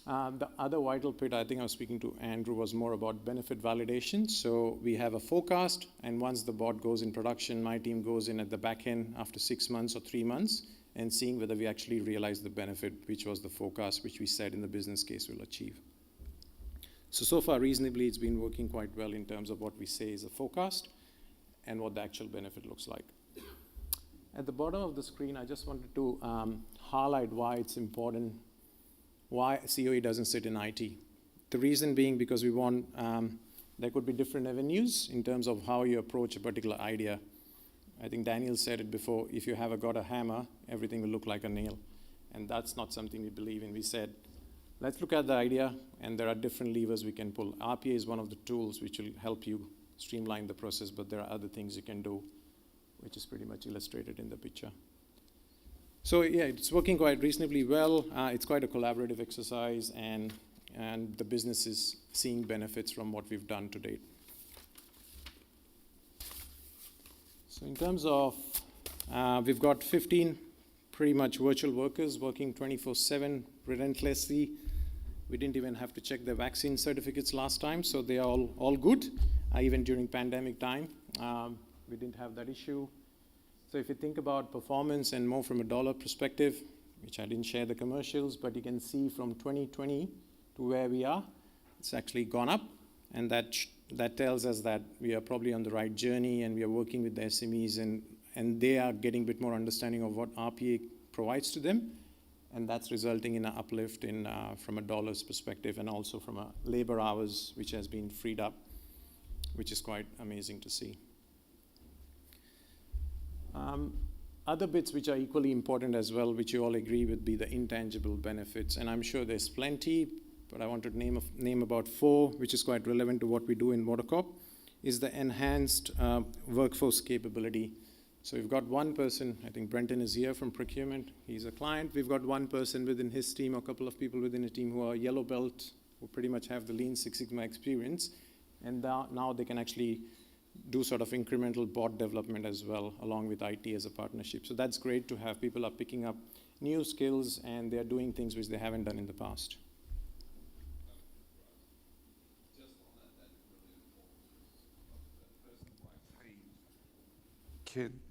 Speaker 10: The other vital bit, I think I was speaking to Andrew, was more about benefit validation. So we have a forecast, and once the bot goes in production, my team goes in at the back end after 6 months or 3 months and seeing whether we actually realize the benefit, which was the forecast, which we said in the business case we'll achieve. So far, reasonably, it's been working quite well in terms of what we say is a forecast and what the actual benefit looks like. At the bottom of the screen, I just wanted to highlight why it's important, why COE doesn't sit in IT. The reason being because we want, there could be different avenues in terms of how you approach a particular idea. I think Daniel said it before, if you have got a hammer, everything will look like a nail. And that's not something we believe in. We said, let's look at the idea, and there are different levers we can pull. RPA is one of the tools which will help you streamline the process, but there are other things you can do, which is pretty much illustrated in the picture. So yeah, it's working quite reasonably well. It's quite a collaborative exercise, and the business is seeing benefits from what we've done to date. So in terms of, we've got 15 pretty much virtual workers working 24/7 relentlessly. We didn't even have to check their vaccine certificates last time, so they are all good, even during pandemic time. We didn't have that issue. So if you think about performance and more from a dollar perspective, which I didn't share the commercials, but you can see from 2020 to where we are, it's actually gone up, and that tells us that we are probably on the right journey, and we are working with the SMEs, and they are getting a bit more understanding of what RPA provides to them, and that's resulting in an uplift in from a dollars perspective and also from a labor hours, which has been freed up, which is quite amazing to see. Other bits which are equally important as well, which you all agree would be the intangible benefits, and I'm sure there's plenty, but I wanted to name about 4, which is quite relevant to what we do in Watercorp, is the enhanced workforce capability. So we've got one person, I think Brenton is here from procurement, he's a client. We've got one person within his team, a couple of people within a team who are yellow belt, who pretty much have the Lean Six Sigma experience, and now they can actually do sort of incremental bot development as well, along with IT as a partnership. So that's great to have people are picking up new skills, and they're doing things which they haven't done in the past.
Speaker 11: Can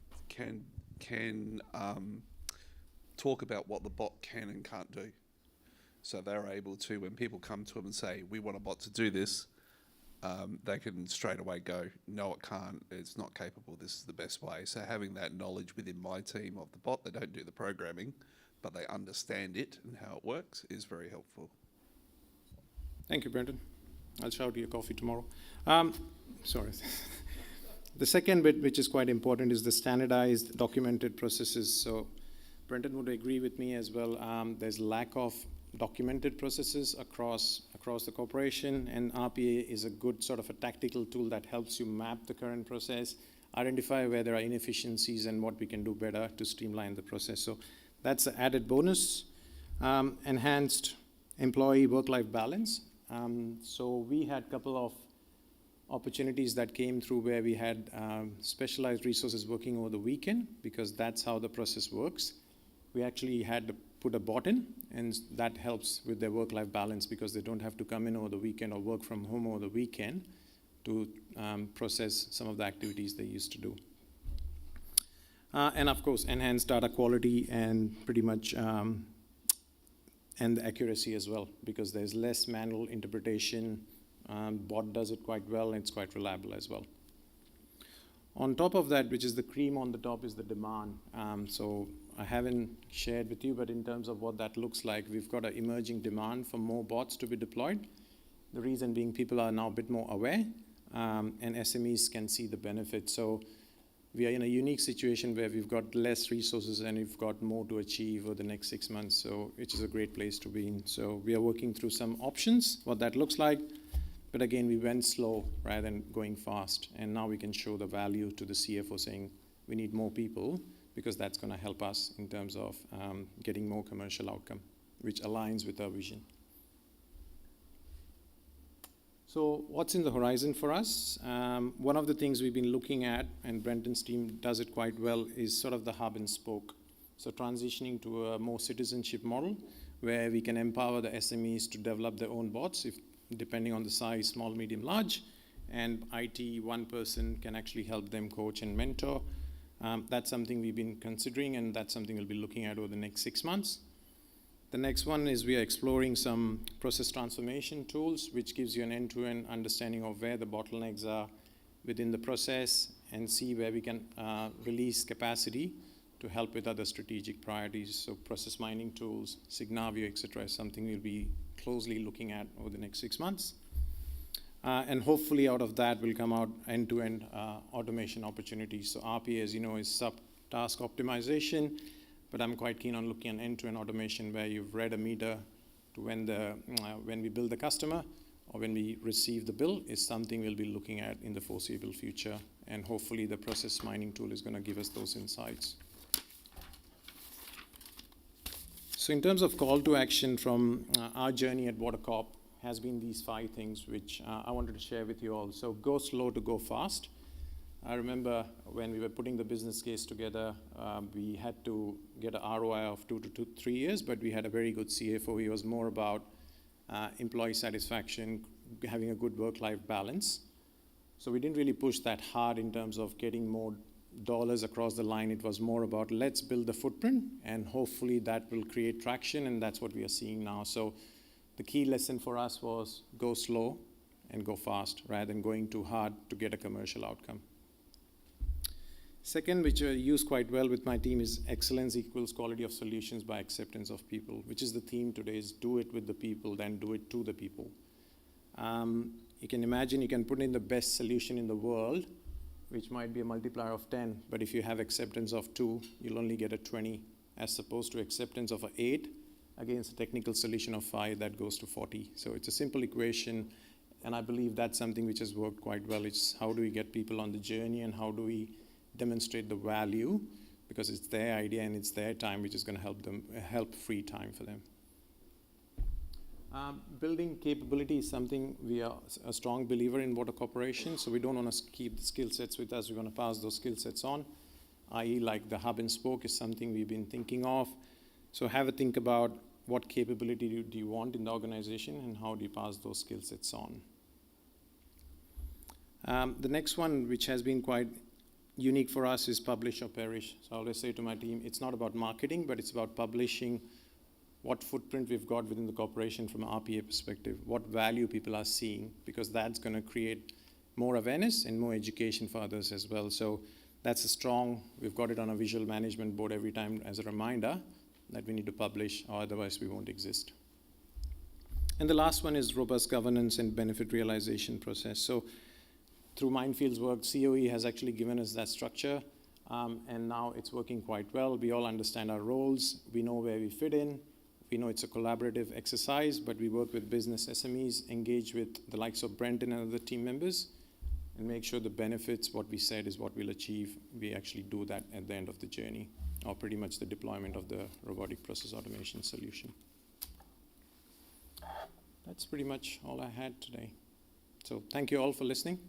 Speaker 11: talk about what the bot can and can't do. So they're able to, when people come to them and say, we want a bot to do this, they can straight away go, no, it can't, it's not capable, this is the best way. So having that knowledge within my team of the bot, they don't do the programming, but they understand it and how it works, is very helpful.
Speaker 10: Thank you, Brendan. I'll shout you a coffee tomorrow. Sorry. The second bit, which is quite important, is the standardized documented processes. So Brendan would agree with me as well. There's lack of documented processes across the corporation, and RPA is a good sort of a tactical tool that helps you map the current process, identify where there are inefficiencies and what we can do better to streamline the process. So that's an added bonus. Enhanced employee work-life balance. So we had a couple of opportunities that came through where we had specialized resources working over the weekend, because that's how the process works. We actually had to put a bot in, and that helps with their work-life balance because they don't have to come in over the weekend or work from home over the weekend to process some of the activities they used to do. And of course, enhanced data quality and pretty much and the accuracy as well, because there's less manual interpretation. Bot does it quite well, and it's quite reliable as well. On top of that, which is the cream on the top, is the demand. So I haven't shared with you, but in terms of what that looks like, we've got an emerging demand for more bots to be deployed. The reason being people are now a bit more aware, and SMEs can see the benefit. So we are in a unique situation where we've got less resources and we've got more to achieve over the next 6 months, so which is a great place to be in. So we are working through some options, what that looks like. But again, we went slow rather than going fast. And now we can show the value to the CFO saying we need more people, because that's going to help us in terms of getting more commercial outcome, which aligns with our vision. So what's in the horizon for us? One of the things we've been looking at, and Brendan's team does it quite well, is sort of the hub and spoke. So transitioning to a more citizenship model where we can empower the SMEs to develop their own bots, depending on the size, small, medium, large, and IT, one person can actually help them coach and mentor. That's something we've been considering, and that's something we'll be looking at over the next 6 months. The next one is we are exploring some process transformation tools, which gives you an end-to-end understanding of where the bottlenecks are within the process and see where we can release capacity to help with other strategic priorities. So process mining tools, Signavio, et cetera, is something we'll be closely looking at over the next 6 months. And hopefully out of that will come out end-to-end automation opportunities. So RPA, as you know, is sub-task optimization, but I'm quite keen on looking at end-to-end automation where you've read a meter to when we bill the customer or when we receive the bill is something we'll be looking at in the foreseeable future. And hopefully the process mining tool is going to give us those insights. So in terms of call to action from our journey at Watercorp has been these 5 things which I wanted to share with you all. So go slow to go fast. I remember when we were putting the business case together, we had to get an ROI of 2 to 3 years, but we had a very good CFO. He was more about employee satisfaction, having a good work-life balance. So we didn't really push that hard in terms of getting more dollars across the line. It was more about let's build the footprint, and hopefully that will create traction, and that's what we are seeing now. So the key lesson for us was go slow and go fast rather than going too hard to get a commercial outcome. Second, which I use quite well with my team, is excellence equals quality of solutions by acceptance of people, which is the theme today, is do it with the people, then do it to the people. You can imagine you can put in the best solution in the world, which might be a multiplier of 10, but if you have acceptance of 2, you'll only get a 20, as opposed to acceptance of 8 against a technical solution of 5 that goes to 40. So it's a simple equation, and I believe that's something which has worked quite well. It's how do we get people on the journey and how do we demonstrate the value, because it's their idea and it's their time which is going to help free time for them. Building capability is something we are a strong believer in Water Corporation, so we don't want to keep the skill sets with us. We want to pass those skill sets on, i.e. like the hub and spoke is something we've been thinking of. So have a think about what capability do you want in the organization and how do you pass those skill sets on. The next one, which has been quite unique for us, is publish or perish. So I always say to my team, it's not about marketing, but it's about publishing what footprint we've got within the corporation from an RPA perspective, what value people are seeing, because that's going to create more awareness and more education for others as well. So that's a strong, we've got it on a visual management board every time as a reminder that we need to publish, or otherwise we won't exist. And the last one is robust governance and benefit realization process. So through Mindfields work, COE has actually given us that structure, and now it's working quite well. We all understand our roles. We know where we fit in. We know it's a collaborative exercise, but we work with business SMEs, engage with the likes of Brendan and other team members, and make sure the benefits, what we said is what we'll achieve. We actually do that at the end of the journey, or pretty much the deployment of the robotic process automation solution. That's pretty much all I had today. So thank you all for listening.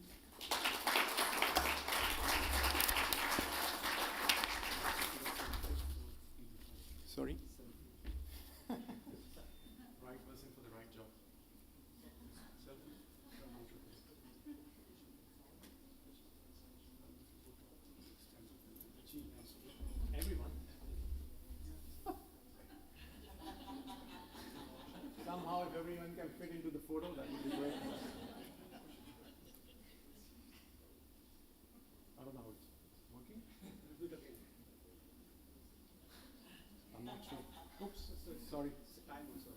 Speaker 10: Sorry? Right person for the right job. Everyone. Somehow if everyone can fit into the photo, that would be great. I don't know how it's working. I'm not sure. Oops, sorry. Time was sorry.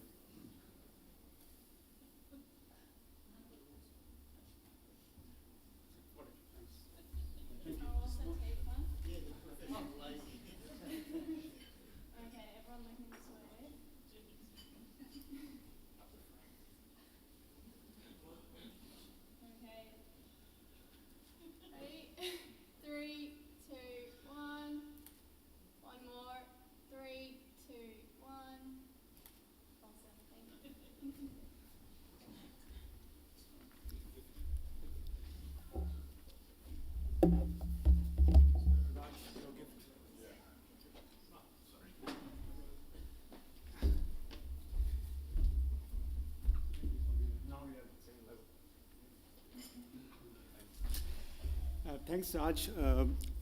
Speaker 1: Thanks, Raj.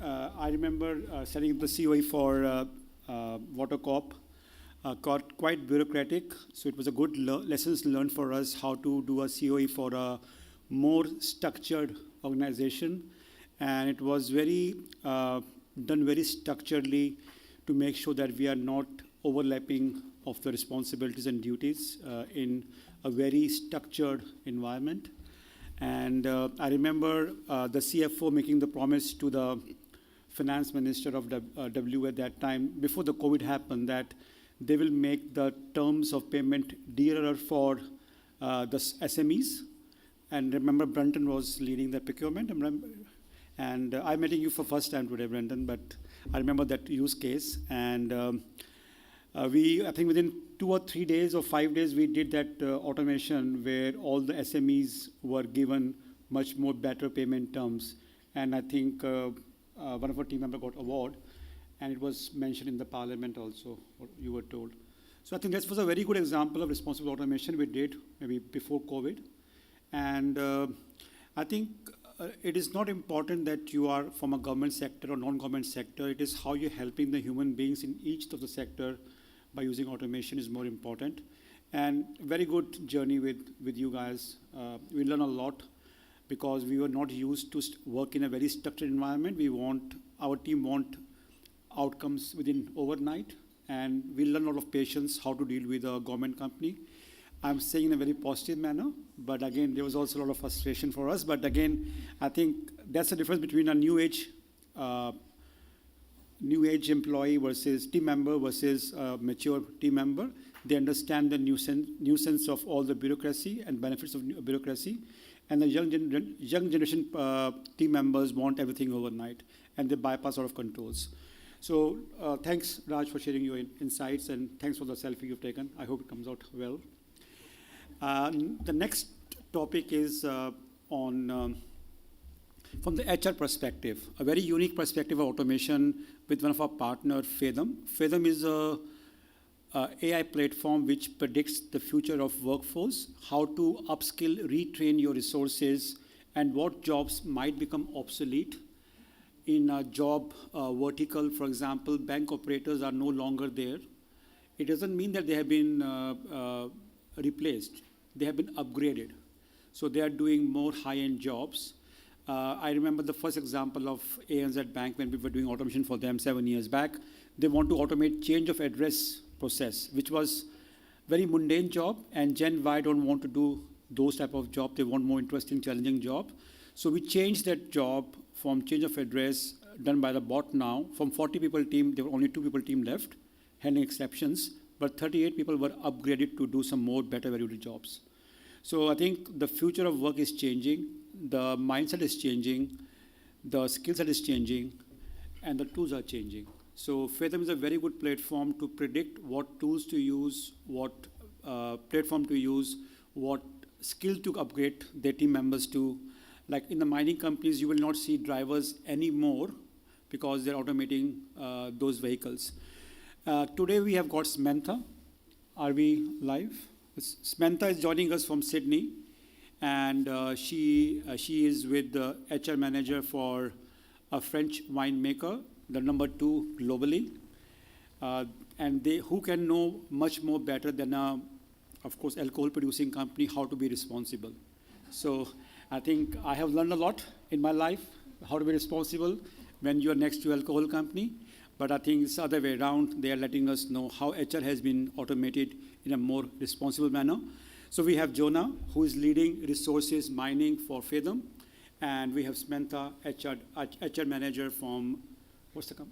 Speaker 1: I remember setting up the COE for Water Corp. Got quite bureaucratic, so it was a good lessons learned for us how to do a COE for a more structured organization, and it was very done very structuredly to make sure that we are not overlapping of the responsibilities and duties in a very structured environment. And I remember the CFO making the promise to the finance minister of W at that time, before the COVID happened, that they will make the terms of payment dearer for the SMEs. And remember, Brenton was leading that procurement. And I'm meeting you for first time today, Brenton, but I remember that use case. And I think within 2 or 3 days or 5 days, we did that automation where all the SMEs were given much more better payment terms. And I think one of our team members got award, and it was mentioned in the parliament also, what you were told. So I think this was a very good example of responsible automation we did maybe before COVID. And I think it is not important that you are from a government sector or non-government sector. It is how you're helping the human beings in each of the sector by using automation is more important. And very good journey with you guys. We learn a lot because we were not used to work in a very structured environment. Our team want outcomes within overnight, and we learn a lot of patience how to deal with a government company. I'm saying in a very positive manner, but again, there was also a lot of frustration for us. But again, I think that's the difference between a new age employee versus team member versus a mature team member. They understand the nuisance of all the bureaucracy and benefits of bureaucracy. And the young generation team members want everything overnight, and they bypass a lot of controls. So thanks, Raj, for sharing your insights, and thanks for the selfie you've taken. I hope it comes out well. The next topic is from the HR perspective, a very unique perspective of automation with one of our partners, Fathom. Fathom is a AI platform which predicts the future of workforce, how to upskill, retrain your resources, and what jobs might become obsolete. In a job vertical, for example, bank operators are no longer there. It doesn't mean that they have been replaced. They have been upgraded. So they are doing more high-end jobs. I remember the first example of ANZ Bank when we were doing automation for them 7 years back. They want to automate change of address process, which was very mundane job, and Gen Y don't want to do those type of job. They want more interesting, challenging job. So we changed that job from change of address done by the bot now. From 40 people team, there were only 2 people team left, handling exceptions, but 38 people were upgraded to do some more better value jobs. So I think the future of work is changing, the mindset is changing, the skill set is changing, and the tools are changing. So Fathom is a very good platform to predict what tools to use, what platform to use, what skill to upgrade their team members to. Like in the mining companies, you will not see drivers anymore because they're automating those vehicles. Today we have got Samantha. Are we live? Samantha is joining us from Sydney, and she is with the HR manager for a French winemaker, the number 2 globally. And who can know much more better than of course, alcohol producing company, how to be responsible. So I think I have learned a lot in my life, how to be responsible when you're next to alcohol company. But I think it's the other way around. They are letting us know how HR has been automated in a more responsible manner. So we have Jonah, who is leading resources mining for Fathom. And we have Samantha, HR manager from, what's the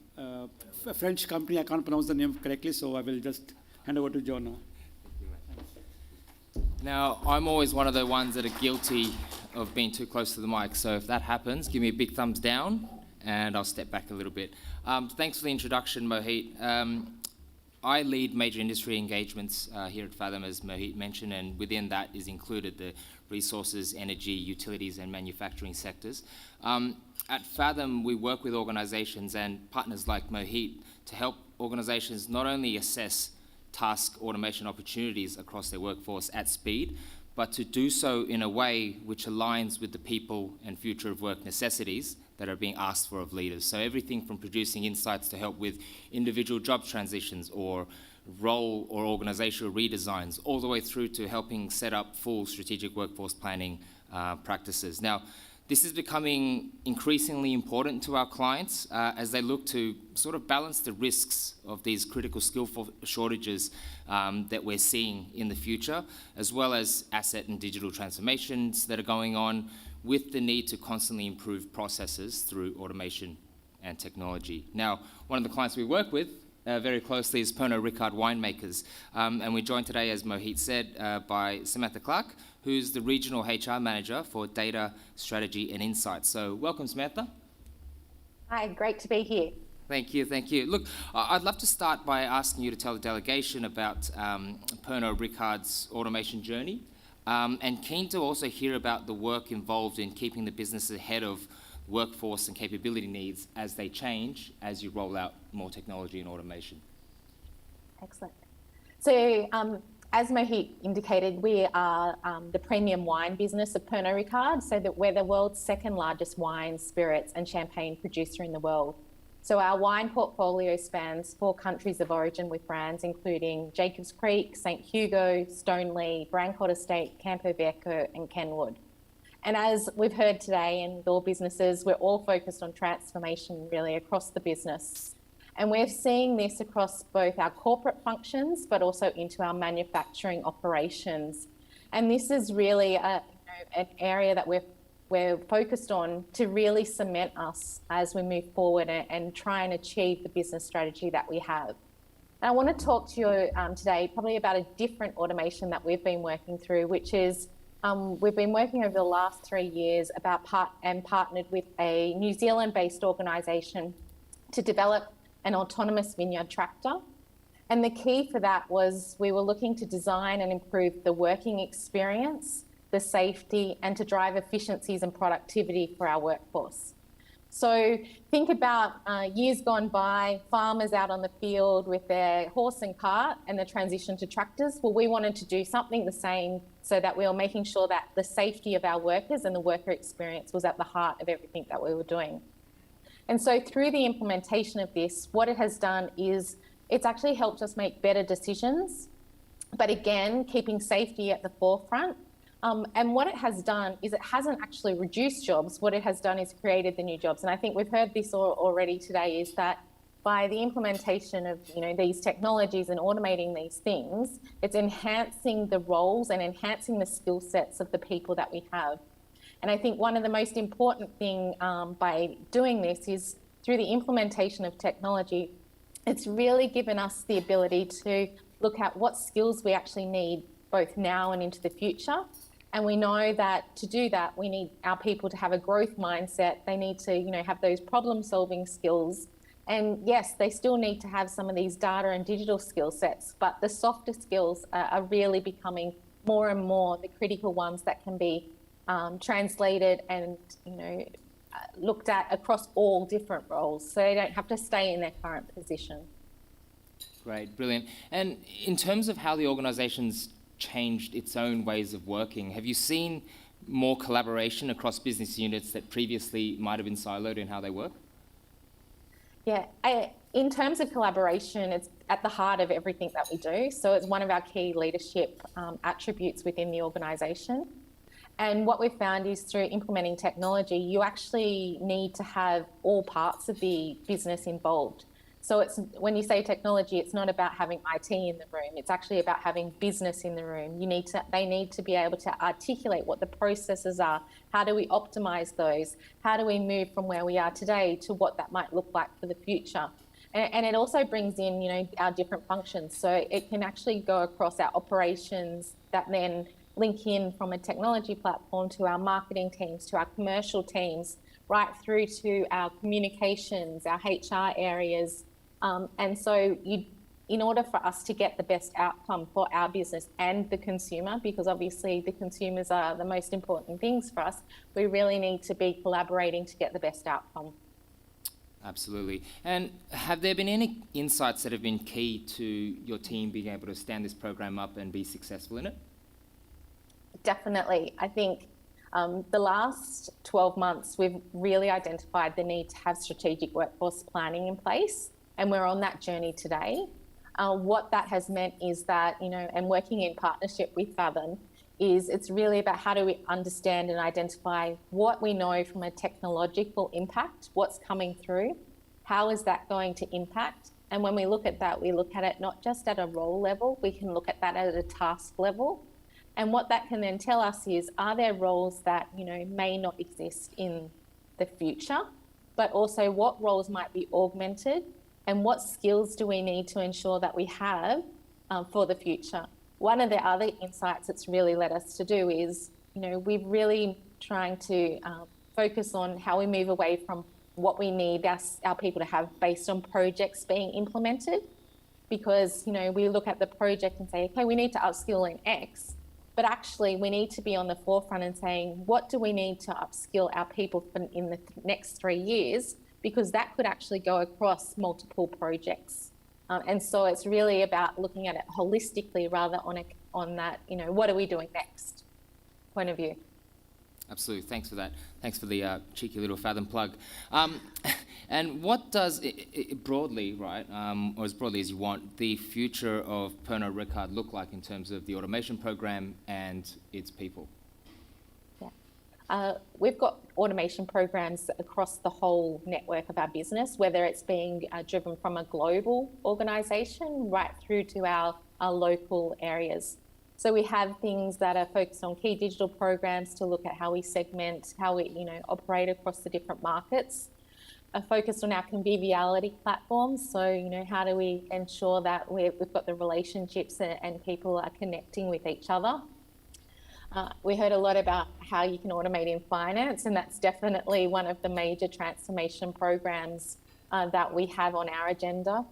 Speaker 1: a French company. I can't pronounce the name correctly, so I will just hand over to Jonah.
Speaker 12: Now, I'm always one of the ones that are guilty of being too close to the mic. So if that happens, give me a big thumbs down, and I'll step back a little bit. Thanks for the introduction, Mohit. I lead major industry engagements here at Fathom, as Mohit mentioned, and within that is included the resources, energy, utilities, and manufacturing sectors. At Fathom, we work with organizations and partners like Mohit to help organizations not only assess task automation opportunities across their workforce at speed, but to do so in a way which aligns with the people and future of work necessities that are being asked for of leaders. So everything from producing insights to help with individual job transitions or role or organizational redesigns, all the way through to helping set up full strategic workforce planning practices. Now, this is becoming increasingly important to our clients as they look to sort of balance the risks of these critical skill shortages that we're seeing in the future, as well as asset and digital transformations that are going on, with the need to constantly improve processes through automation and technology. Now, one of the clients we work with very closely is Pernod Ricard Winemakers, and we're joined today, as Mohit said, by Samantha Clark, who's the Regional HR Manager for Data, Strategy and Insights. So welcome, Samantha.
Speaker 13: Hi, great to be here.
Speaker 12: Thank you, thank you. Look, I'd love to start by asking you to tell the delegation about Pernod Ricard's automation journey, and keen to also hear about the work involved in keeping the business ahead of workforce and capability needs as they change as you roll out more technology and automation.
Speaker 13: Excellent. So, as Mohit indicated, we are the premium wine business of Pernod Ricard, so that we're the world's second largest wine, spirits and champagne producer in the world. So our wine portfolio spans 4 countries of origin with brands including Jacobs Creek, St Hugo, Stoneleigh, Brancott Estate, Campo Viejo and Kenwood. And as we've heard today in all businesses, we're all focused on transformation really across the business. And we're seeing this across both our corporate functions, but also into our manufacturing operations. And this is really an area that we're focused on to really cement us as we move forward and try and achieve the business strategy that we have. And I want to talk to you today probably about a different automation that we've been working through, which is we've been working over the last 3 years partnered with a New Zealand-based organisation to develop an autonomous vineyard tractor. And the key for that was we were looking to design and improve the working experience, the safety, and to drive efficiencies and productivity for our workforce. So think about years gone by, farmers out on the field with their horse and cart and the transition to tractors. Well, we wanted to do something the same so that we were making sure that the safety of our workers and the worker experience was at the heart of everything that we were doing. And so through the implementation of this, what it has done is it's actually helped us make better decisions, but again, keeping safety at the forefront. And what it has done is it hasn't actually reduced jobs. What it has done is created the new jobs. And I think we've heard this already today, is that by the implementation of these technologies and automating these things, it's enhancing the roles and enhancing the skill sets of the people that we have. And I think one of the most important thing by doing this is through the implementation of technology, it's really given us the ability to look at what skills we actually need both now and into the future. And we know that to do that, we need our people to have a growth mindset. They need to, have those problem-solving skills. And yes, they still need to have some of these data and digital skill sets, but the softer skills are really becoming more and more the critical ones that can be translated and, looked at across all different roles, so they don't have to stay in their current position.
Speaker 12: Great, brilliant. And in terms of how the organisation's changed its own ways of working, have you seen more collaboration across business units that previously might have been siloed in how they work?
Speaker 13: Yeah, in terms of collaboration, it's at the heart of everything that we do. So it's one of our key leadership attributes within the organisation. And what we've found is through implementing technology, you actually need to have all parts of the business involved. So it's when you say technology, it's not about having IT in the room. It's actually about having business in the room. They need to be able to articulate what the processes are. How do we optimize those? How do we move from where we are today to what that might look like for the future? And it also brings in, our different functions. So it can actually go across our operations that then link in from a technology platform to our marketing teams, to our commercial teams, right through to our communications, our HR areas. And so in order for us to get the best outcome for our business and the consumer, because obviously the consumers are the most important things for us, we really need to be collaborating to get the best outcome.
Speaker 12: Absolutely. And have there been any insights that have been key to your team being able to stand this program up and be successful in it?
Speaker 13: Definitely. I think The last 12 months, we've really identified the need to have strategic workforce planning in place, and we're on that journey today. What that has meant is that, and working in partnership with Fathom, is it's really about how do we understand and identify what we know from a technological impact, what's coming through, how is that going to impact? And when we look at that, we look at it not just at a role level, we can look at that at a task level. And what that can then tell us is, are there roles that, may not exist in the future, but also what roles might be augmented and what skills do we need to ensure that we have for the future? One of the other insights it's really led us to do is, we're really trying to focus on how we move away from what we need our people to have based on projects being implemented. Because, we look at the project and say, okay, we need to upskill in X, but actually we need to be on the forefront and saying, what do we need to upskill our people in the next 3 years? Because that could actually go across multiple projects. And so it's really about looking at it holistically rather on that, what are we doing next point of view.
Speaker 12: Absolutely, thanks for that. Thanks for the cheeky little Fathom plug. And what does, broadly, right, or as broadly as you want, the future of Pernod Ricard look like in terms of the automation program and its people?
Speaker 13: We've got automation programs across the whole network of our business, whether it's being driven from a global organisation right through to our local areas. So we have things that are focused on key digital programs to look at how we segment, how we operate across the different markets. Focused on our conviviality platforms. So, how do we ensure that we've got the relationships and people are connecting with each other? We heard a lot about how you can automate in finance, and that's definitely one of the major transformation programs that we have on our agenda.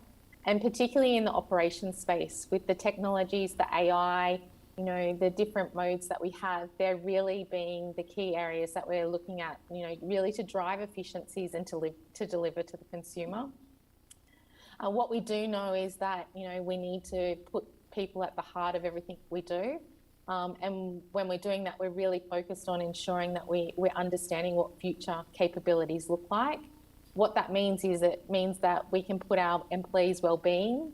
Speaker 13: And particularly in the operations space, with the technologies, the AI, the different modes that we have, they're really being the key areas that we're looking at, really to drive efficiencies and to deliver to the consumer. What we do know is that, we need to put people at the heart of everything we do. And when we're doing that, we're really focused on ensuring that we're understanding what future capabilities look like. What that means is it means that we can put our employees' well-being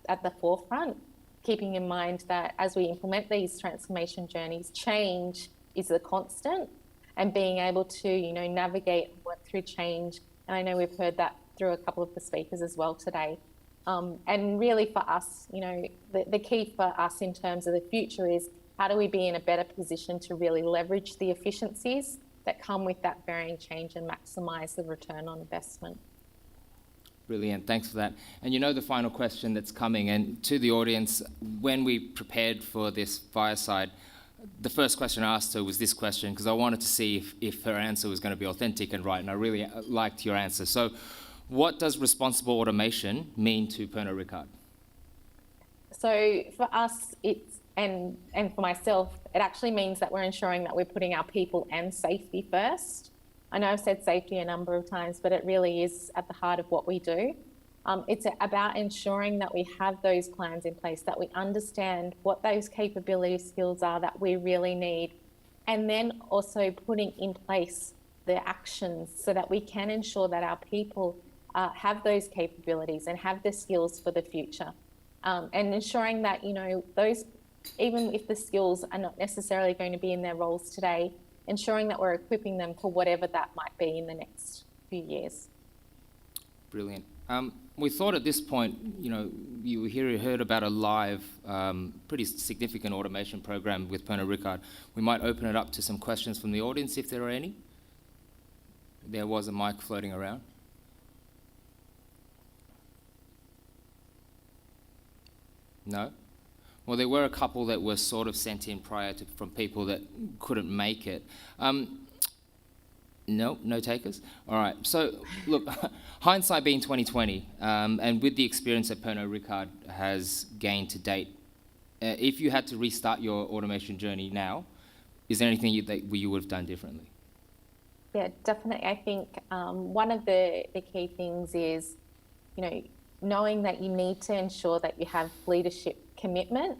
Speaker 13: at the forefront, keeping in mind that as we implement these transformation journeys, change is a constant, and being able to, navigate and work through change. And I know we've heard that through a couple of the speakers as well today. And really for us, the key for us in terms of the future is how do we be in a better position to really leverage the efficiencies that come with that varying change and maximise the return on investment.
Speaker 12: Brilliant, thanks for that. And the final question that's coming, and to the audience, when we prepared for this fireside, the first question I asked her was this question, because I wanted to see if her answer was going to be authentic and right, and I really liked your answer. So what does responsible automation mean to Pernod Ricard?
Speaker 13: So for us, and for myself, it actually means that we're ensuring that we're putting our people and safety first. I know I've said safety a number of times, but it really is at the heart of what we do. It's about ensuring that we have those plans in place, that we understand what those capability skills are that we really need, and then also putting in place the actions so that we can ensure that our people have those capabilities and have the skills for the future. And ensuring that, those, even if the skills are not necessarily going to be in their roles today, ensuring that we're equipping them for whatever that might be in the next few years.
Speaker 12: Brilliant. We thought at this point, you heard about a live, pretty significant automation program with Pernod Ricard. We might open it up to some questions from the audience if there are any. There was a mic floating around. No? Well, there were a couple that were sort of sent in prior to from people that couldn't make it. No takers? All right. So, look, hindsight being 2020, and with the experience that Pernod Ricard has gained to date, if you had to restart your automation journey now, is there anything that you would have done differently?
Speaker 13: Yeah, definitely. I think one of the key things is, knowing that you need to ensure that you have leadership commitment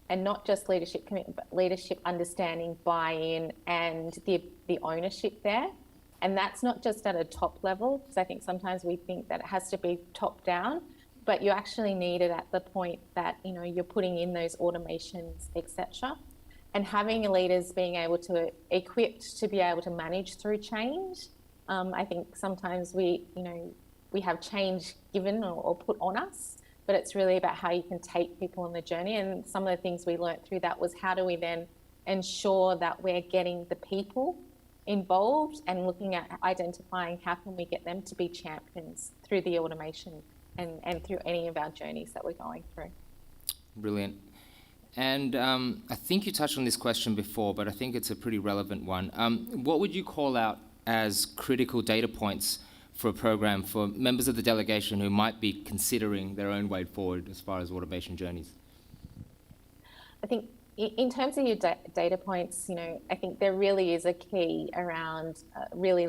Speaker 13: and not just leadership commitment, but leadership understanding, buy-in, and the ownership there. And that's not just at a top level, because I think sometimes we think that it has to be top down, but you actually need it at the point that, you know, you're putting in those automations, etc. And having leaders being able to equipped to be able to manage through change. I think sometimes we have change given or put on us, but it's really about how you can take people on the journey. And some of the things we learned through that was how do we then ensure that we're getting the people involved and looking at identifying how can we get them to be champions through the automation and through any of our journeys that we're going through.
Speaker 12: Brilliant. And I think you touched on this question before, but I think it's a pretty relevant one. What would you call out as critical data points for a program for members of the delegation who might be considering their own way forward as far as automation journeys?
Speaker 13: I think in terms of your data points, you know, I think there really is a key around really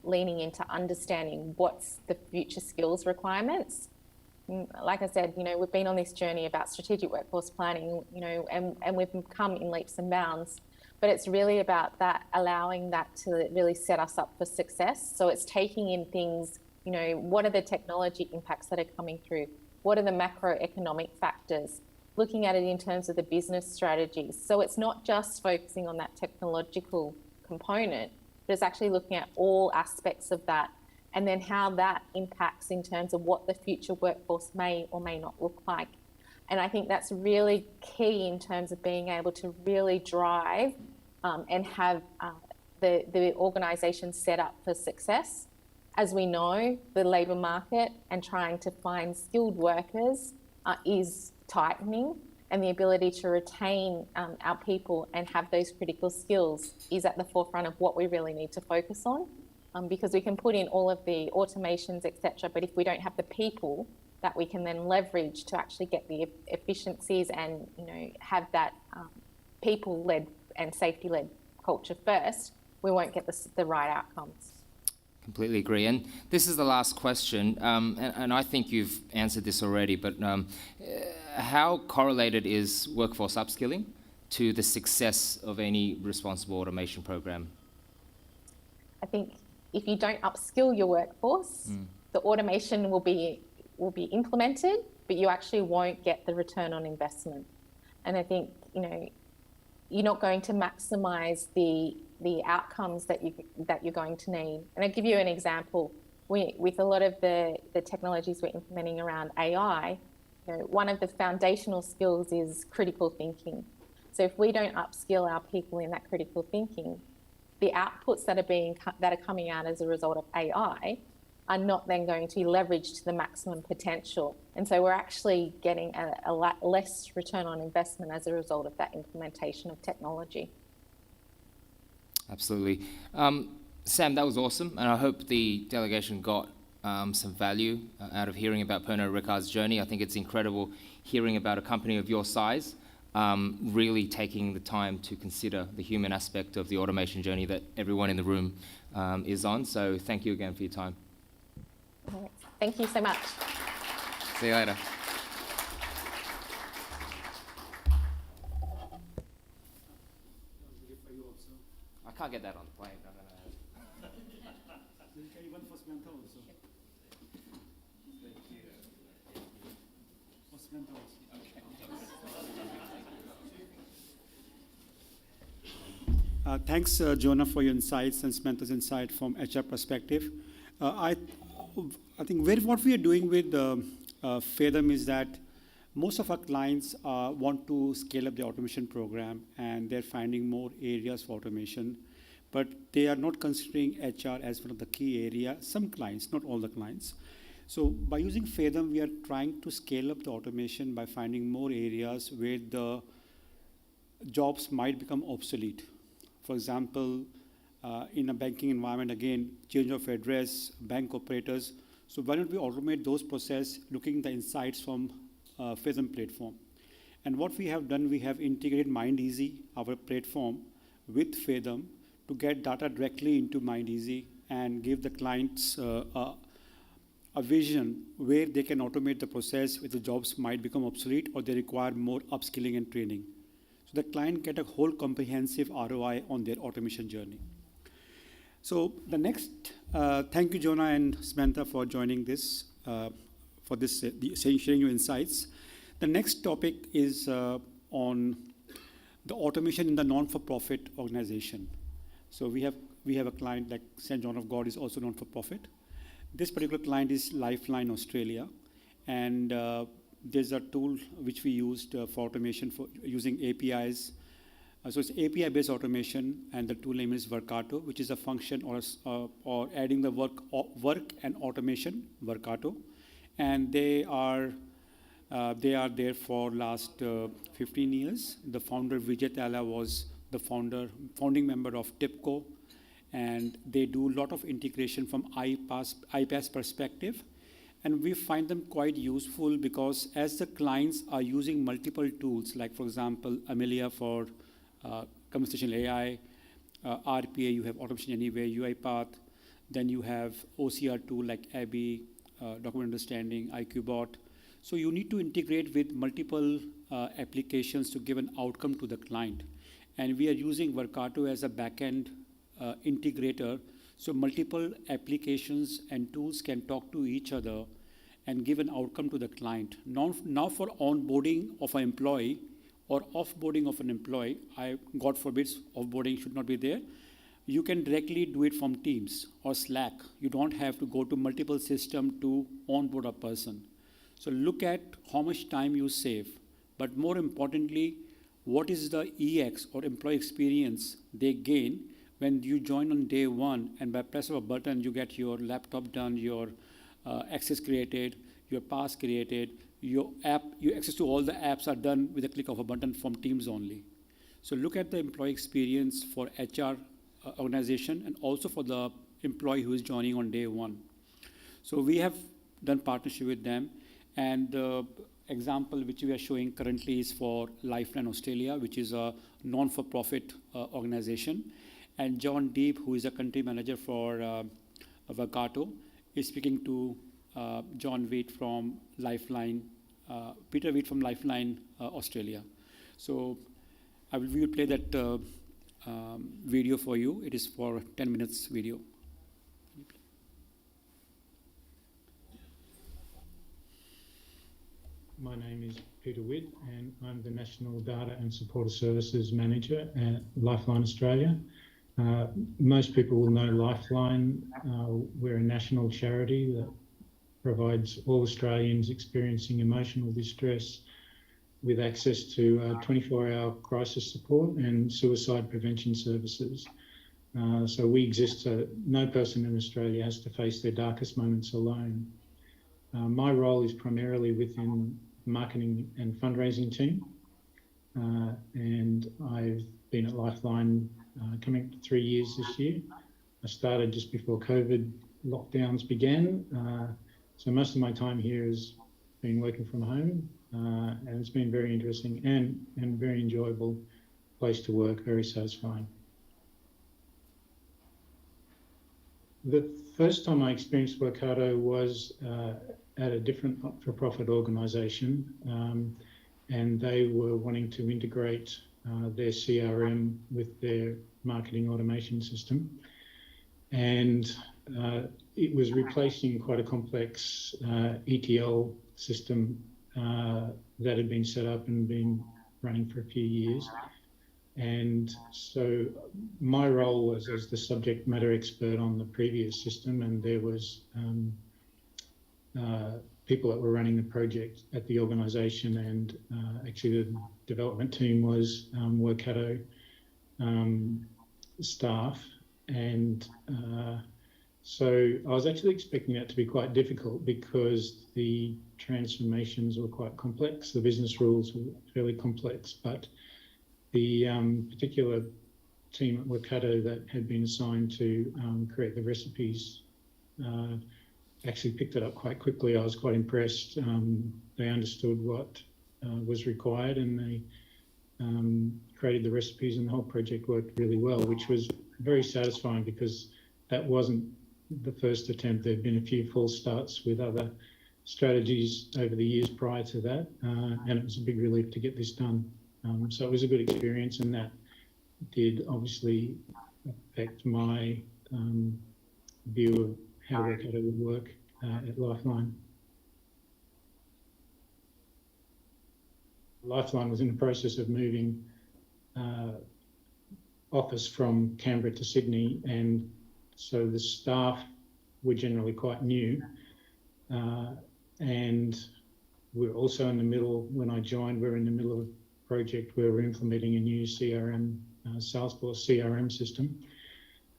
Speaker 13: leaning into understanding what's the future skills requirements. Like I said, you know, we've been on this journey about strategic workforce planning, you know, and we've come in leaps and bounds, but it's really about that, allowing that to really set us up for success. So it's taking in things, you know, what are the technology impacts that are coming through? What are the macroeconomic factors? Looking at it in terms of the business strategies. So it's not just focusing on that technological component, but it's actually looking at all aspects of that, and then how that impacts in terms of what the future workforce may or may not look like. And I think that's really key in terms of being able to really drive and have the organisation set up for success. As we know, the labour market and trying to find skilled workers is tightening, and the ability to retain our people and have those critical skills is at the forefront of what we really need to focus on, because we can put in all of the automations, etc., but if we don't have the people that we can then leverage to actually get the efficiencies and, you know, have that people-led and safety-led culture first, we won't get the right outcomes.
Speaker 12: Completely agree. And this is the last question, and I think you've answered this already, but how correlated is workforce upskilling to the success of any responsible automation program?
Speaker 13: I think if you don't upskill your workforce, the automation will be implemented, but you actually won't get the return on investment. And I think, you know, you're not going to maximise the outcomes that you're going to need. And I'll give you an example. With a lot of the technologies we're implementing around AI, you know, one of the foundational skills is critical thinking. So if we don't upskill our people in that critical thinking, the outputs that are coming out as a result of AI are not then going to be leveraged to the maximum potential. And so we're actually getting a lot less return on investment as a result of that implementation of technology.
Speaker 12: Absolutely. Sam, that was awesome, and I hope the delegation got some value out of hearing about Pernod Ricard's journey. I think it's incredible hearing about a company of your size really taking the time to consider the human aspect of the automation journey that everyone in the room is on. So thank you again for your time.
Speaker 13: Thank you so much.
Speaker 12: See you later. I can't get that on the plane.
Speaker 1: Thanks, Jonah, for your insights and Samantha's insight from HR perspective. I think what we are doing with Fathom is that most of our clients want to scale up the automation program, and they're finding more areas for automation, but they are not considering HR as one of the key areas. Some clients, not all the clients. So by using Fathom, we are trying to scale up the automation by finding more areas where the jobs might become obsolete. For example, in a banking environment, again, change of address, bank operators. So why don't we automate those processes, looking at the insights from Fathom platform? And what we have done, we have integrated MindEasy, our platform, with Fathom to get data directly into MindEasy and give the clients a a vision where they can automate the process where the jobs might become obsolete or they require more upskilling and training. So the client get a whole comprehensive ROI on their automation journey. So the next, thank you, Jonah and Samantha, for joining this, for this sharing your insights. The next topic is on the automation in the non-for-profit organization. So we have a client like St. John of God is also non-for-profit. This particular client is Lifeline Australia, and there's a tool which we used for automation for using APIs. So it's API-based automation, and the tool name is Workato, which is a function or adding the work and automation, Workato, and they are there for last 15 years. The founder Vijay Tala was the founding member of TIPCO, and they do a lot of integration from iPaaS perspective. And we find them quite useful because as the clients are using multiple tools, like for example, Amelia for conversational AI, RPA, you have Automation Anywhere, UiPath, then you have OCR tool like Abby, Document Understanding, IQBot. So you need to integrate with multiple applications to give an outcome to the client. And we are using Workato as a backend integrator, so multiple applications and tools can talk to each other and give an outcome to the client. Now for onboarding of an employee or offboarding of an employee, God forbid offboarding should not be there, you can directly do it from Teams or Slack. You don't have to go to multiple systems to onboard a person. So look at how much time you save, but more importantly, what is the EX or employee experience they gain when you join on day one, and by press of a button, you get your laptop done, your access created, your pass created, your access to all the apps are done with a click of a button from Teams only. So look at the employee experience for HR organization and also for the employee who is joining on day one. So we have done partnership with them, and the example which we are showing currently is for Lifeline Australia, which is a non-for-profit organization. And John Deep, who is a country manager for Workato, is speaking to John Wheat from Lifeline, Peter Wheat from Lifeline Australia. So we will play that video for you. It is for 10 minutes video.
Speaker 14: My name is Peter Witt, and I'm the National Data and Supporter Services Manager at Lifeline Australia. Most people will know Lifeline. We're a national charity that provides all Australians experiencing emotional distress with access to 24-hour crisis support and suicide prevention services. So we exist so that no person in Australia has to face their darkest moments alone. My role is primarily within the marketing and fundraising team, and I've been at Lifeline coming up to 3 years this year. I started just before COVID lockdowns began, so most of my time here has been working from home, and it's been very interesting and very enjoyable place to work, very satisfying. The first time I experienced Workato was at a different not-for-profit organisation, and they were wanting to integrate their CRM with their marketing automation system. And it was replacing quite a complex ETL system that had been set up and been running for a few years. And so my role was as the subject matter expert on the previous system, and there was people that were running the project at the organisation, and actually the development team was Workato staff. And so I was actually expecting that to be quite difficult because the transformations were quite complex. The business rules were fairly complex, but the particular team at Workato that had been assigned to create the recipes actually picked it up quite quickly. I was quite impressed. They understood what was required, and they created the recipes, and the whole project worked really well, which was very satisfying because that wasn't the first attempt. There have been a few false starts with other strategies over the years prior to that, and it was a big relief to get this done. So it was a good experience, and that did obviously affect my view of how Workato would work at Lifeline. Lifeline was in the process of moving office from Canberra to Sydney, and so the staff were generally quite new. And we're also in the middle, when I joined, we're in the middle of a project where we're implementing a new CRM, Salesforce CRM system.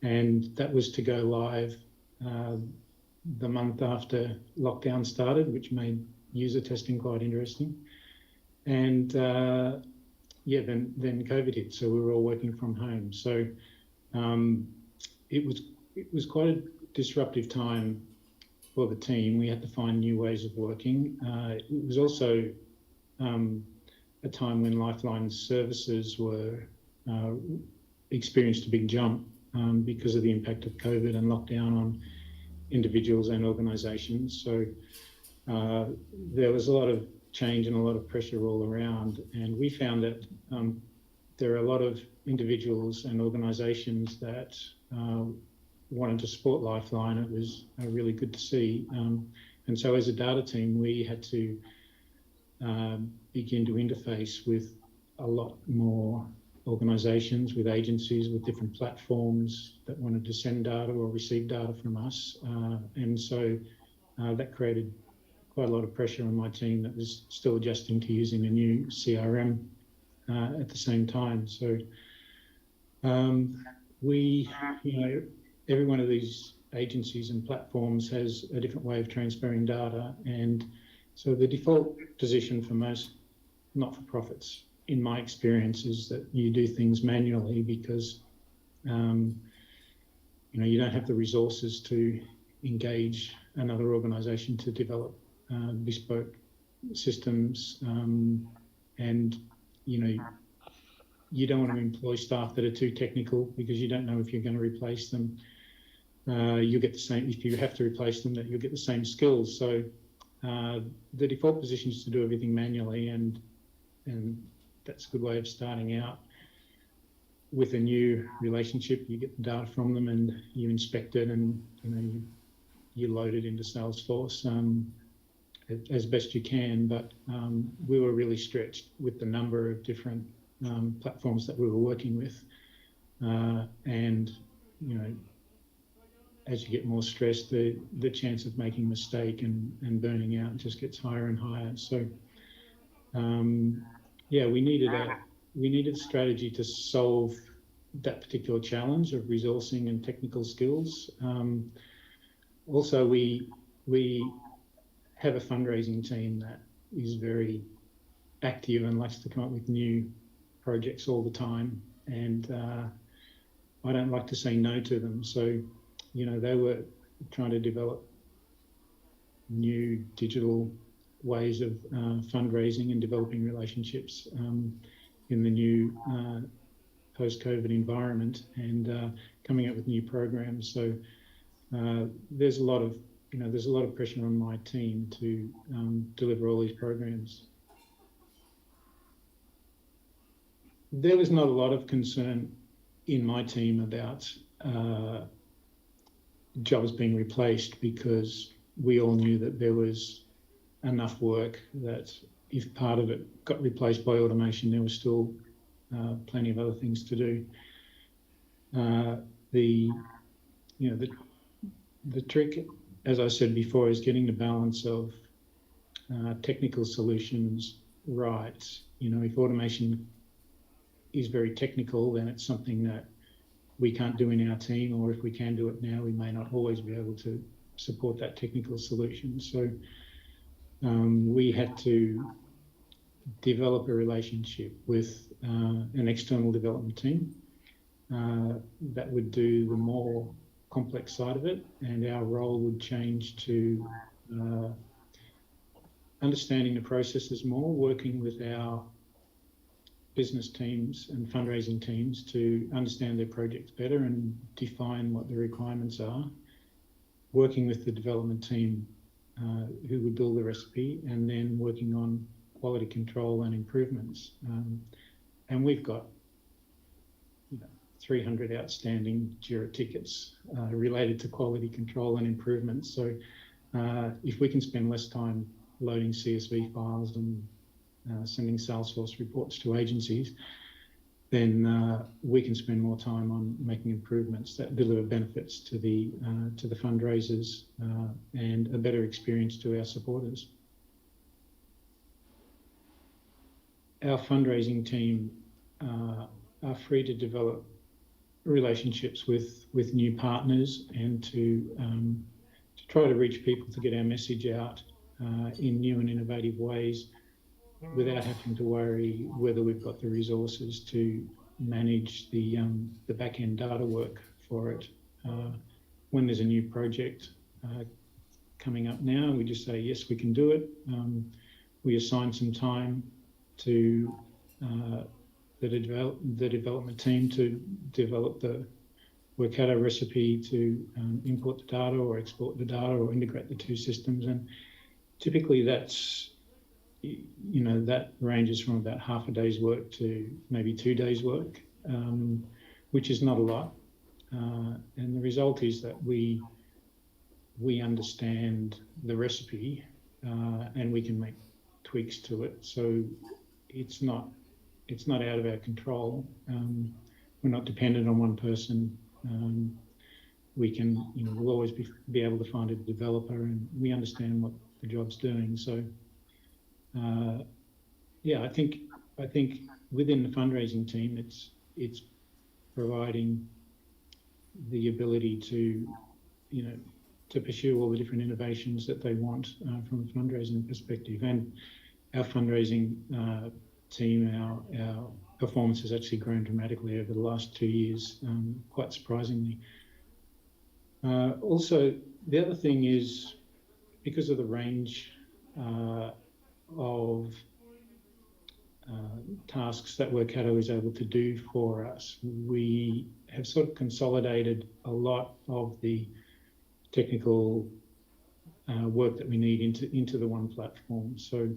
Speaker 14: And that was to go live the month after lockdown started, which made user testing quite interesting. And yeah, then COVID hit, so we were all working from home. So it was quite a disruptive time for the team. We had to find new ways of working. It was also a time when Lifeline services were experienced a big jump because of the impact of COVID and lockdown on individuals and organisations. So there was a lot of change and a lot of pressure all around, and we found that there are a lot of individuals and organisations that wanted to support Lifeline. It was really good to see. And so as a data team, we had to begin to interface with a lot more organisations, with agencies, with different platforms that wanted to send data or receive data from us. And so that created quite a lot of pressure on my team that was still adjusting to using a new CRM at the same time. So every one of these agencies and platforms has a different way of transferring data, and so the default position for most not-for-profits, in my experience, is that you do things manually because you don't have the resources to engage another organisation to develop bespoke systems, and you don't want to employ staff that are too technical because you don't know if you're going to replace them. You'll get the same, if you have to replace them, that you'll get the same skills. So the default position is to do everything manually, and that's a good way of starting out. With a new relationship, you get the data from them and you inspect it, and you load it into Salesforce as best you can. But we were really stretched with the number of different platforms that we were working with, and as you get more stressed, the chance of making a mistake and burning out just gets higher and higher. So yeah, we needed a strategy to solve that particular challenge of resourcing and technical skills. Also, we have a fundraising team that is very active and likes to come up with new projects all the time, and I don't like to say no to them. So they were trying to develop new digital ways of fundraising and developing relationships in the new post-COVID environment, and coming up with new programs. So there's a lot of pressure on my team to deliver all these programs. There was not a lot of concern in my team about jobs being replaced, because we all knew that there was enough work that if part of it got replaced by automation, there was still plenty of other things to do. The trick, as I said before, is getting the balance of technical solutions right. If automation is very technical, then it's something that we can't do in our team, or if we can do it now, we may not always be able to support that technical solution. So we had to develop a relationship with an external development team that would do the more complex side of it, and our role would change to understanding the processes more, working with our business teams and fundraising teams to understand their projects better and define what the requirements are, working with the development team who would build the recipe, and then working on quality control and improvements. And we've got 300 outstanding JIRA tickets related to quality control and improvements. So if we can spend less time loading CSV files and sending Salesforce reports to agencies, then we can spend more time on making improvements that deliver benefits to the fundraisers and a better experience to our supporters. Our fundraising team are free to develop relationships with new partners and to try to reach people to get our message out in new and innovative ways, without having to worry whether we've got the resources to manage the back-end data work for it. When there's a new project coming up now, we just say, yes, we can do it. We assign some time to the development team to develop the Workato recipe to import the data or export the data or integrate the two systems. And typically that's, that ranges from about half a day's work to maybe 2 days' work, which is not a lot. And the result is that we understand the recipe and we can make tweaks to it. So it's not out of our control. We're not dependent on one person. We can, we'll always be able to find a developer, and we understand what the job's doing. So, yeah, I think within the fundraising team, it's providing the ability to, to pursue all the different innovations that they want from a fundraising perspective. And our fundraising team, our performance has actually grown dramatically over the last 2 years, quite surprisingly. Also, the other thing is, because of the range of tasks that Workato is able to do for us, we have sort of consolidated a lot of the technical work that we need into the one platform. So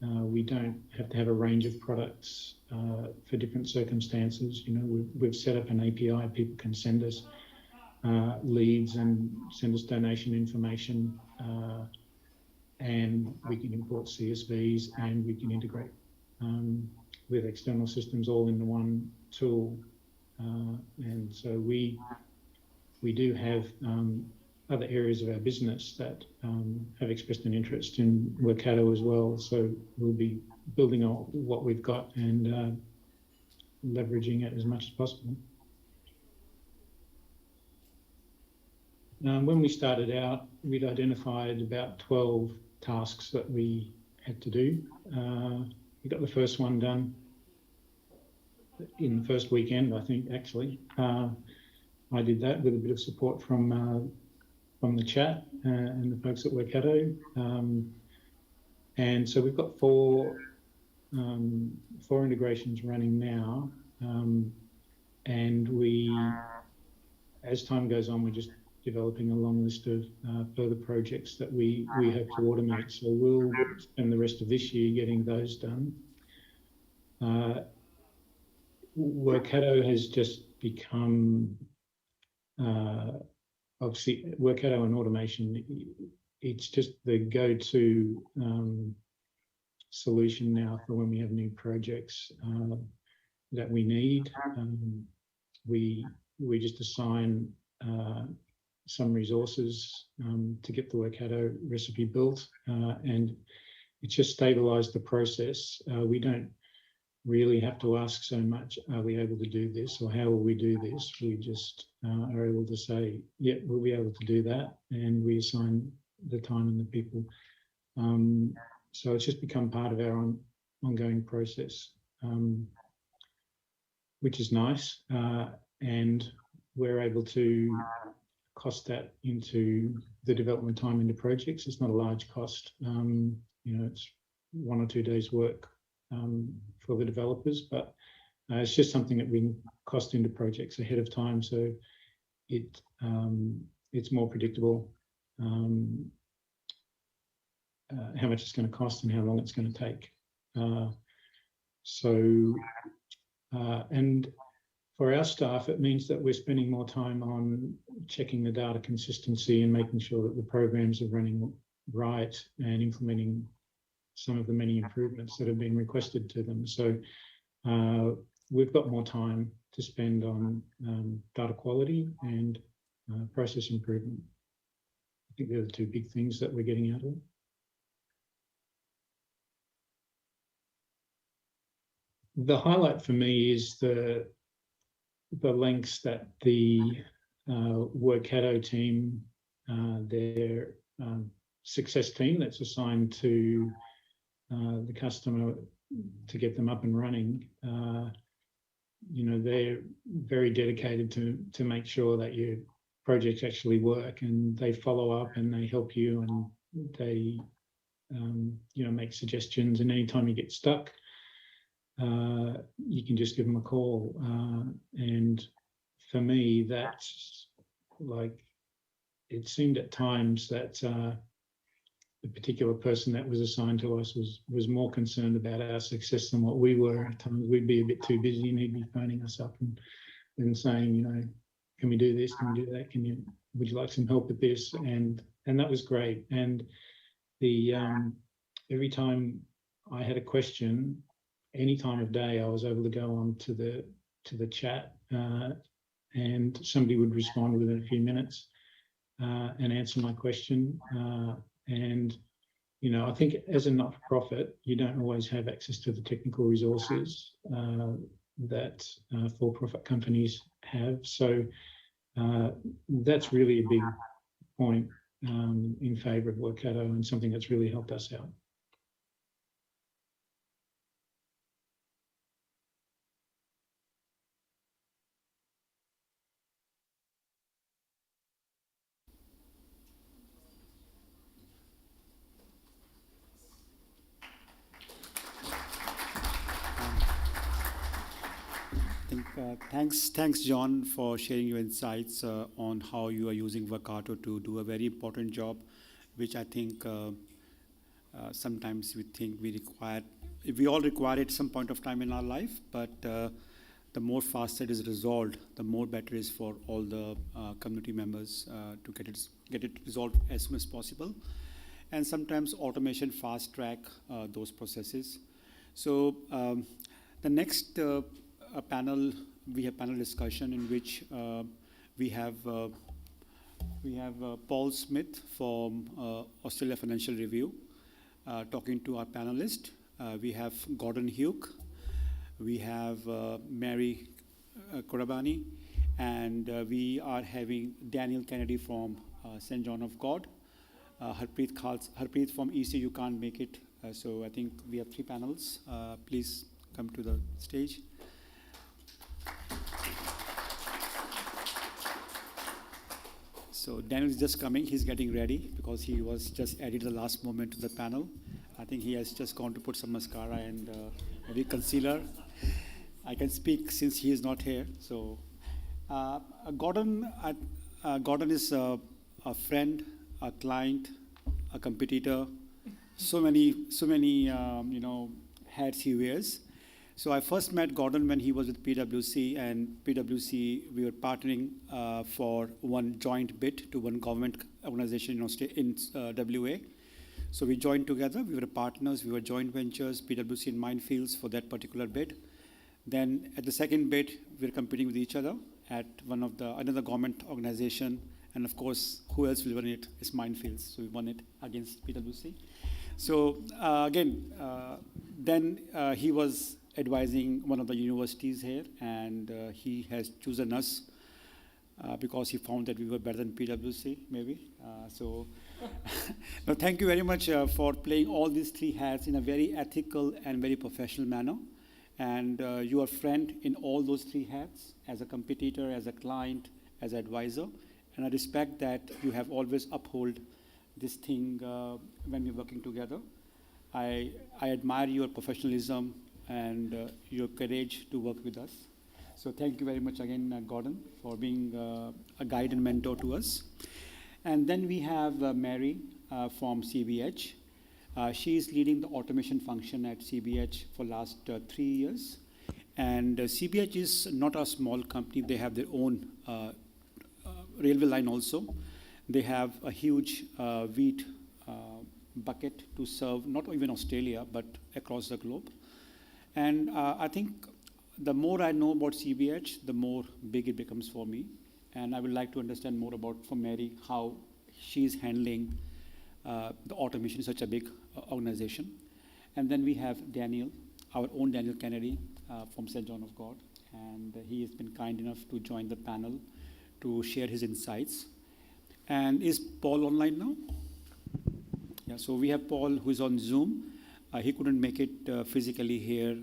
Speaker 14: we don't have to have a range of products for different circumstances. We've set up an API. People can send us leads and send us donation information, and we can import CSVs, and we can integrate with external systems all in the one tool. And so we do have other areas of our business that have expressed an interest in Workato as well. So we'll be building on what we've got and leveraging it as much as possible. When we started out, we'd identified about 12 tasks that we had to do. We got the first one done in the first weekend, I think, actually. I did that with a bit of support from the chat and the folks at Workato. And so we've got four integrations running now. And as time goes on, we're just developing a long list of further projects that we hope to automate. So we'll spend the rest of this year getting those done. Workato has just become, obviously, Workato and automation, it's just the go-to solution now for when we have new projects that we need. We just assign some resources to get the Workato recipe built, and it's just stabilised the process. We don't really have to ask so much, are we able to do this, or how will we do this? We just are able to say, yeah, we'll be able to do that, and we assign the time and the people. So it's just become part of our ongoing process, which is nice, and we're able to cost that into the development time into projects. It's not a large cost. It's 1 or 2 days work for the developers, but it's just something that we can cost into projects ahead of time, so it's more predictable how much it's going to cost and how long it's going to take. And for our staff, it means that we're spending more time on checking the data consistency and making sure that the programs are running right and implementing some of the many improvements that have been requested to them. So we've got more time to spend on data quality and process improvement. I think they're the two big things that we're getting out of it. The highlight for me is the lengths that the Workato team, their success team that's assigned to the customer to get them up and running, they're very dedicated to make sure that your projects actually work, and they follow up and they help you, and they make suggestions, and anytime you get stuck, you can just give them a call. And for me, that's like, it seemed at times that the particular person that was assigned to us was more concerned about our success than what we were. At times we'd be a bit too busy and he'd be phoning us up and saying, can we do this? Can we do that? Would you like some help with this? And that was great. And the every time I had a question, any time of day, I was able to go on to the chat and somebody would respond within a few minutes and answer my question. And I think as a not-for-profit, you don't always have access to the technical resources that for-profit companies have. So that's really a big point in favour of Workato, and something that's really helped us out.
Speaker 1: Thanks, John, for sharing your insights on how you are using Workato to do a very important job, which I think sometimes we think we all require it some point of time in our life, but the more faster it is resolved, the more better it is for all the community members to get it resolved as soon as possible. And sometimes automation fast track those processes. So the next panel, we have panel discussion in which we have Paul Smith from Australia Financial Review talking to our panelist. We have Gordon Hugh, we have Mary Korabani, and we are having Daniel Kennedy from St. John of God. Harpreet from ECU can't make it, so I think we have three panels. Please come to the stage. So Daniel is just coming, he's getting ready because he was just added the last moment to the panel. I think he has just gone to put some mascara and maybe concealer. I can speak since he is not here. So Gordon is a friend, a client, a competitor, so many hats he wears. So I first met Gordon when he was with PwC, and PwC, we were partnering for one joint bid to one government organization in WA. So we joined together, we were partners, we were joint ventures, PwC and Mindfields for that particular bid. Then at the second bid, we were competing with each other at another government organization. And of course, who else will win it? It's Mindfields. So we won it against PwC. So then he was advising one of the universities here, and he has chosen us because he found that we were better than PwC, maybe. No, thank you very much for playing all these three hats in a very ethical and very professional manner. And you are a friend in all those three hats, as a competitor, as a client, as an advisor. And I respect that you have always upheld this thing when we're working together. I admire your professionalism and your courage to work with us. So thank you very much again, Gordon, for being a guide and mentor to us. And then we have Mary from CBH. She's leading the automation function at CBH for last 3 years. And CBH is not a small company. They have their own railway line also. They have a huge wheat bucket to serve not even Australia, but across the globe. And I think the more I know about CBH, the more big it becomes for me. And I would like to understand more about, from Mary, how she's handling the automation in such a big organization. And then we have Daniel, our own Daniel Kennedy from St. John of God. And he has been kind enough to join the panel to share his insights. And is Paul online now? Yeah, so we have Paul who's on Zoom. He couldn't make it physically here.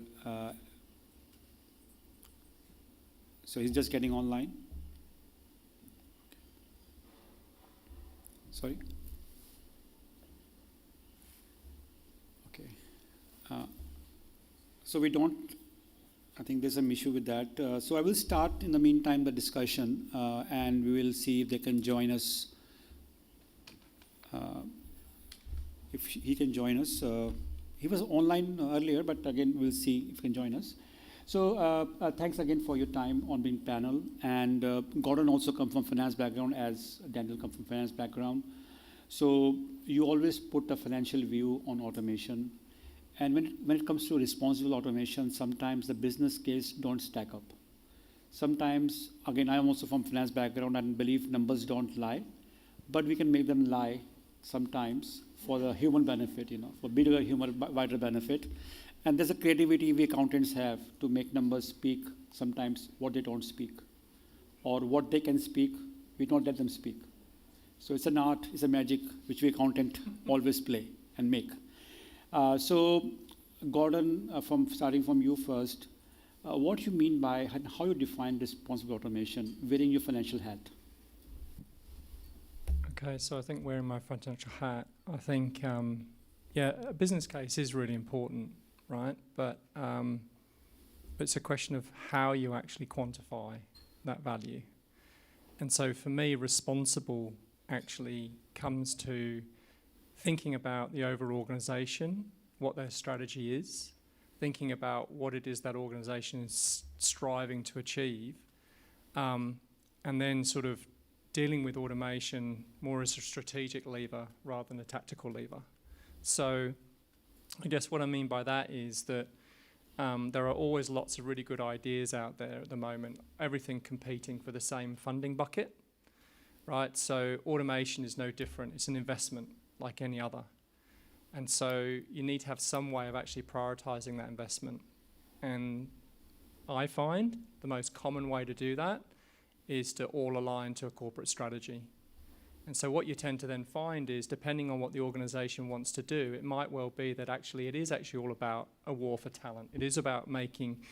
Speaker 1: So he's just getting online. Sorry? Okay. So we don't, I think there's some issue with that. So I will start in the meantime the discussion and we will see if they can join us. If he can join us. He was online earlier, but again, we'll see if he can join us. So thanks again for your time on being panel. And Gordon also comes from finance background, as Daniel comes from finance background. So you always put a financial view on automation. And when it comes to responsible automation, sometimes the business case don't stack up. Sometimes, again, I'm also from finance background and believe numbers don't lie, but we can make them lie sometimes for the human benefit, for bigger human, wider benefit. And there's a creativity we accountants have to make numbers speak sometimes what they don't speak. Or what they can speak, we don't let them speak. So it's an art, it's a magic which we accountant always play and make. So Gordon, starting from you first, what you mean by and how you define responsible automation wearing your financial hat?
Speaker 15: Okay, so I think wearing my financial hat, I think, a business case is really important, right? But it's a question of how you actually quantify that value. And so for me, responsible actually comes to thinking about the overall organisation, what their strategy is, thinking about what it is that organisation is striving to achieve, and then sort of dealing with automation more as a strategic lever rather than a tactical lever. So I guess what I mean by that is that there are always lots of really good ideas out there at the moment, everything competing for the same funding bucket, right? So automation is no different. It's an investment like any other. And so you need to have some way of actually prioritising that investment. And I find the most common way to do that is to all align to a corporate strategy. And so what you tend to then find is, depending on what the organisation wants to do, it might well be that actually it is actually all about a war for talent. It is about making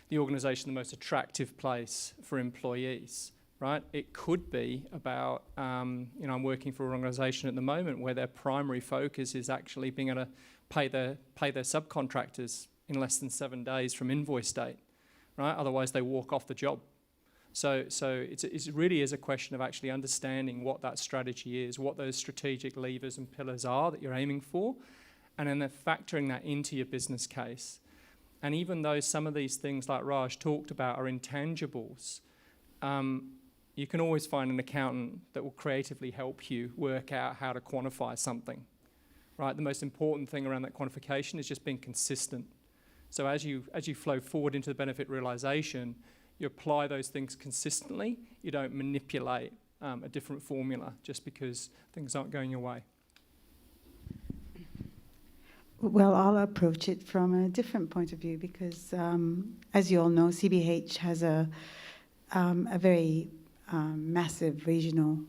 Speaker 15: the organisation the most attractive place for employees, right? It could be about, I'm working for an organisation at the moment where their primary focus is actually being able to pay their subcontractors in less than 7 days from invoice date, right? Otherwise they walk off the job. So it really is a question of actually understanding what that strategy is, what those strategic levers and pillars are that you're aiming for, and then factoring that into your business case. And even though some of these things, like Raj talked about, are intangibles, you can always find an accountant that will creatively help you work out how to quantify something, right? The most important thing around that quantification is just being consistent. So as you flow forward into the benefit realisation, you apply those things consistently. You don't manipulate a different formula just because things aren't going your way.
Speaker 16: Well, I'll approach it from a different point of view because, as you all know, CBH has a very massive regional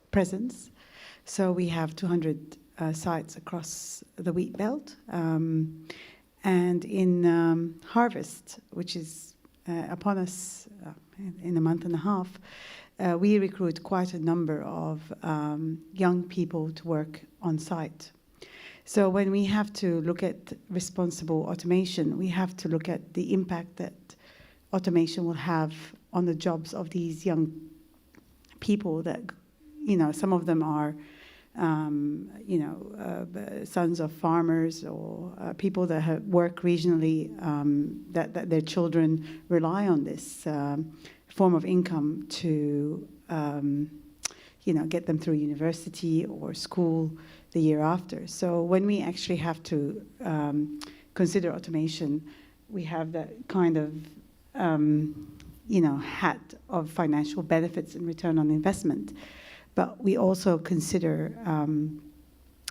Speaker 16: presence. So we have 200 sites across the wheat belt. And in harvest, which is upon us in a month and a half, we recruit quite a number of young people to work on site. So when we have to look at responsible automation, we have to look at the impact that automation will have on the jobs of these young people that some of them are, sons of farmers or people that work regionally, that their children rely on this form of income to, get them through university or school the year after. So when we actually have to consider automation, we have that kind of, hat of financial benefits and return on investment. But we also consider,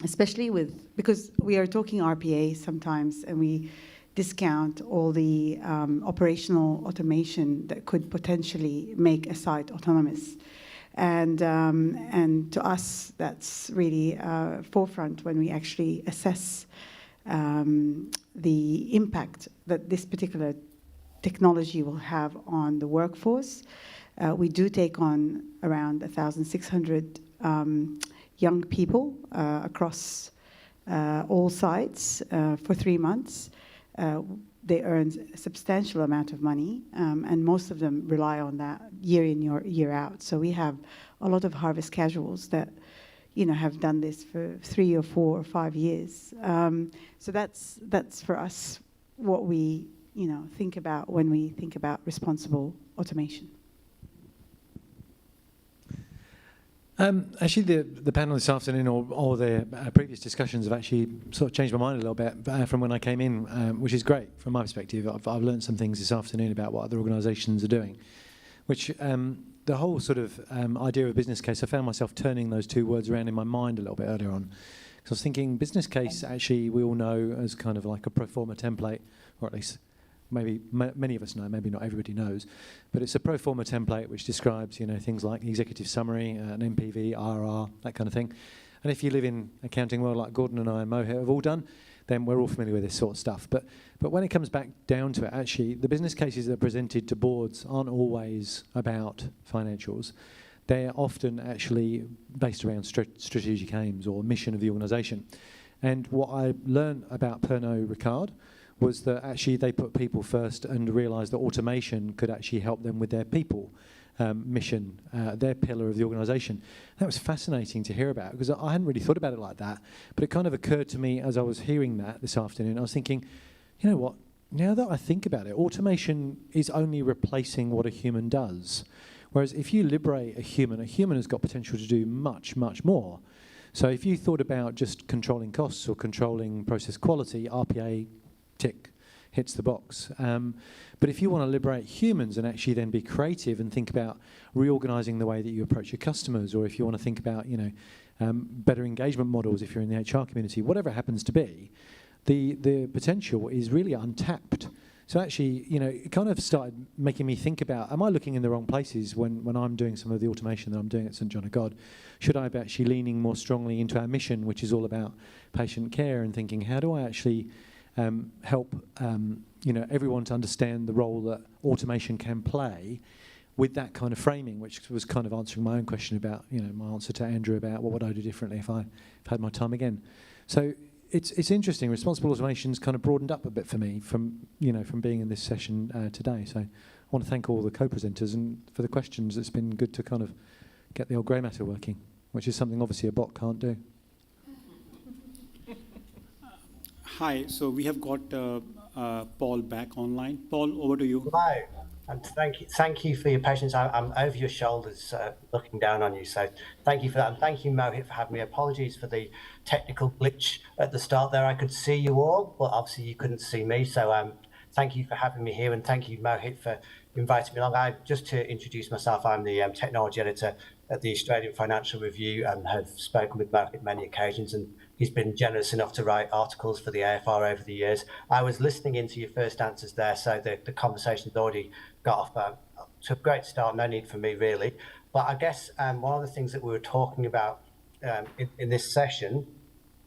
Speaker 16: especially because we are talking RPA sometimes, and we discount all the operational automation that could potentially make a site autonomous. And to us, that's really forefront when we actually assess the impact that this particular technology will have on the workforce. We do take on around 1,600 young people across all sites for 3 months. They earn a substantial amount of money, and most of them rely on that year in, year out. So we have a lot of harvest casuals that, have done this for 3 or 4 or 5 years. So that's for us what we, think about when we think about responsible automation.
Speaker 5: Actually, the panel this afternoon or the previous discussions have actually sort of changed my mind a little bit from when I came in, which is great from my perspective. I've learned some things this afternoon about what other organisations are doing, which the whole sort of idea of a business case, I found myself turning those two words around in my mind a little bit earlier on. Because I was thinking business case, actually, we all know as kind of like a pro forma template, or at least maybe many of us know, maybe not everybody knows, but it's a pro forma template which describes, things like executive summary, an MPV, RR, that kind of thing. And if you live in accounting world like Gordon and I and Mohit have all done, then we're all familiar with this sort of stuff. But when it comes back down to it, actually, the business cases that are presented to boards aren't always about financials. They're often actually based around strategic aims or mission of the organisation. And what I learned about Pernod Ricard was that actually they put people first and realised that automation could actually help them with their people mission, their pillar of the organisation. That was fascinating to hear about because I hadn't really thought about it like that, but it kind of occurred to me as I was hearing that this afternoon. I was thinking, you know what, now that I think about it, automation is only replacing what a human does. Whereas if you liberate a human has got potential to do much, much more. So if you thought about just controlling costs or controlling process quality, RPA, tick, hits the box. But if you want to liberate humans and actually then be creative and think about reorganising the way that you approach your customers, or if you want to think about, better engagement models if you're in the HR community, whatever it happens to be, the potential is really untapped. So actually, it kind of started making me think about, am I looking in the wrong places when I'm doing some of the automation that I'm doing at St John of God? Should I be actually leaning more strongly into our mission, which is all about patient care, and thinking, how do I actually help everyone to understand the role that automation can play with that kind of framing, which was kind of answering my own question about, my answer to Andrew about what would I do differently if I had my time again. So it's interesting. Responsible automation's kind of broadened up a bit for me from being in this session today. So I want to thank all the co-presenters and for the questions. It's been good to kind of get the old grey matter working, which is something obviously a bot can't do.
Speaker 1: Hi, so we have got Paul back online. Paul, over to you.
Speaker 17: Hello, and thank you for your patience. I'm over your shoulders looking down on you, so thank you for that. And thank you, Mohit, for having me. Apologies for the technical glitch at the start there. I could see you all, but obviously you couldn't see me, so thank you for having me here, and thank you, Mohit, for inviting me along. Just to introduce myself, I'm the technology editor at the Australian Financial Review and have spoken with Mohit many occasions, and he's been generous enough to write articles for the AFR over the years. I was listening into your first answers there, so the conversation's already got off to a great start, no need for me really. But I guess one of the things that we were talking about in this session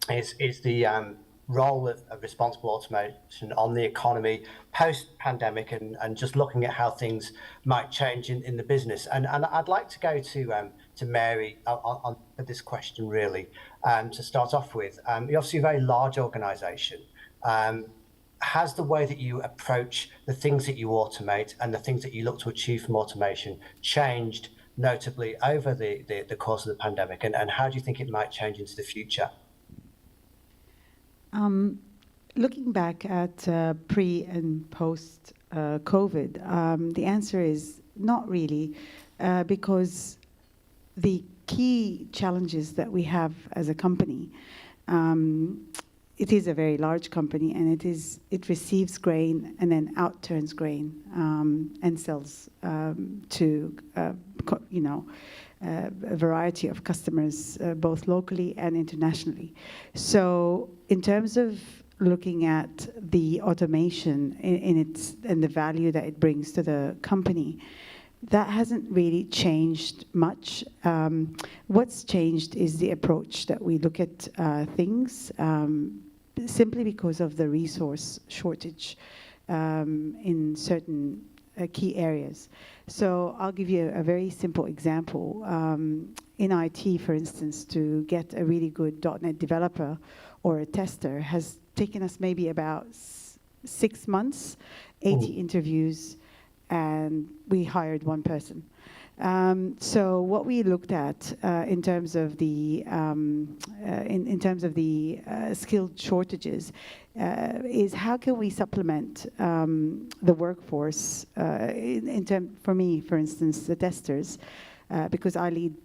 Speaker 17: is the role of responsible automation on the economy post-pandemic and just looking at how things might change in the business. And I'd like to go to Mary on this question really, to start off with. You're obviously a very large organisation. Has the way that you approach the things that you automate and the things that you look to achieve from automation changed notably over the course of the pandemic, and how do you think it might change into the future?
Speaker 16: Looking back at pre and post COVID, the answer is not really, because the key challenges that we have as a company, it is a very large company, and it receives grain and then out-turns grain and sells to a variety of customers, both locally and internationally. So in terms of looking at the automation and the value that it brings to the company, that hasn't really changed much. What's changed is the approach that we look at things, simply because of the resource shortage in certain key areas. So I'll give you a very simple example. In IT, for instance, to get a really good .NET developer or a tester has taken us maybe about 6 months, 80 interviews, and we hired one person. So what we looked at in terms of the skilled shortages is how can we supplement the workforce for me, for instance, the testers, because I lead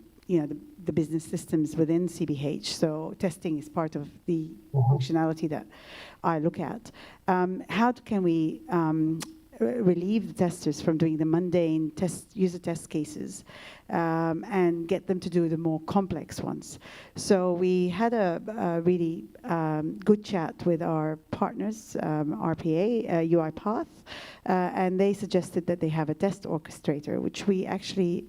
Speaker 16: the business systems within CBH, so testing is part of the functionality that I look at. How can we relieve the testers from doing the mundane user test cases and get them to do the more complex ones? So we had a really good chat with our partners, RPA, UiPath, and they suggested that they have a test orchestrator, which we actually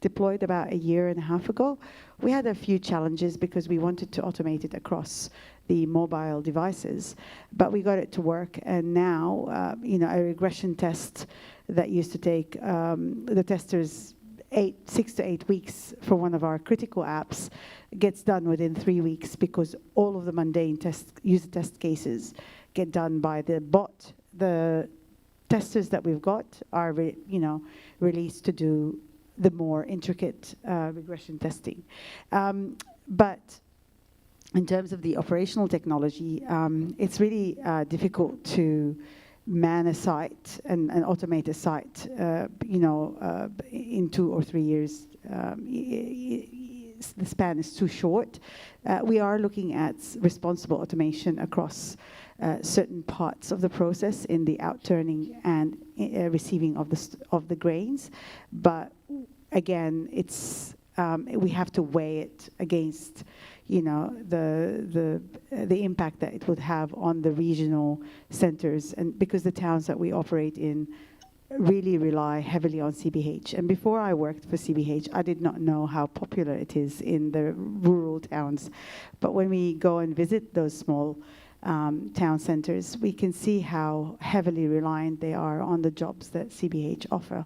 Speaker 16: deployed about 1.5 years ago. We had a few challenges because we wanted to automate it across the mobile devices, but we got it to work. And now, a regression test that used to take the testers 6 to 8 weeks for one of our critical apps gets done within 3 weeks, because all of the mundane user test cases get done by the bot. The testers that we've got are, released to do the more intricate regression testing. But in terms of the operational technology, it's really difficult to man a site and automate a site, in 2 or 3 years. The span is too short. We are looking at responsible automation across certain parts of the process in the outturning and receiving of the grains, but again, it's we have to weigh it against the impact that it would have on the regional centers, and because the towns that we operate in really rely heavily on CBH. And before I worked for CBH, I did not know how popular it is in the rural towns. But when we go and visit those small town centers, we can see how heavily reliant they are on the jobs that CBH offer.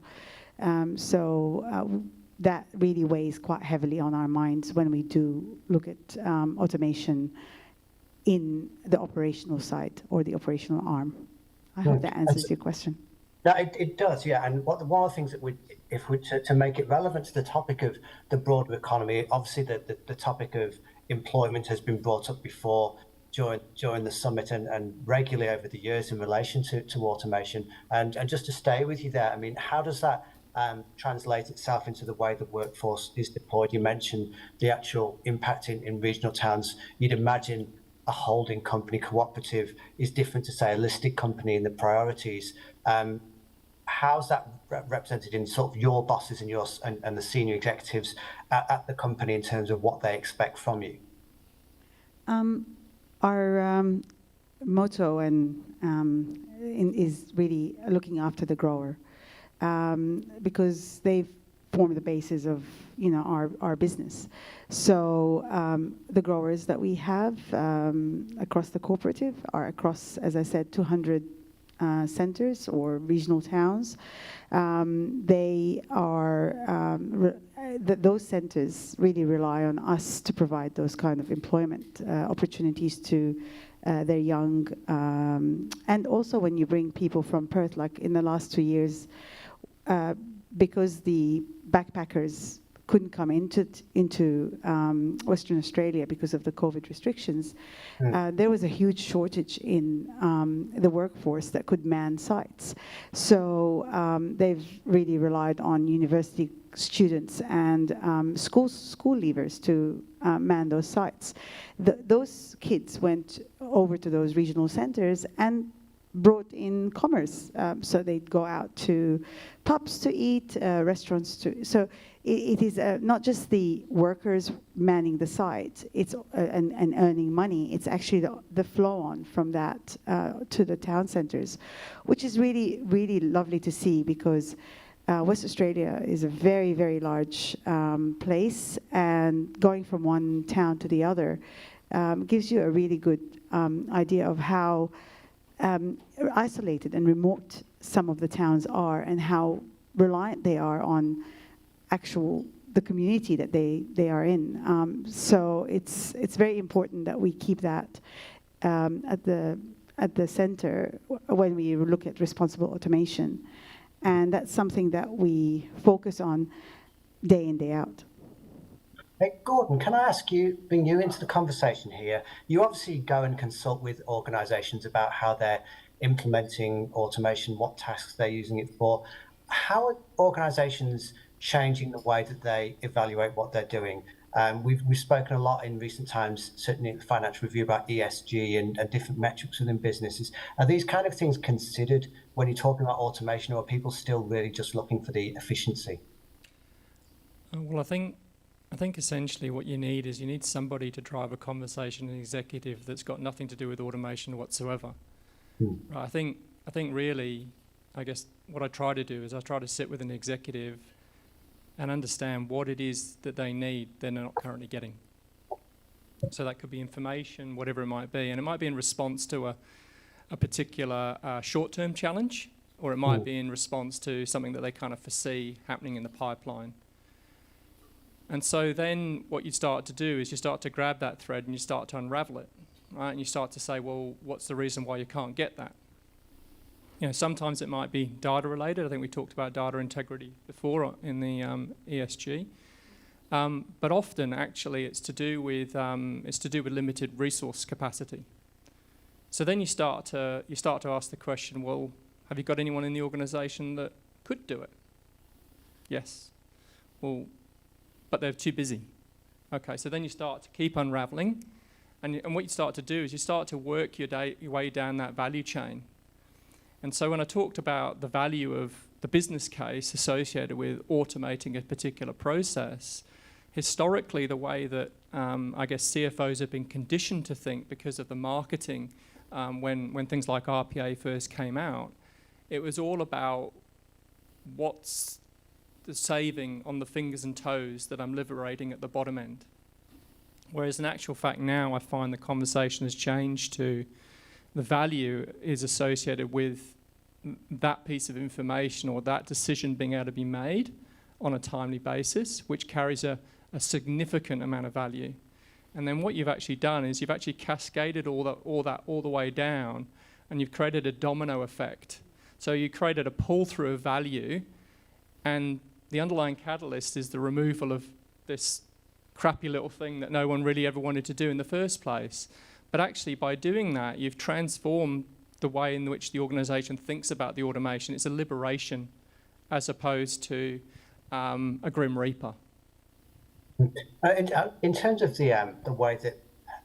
Speaker 16: That really weighs quite heavily on our minds when we do look at automation in the operational side or the operational arm. I hope that answers your question.
Speaker 17: No, it does, yeah. And one of the things that to make it relevant to the topic of the broader economy, obviously the topic of employment has been brought up before during the summit and regularly over the years in relation to automation. And just to stay with you there, I mean, how does that translate itself into the way the workforce is deployed? You mentioned the actual impact in regional towns. You'd imagine a holding company cooperative is different to, say, a listed company in the priorities. How's that represented in sort of your bosses and the senior executives at the company in terms of what they expect from you?
Speaker 16: Our motto is really looking after the grower. Because they form the basis of our business. So the growers that we have across the cooperative are across, as I said, 200 centers or regional towns. They are those centers really rely on us to provide those kind of employment opportunities to their young, and also when you bring people from Perth, like in the last 2 years. because the backpackers couldn't come into Western Australia because of the COVID restrictions, there was a huge shortage in the workforce that could man sites. So they've really relied on university students and school leavers to man those sites. Those kids went over to those regional centres and brought in commerce. So they'd go out to pubs to eat, restaurants to... So it is not just the workers manning the site, it's and earning money. It's actually the flow on from that to the town centres, which is really, really lovely to see, because West Australia is a very, very large place, and going from one town to the other gives you a really good idea of how isolated and remote some of the towns are, and how reliant they are on the community that they are in. So it's very important that we keep that at the center when we look at responsible automation, and that's something that we focus on day in, day out.
Speaker 17: Hey, Gordon, can I ask you, bring you into the conversation here? You obviously go and consult with organisations about how they're implementing automation, what tasks they're using it for. How are organisations changing the way that they evaluate what they're doing? We've spoken a lot in recent times, certainly in the financial review, about ESG and different metrics within businesses. Are these kind of things considered when you're talking about automation, or are people still really just looking for the efficiency?
Speaker 15: Well, I think essentially what you need somebody to drive a conversation, an executive that's got nothing to do with automation whatsoever. Right, I think really, I guess what I try to do is I try to sit with an executive and understand what it is that they need they're not currently getting. So that could be information, whatever it might be, and it might be in response to a particular short-term challenge, or it might be in response to something that they kind of foresee happening in the pipeline. And so then what you start to do is you start to grab that thread and you start to unravel it, right? And you start to say, well, what's the reason why you can't get that? You know, sometimes it might be data related. I think we talked about data integrity before in the ESG. But often, actually, it's to do with limited resource capacity. So then you start to ask the question, well, have you got anyone in the organisation that could do it? Yes. Well, but they're too busy. Okay, so then you start to keep unravelling, and what you start to do is you start to work your way down that value chain. And so when I talked about the value of the business case associated with automating a particular process, historically the way that I guess CFOs have been conditioned to think because of the marketing when things like RPA first came out, it was all about what's the saving on the fingers and toes that I'm liberating at the bottom end. Whereas in actual fact now I find the conversation has changed to the value is associated with that piece of information or that decision being able to be made on a timely basis, which carries a significant amount of value. And then what you've actually done is you've actually cascaded all the way down, and you've created a domino effect. So you created a pull-through of value, and the underlying catalyst is the removal of this crappy little thing that no one really ever wanted to do in the first place. But actually, by doing that, you've transformed the way in which the organisation thinks about the automation. It's a liberation as opposed to a grim reaper.
Speaker 17: In terms of the way that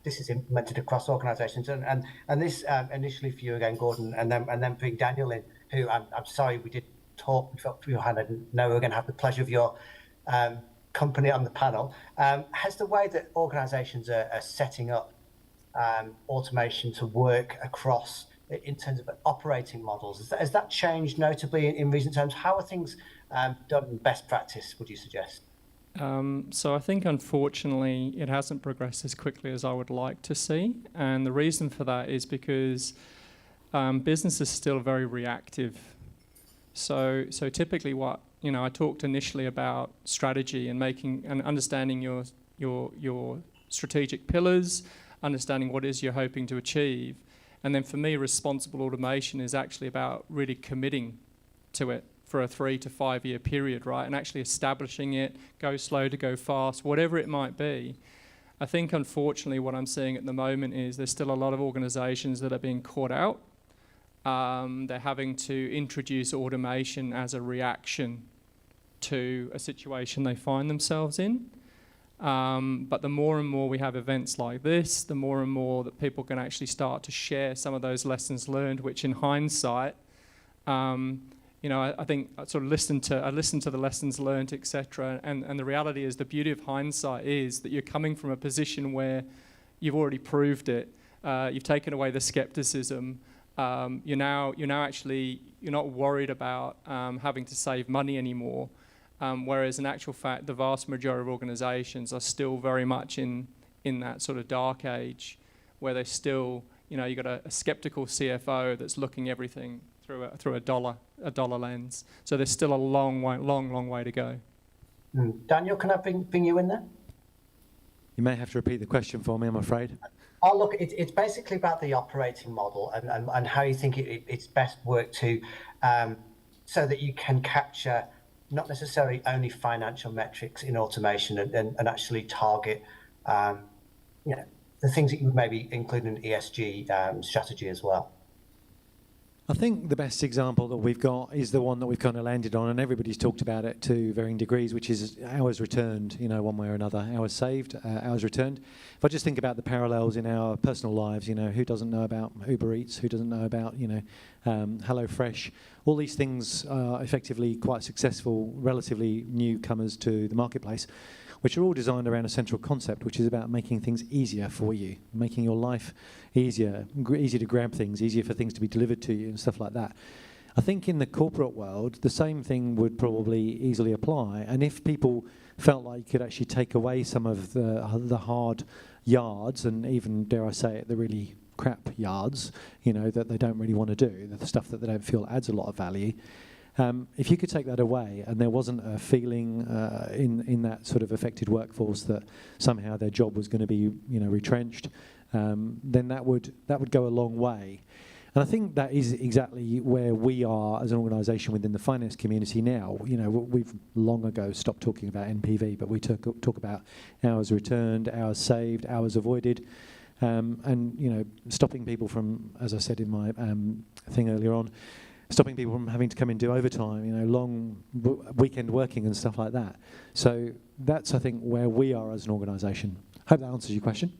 Speaker 17: this is implemented across organisations, and this initially for you again, Gordon, and then bring Daniel in, who I'm sorry we did talk beforehand. I didn't know we were going to have the pleasure of your company on the panel. Has the way that organisations are setting up automation to work across in terms of operating models, has that changed notably in recent times? How are things done in best practice, would you suggest?
Speaker 15: So I think, unfortunately, it hasn't progressed as quickly as I would like to see. And the reason for that is because business is still very reactive. So typically I talked initially about strategy and making and understanding your strategic pillars, understanding what it is you're hoping to achieve. And then for me, responsible automation is actually about really committing to it for a 3 to 5 year period, right? And actually establishing it, go slow to go fast, whatever it might be. I think, unfortunately, what I'm seeing at the moment is there's still a lot of organisations that are being caught out. They're having to introduce automation as a reaction to a situation they find themselves in. But the more and more we have events like this, the more and more that people can actually start to share some of those lessons learned, which in hindsight, I think I sort of listened to the lessons learned, etc. And the reality is, the beauty of hindsight is that you're coming from a position where you've already proved it. You've taken away the skepticism. You're now not worried about having to save money anymore. Whereas in actual fact, the vast majority of organisations are still very much in that sort of dark age, where they're still, you've got a skeptical CFO that's looking everything through a dollar lens. So there's still a long way to go.
Speaker 17: Daniel, can I bring you in there?
Speaker 3: You may have to repeat the question for me, I'm afraid.
Speaker 17: Oh, look, it's basically about the operating model and how you think it's best worked to, so that you can capture not necessarily only financial metrics in automation and actually target, the things that you would maybe include in an ESG strategy as well.
Speaker 3: I think the best example that we've got is the one that we've kind of landed on, and everybody's talked about it to varying degrees, which is hours returned, one way or another. Hours saved, hours returned. If I just think about the parallels in our personal lives, who doesn't know about Uber Eats? Who doesn't know about, HelloFresh? All these things are effectively quite successful, relatively newcomers to the marketplace, which are all designed around a central concept, which is about making things easier for you, making your life easier to grab things, easier for things to be delivered to you and stuff like that. I think in the corporate world, the same thing would probably easily apply. And if people felt like you could actually take away some of the hard yards, and even, dare I say it, the really crap yards, that they don't really want to do, the stuff that they don't feel adds a lot of value, if you could take that away and there wasn't a feeling in that sort of affected workforce that somehow their job was going to be retrenched, then that would go a long way. And I think that is exactly where we are as an organisation within the finance community now. We've long ago stopped talking about NPV, but we talk about hours returned, hours saved, hours avoided, and stopping people from, as I said in my thing earlier on, stopping people from having to come and do overtime, long weekend working and stuff like that. So that's, I think, where we are as an organisation. Hope that answers your question.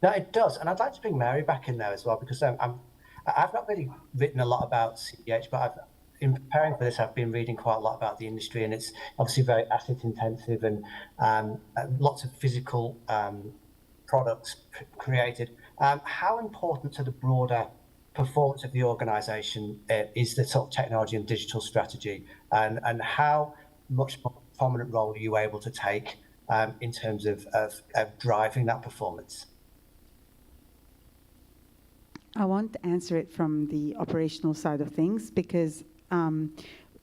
Speaker 17: No, it does. And I'd like to bring Mary back in there as well, because I've not really written a lot about CDH, but in preparing for this, I've been reading quite a lot about the industry, and it's obviously very asset intensive and lots of physical products created. How important to the broader performance of the organisation is the sort of technology and digital strategy, and how much more prominent role are you able to take in terms of driving that performance?
Speaker 16: I want to answer it from the operational side of things because,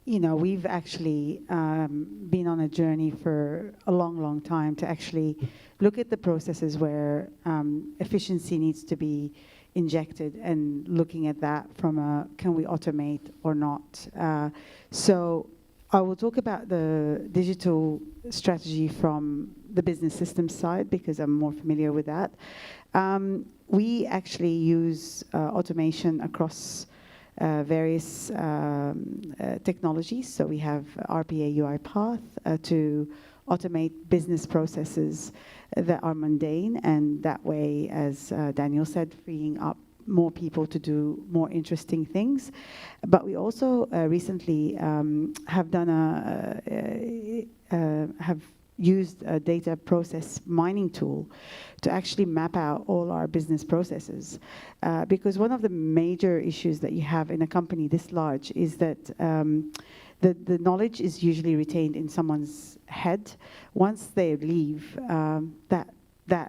Speaker 16: we've actually been on a journey for a long time to actually look at the processes where efficiency needs to be injected and looking at that from can we automate or not. So I will talk about the digital strategy from the business systems side because I'm more familiar with that. We actually use automation across various technologies. So we have RPA UiPath to automate business processes that are mundane, and that way, as Daniel said, freeing up more people to do more interesting things. But we also recently have used a data process mining tool to actually map out all our business processes. Because one of the major issues that you have in a company this large is that the knowledge is usually retained in someone's head. Once they leave, that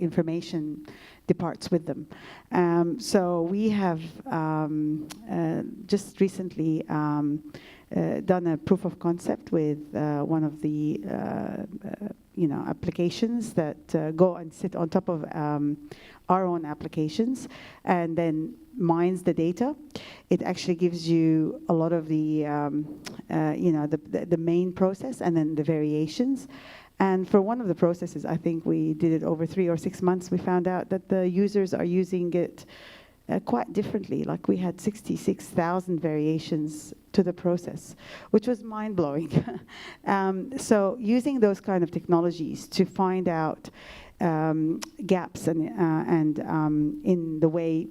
Speaker 16: information departs with them. So we have just recently done a proof of concept with one of the applications that go and sit on top of our own applications, and then mines the data. It actually gives you a lot of the, the main process and then the variations. And for one of the processes, I think we did it over 3 or 6 months, we found out that the users are using it quite differently. Like we had 66,000 variations to the process, which was mind-blowing. So using those kind of technologies to find out gaps and in the way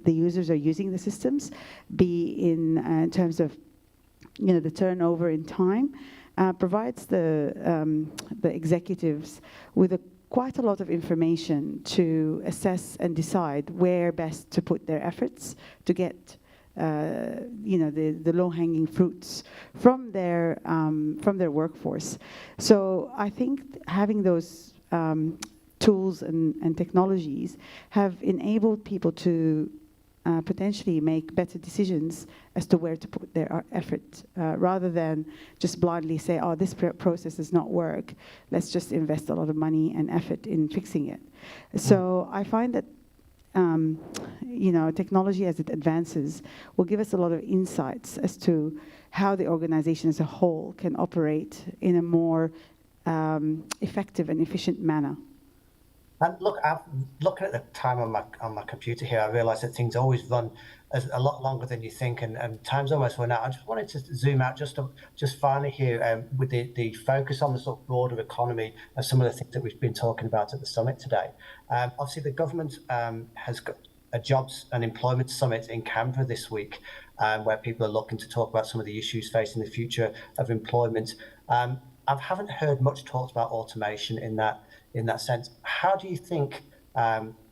Speaker 16: the users are using the systems, B in terms of the turnover in time, provides the executives with quite a lot of information to assess and decide where best to put their efforts to get the low-hanging fruits from their workforce. So I think having those tools and technologies have enabled people to potentially make better decisions as to where to put their effort, rather than just blindly say, oh, this process does not work, let's just invest a lot of money and effort in fixing it. So I find that technology as it advances will give us a lot of insights as to how the organization as a whole can operate in a more effective and efficient manner.
Speaker 17: And look, looking at the time on my computer here, I realise that things always run a lot longer than you think, and time's almost run out. I just wanted to zoom out just finally here with the focus on the sort of broader economy and some of the things that we've been talking about at the summit today. Obviously, the government has got a jobs and employment summit in Canberra this week, where people are looking to talk about some of the issues facing the future of employment. I haven't heard much talked about automation in that sense. How do you think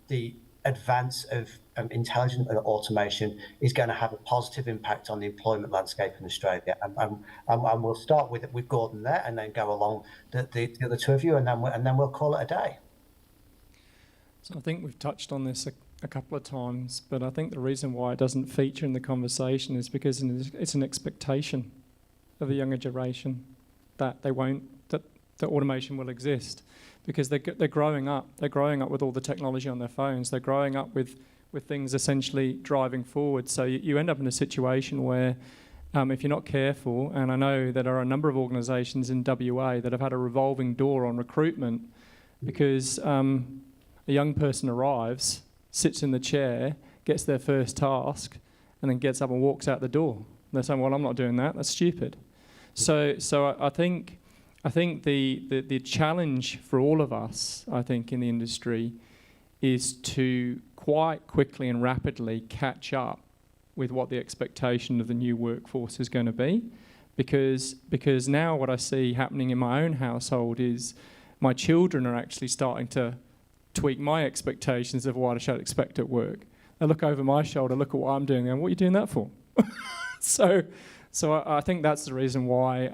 Speaker 17: the advance of intelligent automation is going to have a positive impact on the employment landscape in Australia? And we'll start with Gordon there, and then go along the other two of you, and then we'll call it a day.
Speaker 15: So I think we've touched on this a couple of times, but I think the reason why it doesn't feature in the conversation is because it's an expectation of the younger generation that that automation will exist, because they're growing up. They're growing up with all the technology on their phones. They're growing up with things essentially driving forward. So you end up in a situation where, if you're not careful, and I know that there are a number of organisations in WA that have had a revolving door on recruitment, because a young person arrives, sits in the chair, gets their first task, and then gets up and walks out the door. And they're saying, well, I'm not doing that. That's stupid. So I think the challenge for all of us, I think, in the industry is to quite quickly and rapidly catch up with what the expectation of the new workforce is going to be. Because now what I see happening in my own household is my children are actually starting to tweak my expectations of what I should expect at work. They look over my shoulder, look at what I'm doing, and what are you doing that for? So I think that's the reason why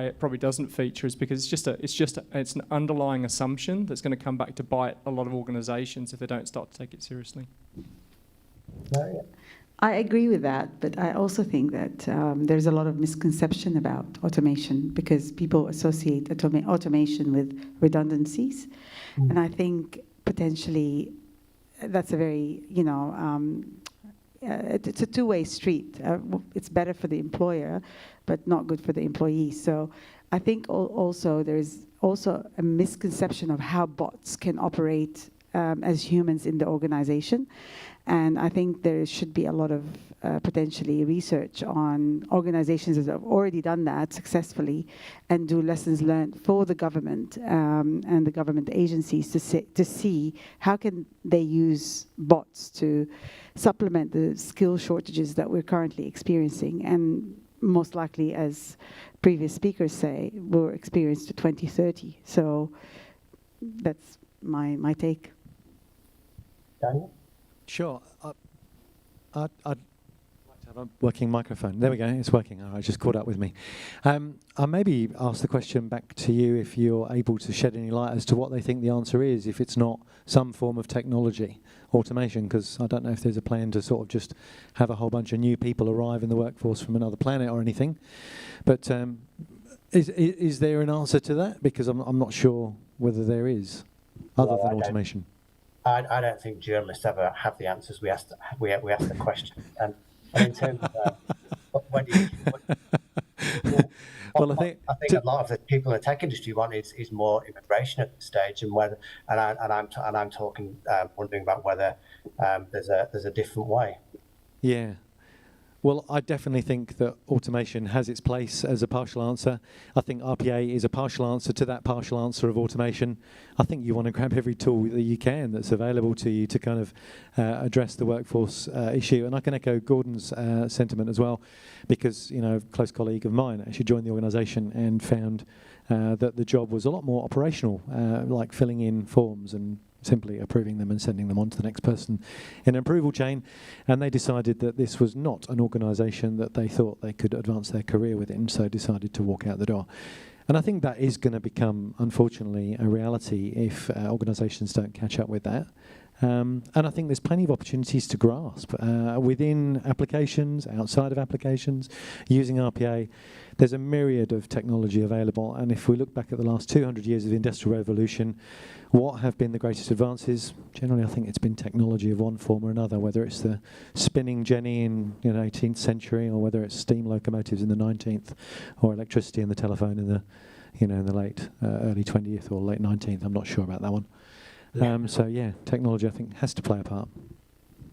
Speaker 15: it probably doesn't feature, is because it's an underlying assumption that's going to come back to bite a lot of organisations if they don't start to take it seriously.
Speaker 16: I agree with that, but I also think that there's a lot of misconception about automation, because people associate automation with redundancies, and I think potentially that's a very it's a two-way street. It's better for the employer, but not good for the employee. So I think also there's also a misconception of how bots can operate as humans in the organization. And I think there should be a lot of potentially research on organizations that have already done that successfully, and do lessons learned for the government and the government agencies to see how can they use bots to supplement the skill shortages that we're currently experiencing, and most likely, as previous speakers say, will experience to 2030. So that's my take.
Speaker 17: Daniel?
Speaker 5: Sure. I'd like to have a working microphone. There we go, it's working. All right, just caught up with me. I'll maybe ask the question back to you, if you're able to shed any light as to what they think the answer is, if it's not some form of technology, automation, because I don't know if there's a plan to sort of just have a whole bunch of new people arrive in the workforce from another planet or anything. But is there an answer to that? Because I'm not sure whether there is, other than automation.
Speaker 17: I don't think journalists ever have the answers. We ask the question. And in terms of what I think a lot of the people in the tech industry want is more immigration at this stage, and I'm talking wondering about whether there's a different way.
Speaker 5: Yeah. Well, I definitely think that automation has its place as a partial answer. I think RPA is a partial answer to that partial answer of automation. I think you want to grab every tool that you can that's available to you to kind of address the workforce issue. And I can echo Gordon's sentiment as well, because, you know, a close colleague of mine actually joined the organisation and found that the job was a lot more operational, like filling in forms and simply approving them and sending them on to the next person in an approval chain. And they decided that this was not an organisation that they thought they could advance their career within, so decided to walk out the door. And I think that is going to become, unfortunately, a reality if organisations don't catch up with that. And I think there's plenty of opportunities to grasp within applications, outside of applications, using RPA. There's a myriad of technology available, and if we look back at the last 200 years of the Industrial Revolution, what have been the greatest advances? Generally, I think it's been technology of one form or another, whether it's the spinning jenny in the 18th century, or whether it's steam locomotives in the 19th, or electricity and the telephone in the, in the late early 20th or late 19th. I'm not sure about that one. So yeah, technology I think has to play a part.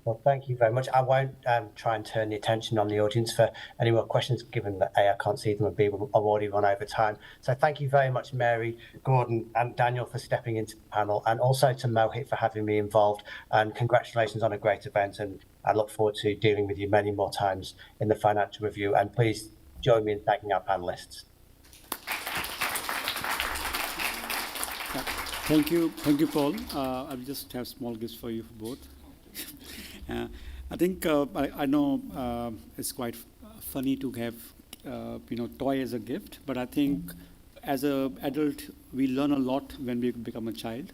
Speaker 17: Well, thank you very much. I won't try and turn the attention on the audience for any more questions, given that A, I can't see them, and B, I've already run over time. So thank you very much, Mary, Gordon and Daniel, for stepping into the panel, and also to Mohit for having me involved. And congratulations on a great event, and I look forward to dealing with you many more times in the financial review. And please join me in thanking our panelists.
Speaker 1: Thank you, Paul. I'll just have small gifts for you for both. I think I know it's quite funny to have toy as a gift, but I think as an adult we learn a lot when we become a child,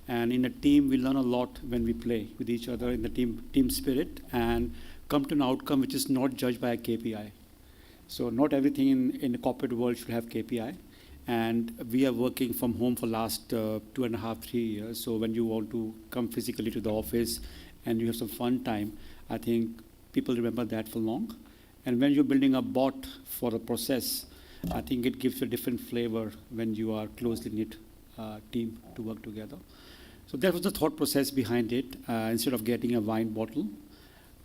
Speaker 1: and in a team we learn a lot when we play with each other in the team spirit and come to an outcome which is not judged by a KPI. So not everything in the corporate world should have KPI. And we are working from home for last 2.5, 3 years. So when you want to come physically to the office and you have some fun time, I think people remember that for long. And when you're building a bot for a process, I think it gives you a different flavor when you are closely knit team to work together. So that was the thought process behind it. Instead of getting a wine bottle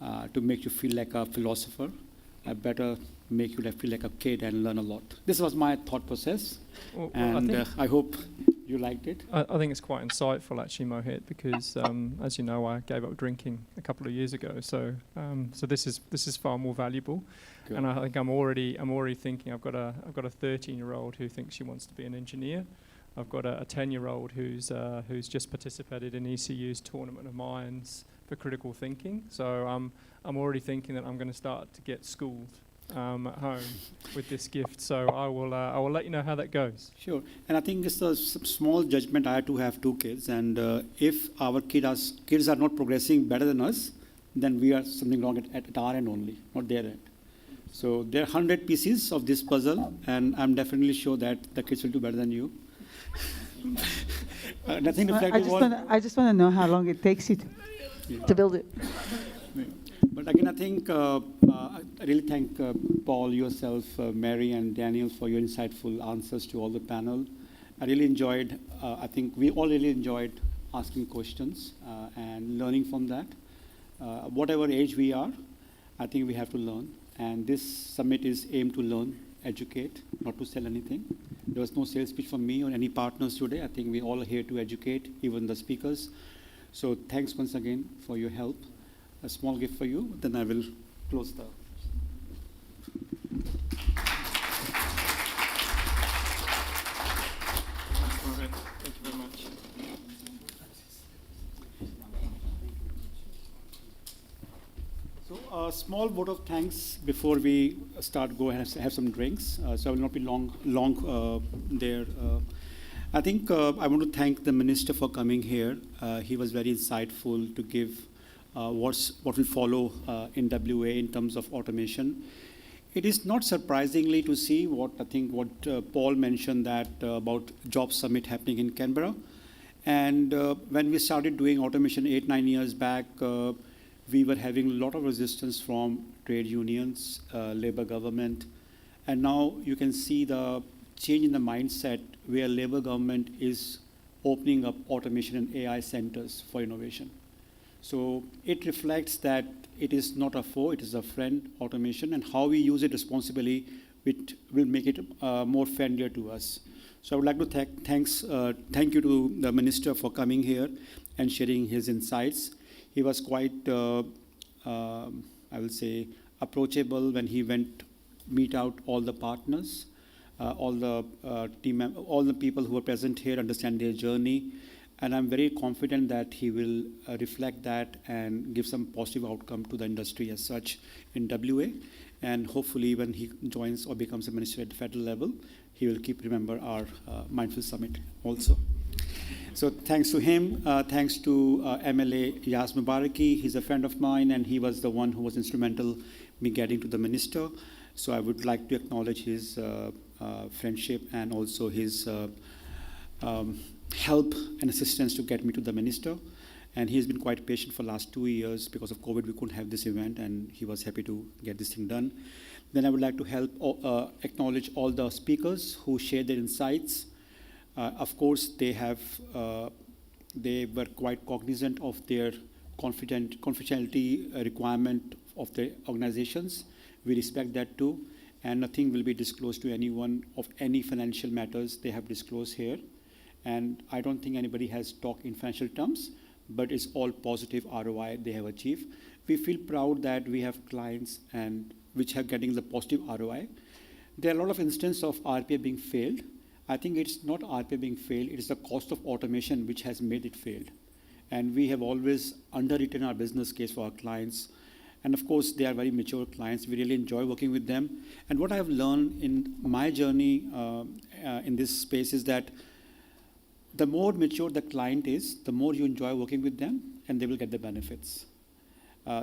Speaker 1: to make you feel like a philosopher, I better make you feel like a kid and learn a lot. This was my thought process, and I hope you liked it.
Speaker 15: I think it's quite insightful, actually, Mohit, because as you know, I gave up drinking a couple of years ago. So this is far more valuable. Good. And I think I'm already thinking. I've got a 13-year-old who thinks she wants to be an engineer. I've got a 10-year-old who's just participated in ECU's Tournament of Minds for critical thinking. So I'm already thinking that I'm going to start to get schooled at home with this gift. So I will let you know how that goes.
Speaker 1: Sure. And I think it's a small judgment. I do have 2 kids, and if our kids are not progressing better than us, then we are something wrong at our end only, not their end. So there are 100 pieces of this puzzle, and I'm definitely sure that the kids will do better than you. Nothing to
Speaker 16: I just want to know how long it takes you to build it.
Speaker 1: But again, I think I really thank Paul, yourself, Mary, and Daniel for your insightful answers to all the panel. I really enjoyed. I think we all really enjoyed asking questions and learning from that. Whatever age we are, I think we have to learn. And this summit is aimed to learn, educate, not to sell anything. There was no sales pitch from me or any partners today. I think we're all here to educate, even the speakers. So thanks once again for your help. A small gift for you, then I will close the...
Speaker 15: Thank you very much.
Speaker 1: So a small vote of thanks before we start. Go ahead and have some drinks. So I will not be long there. I think I want to thank the minister for coming here. He was very insightful to give what will follow in WA in terms of automation. It is not surprisingly to see what Paul mentioned that about Job Summit happening in Canberra. And when we started doing automation 8-9 years back, we were having a lot of resistance from trade unions, labor government, and now you can see the change in the mindset where labor government is opening up automation and AI centers for innovation. So it reflects that it is not a foe, it is a friend, automation, and how we use it responsibly, it will make it more friendlier to us. So I would like to thank you to the Minister for coming here and sharing his insights. He was quite, I will say, approachable when he went meet out all the partners, all the people who are present here, understand their journey. And I'm very confident that he will reflect that and give some positive outcome to the industry as such in WA. And hopefully when he joins or becomes a minister at the federal level, he will remember our Mindful Summit also. So thanks to him, thanks to MLA Yas Mubaraki. He's a friend of mine, and he was the one who was instrumental in me getting to the minister. So I would like to acknowledge his friendship and also his help and assistance to get me to the minister. And he's been quite patient for the last 2 years. Because of COVID, we couldn't have this event, and he was happy to get this thing done. Then I would like to acknowledge all the speakers who shared their insights. Of course, they were quite cognizant of their confidentiality requirement of the organizations. We respect that too. And nothing will be disclosed to anyone of any financial matters they have disclosed here. And I don't think anybody has talked in financial terms, but it's all positive ROI they have achieved. We feel proud that we have clients and which are getting the positive ROI. There are a lot of instances of RPA being failed. I think it's not RPA being failed, it is the cost of automation which has made it failed. And we have always underwritten our business case for our clients. And of course, they are very mature clients. We really enjoy working with them. And what I have learned in my journey in this space is that the more mature the client is, the more you enjoy working with them, and they will get the benefits.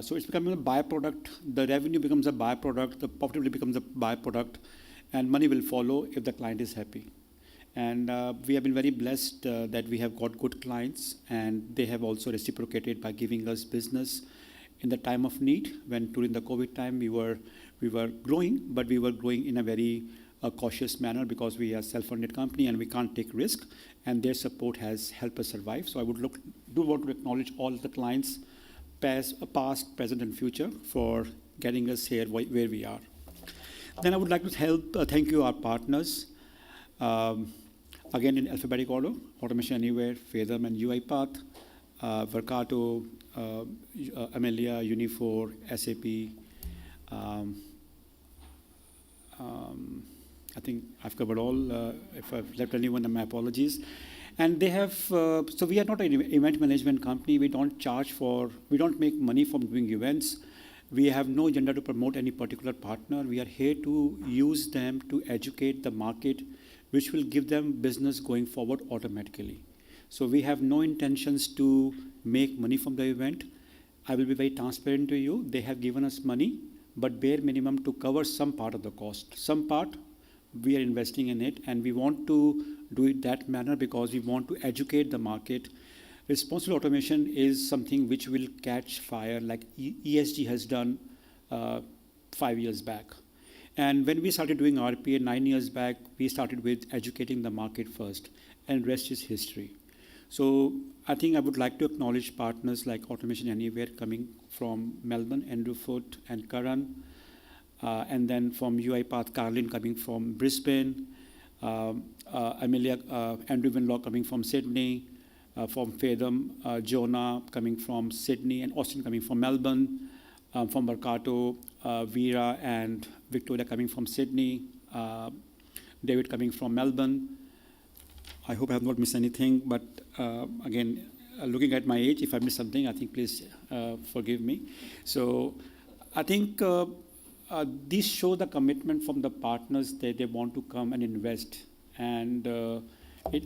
Speaker 1: So it's becoming a byproduct. The revenue becomes a byproduct. The profitability becomes a byproduct, and money will follow if the client is happy. And we have been very blessed that we have got good clients, and they have also reciprocated by giving us business in the time of need. When during the COVID time we were growing, but we were growing in a very cautious manner because we are a self-funded company and we can't take risk. And their support has helped us survive. So I would do want to acknowledge all the clients, past, present, and future, for getting us here where we are. Then I would like to thank you, our partners. Again, in alphabetic order: Automation Anywhere, Fathom, and UiPath, Verkato, Amelia, Unifor, SAP. I think I've covered all. If I've left anyone, my apologies. And they have, so we are not an event management company. We don't we don't make money from doing events. We have no agenda to promote any particular partner. We are here to use them to educate the market, which will give them business going forward automatically. So we have no intentions to make money from the event. I will be very transparent to you. They have given us money, but bare minimum to cover some part of the cost. Some part, we are investing in it, and we want to do it that manner because we want to educate the market. Responsible automation is something which will catch fire like ESG has done 5 years back. And when we started doing RPA 9 years back, we started with educating the market first, and rest is history. So I think I would like to acknowledge partners like Automation Anywhere coming from Melbourne, Andrew Foote and Karan, and then from UiPath, Carlin coming from Brisbane, Amelia, Andrew Winlaw coming from Sydney, from Fathom, Jonah coming from Sydney, and Austin coming from Melbourne, from Mercato, Vera and Victoria coming from Sydney, David coming from Melbourne. I hope I have not missed anything, but again, looking at my age, if I miss something, I think please forgive me. So I think these show the commitment from the partners that they want to come and invest. And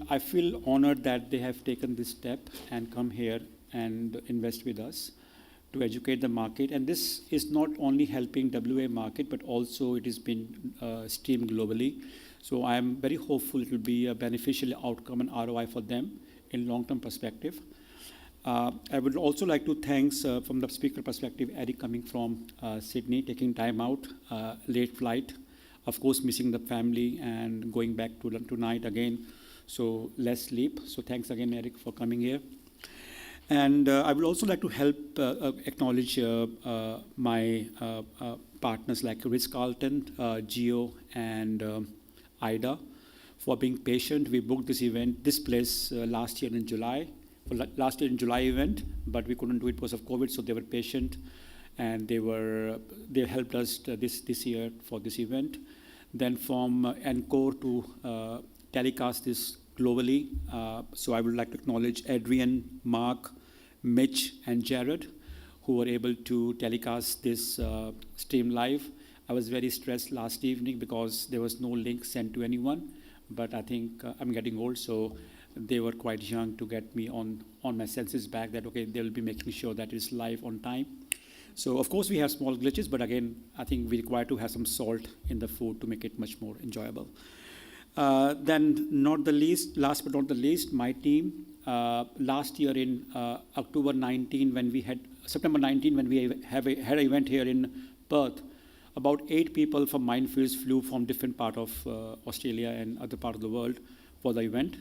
Speaker 1: I feel honored that they have taken this step and come here and invest with us to educate the market. And this is not only helping WA market, but also it has been streamed globally. So I am very hopeful it will be a beneficial outcome and ROI for them in long-term perspective. I would also like to thank, from the speaker perspective, Eric coming from Sydney, taking time out, late flight, of course missing the family and going back to tonight again, so less sleep. So thanks again, Eric, for coming here. And I would also like to acknowledge my partners like Ritz Carlton, Geo, and Ida for being patient. We booked this place last year in July event, but we couldn't do it because of COVID, so they were patient, and they helped us this year for this event. Then from Encore to telecast this globally, so I would like to acknowledge Adrian, Mark, Mitch, and Jared, who were able to telecast this stream live. I was very stressed last evening because there was no link sent to anyone, but I think I'm getting old, so they were quite young to get me on my senses back that, okay, they'll be making sure that it's live on time. So, of course, we have small glitches, but again, I think we require to have some salt in the food to make it much more enjoyable. Then, last but not the least, my team. Last year in September 19, when we had an event here in Perth, about 8 people from Mindfields flew from different part of Australia and other part of the world for the event.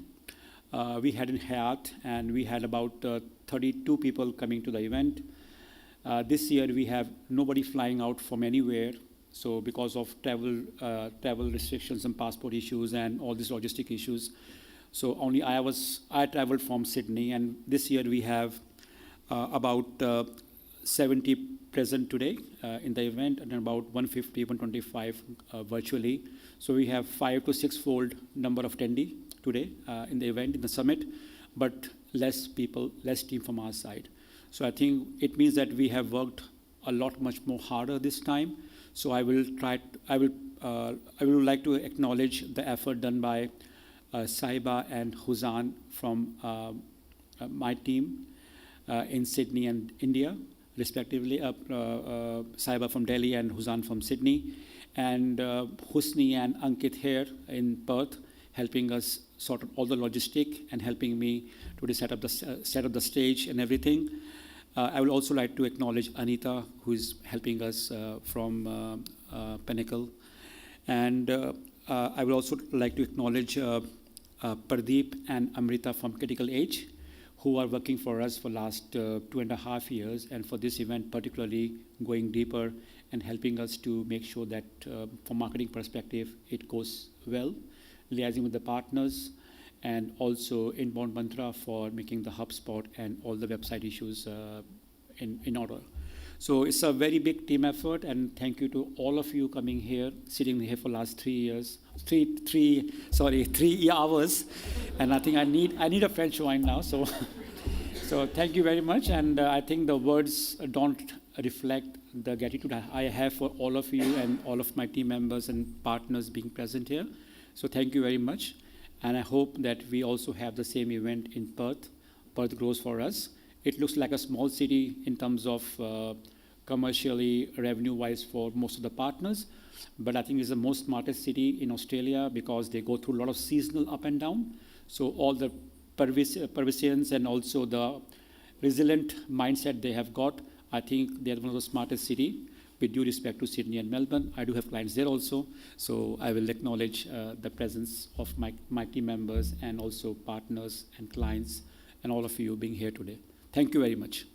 Speaker 1: We had in Hyatt, and we had about 32 people coming to the event. This year we have nobody flying out from anywhere, so because of travel restrictions and passport issues and all these logistic issues. So only I traveled from Sydney, and this year we have about 70 present today in the event, and about 150, 125 virtually. So we have 5 to 6-fold number of attendee today in the event, in the summit, but less people, less team from our side. So I think it means that we have worked a lot much more harder this time. So I would like to acknowledge the effort done by Saiba and Huzan from my team in Sydney and India, respectively. Saiba from Delhi and Huzan from Sydney, and Husni and Ankit here in Perth, helping us sort out all the logistic and helping me to set up the stage and everything. I would also like to acknowledge Anita, who is helping us from Pinnacle. And I would also like to acknowledge Pradeep and Amrita from Critical Age, who are working for us for last 2.5 years, and for this event particularly going deeper and helping us to make sure that from marketing perspective, it goes well, liaising with the partners, and also Inbound Mantra for making the HubSpot and all the website issues in order. So it's a very big team effort, and thank you to all of you coming here, sitting here for last 3 hours, and I think I need a French wine now. So, so thank you very much, and I think the words don't reflect the gratitude I have for all of you and all of my team members and partners being present here. So thank you very much. And I hope that we also have the same event in Perth. Perth grows for us. It looks like a small city in terms of commercially, revenue-wise for most of the partners. But I think it's the most smartest city in Australia because they go through a lot of seasonal up and down. So all the Parisians and also the resilient mindset they have got, I think they're one of the smartest cities. With due respect to Sydney and Melbourne, I do have clients there also, so I will acknowledge the presence of my team members and also partners and clients and all of you being here today. Thank you very much.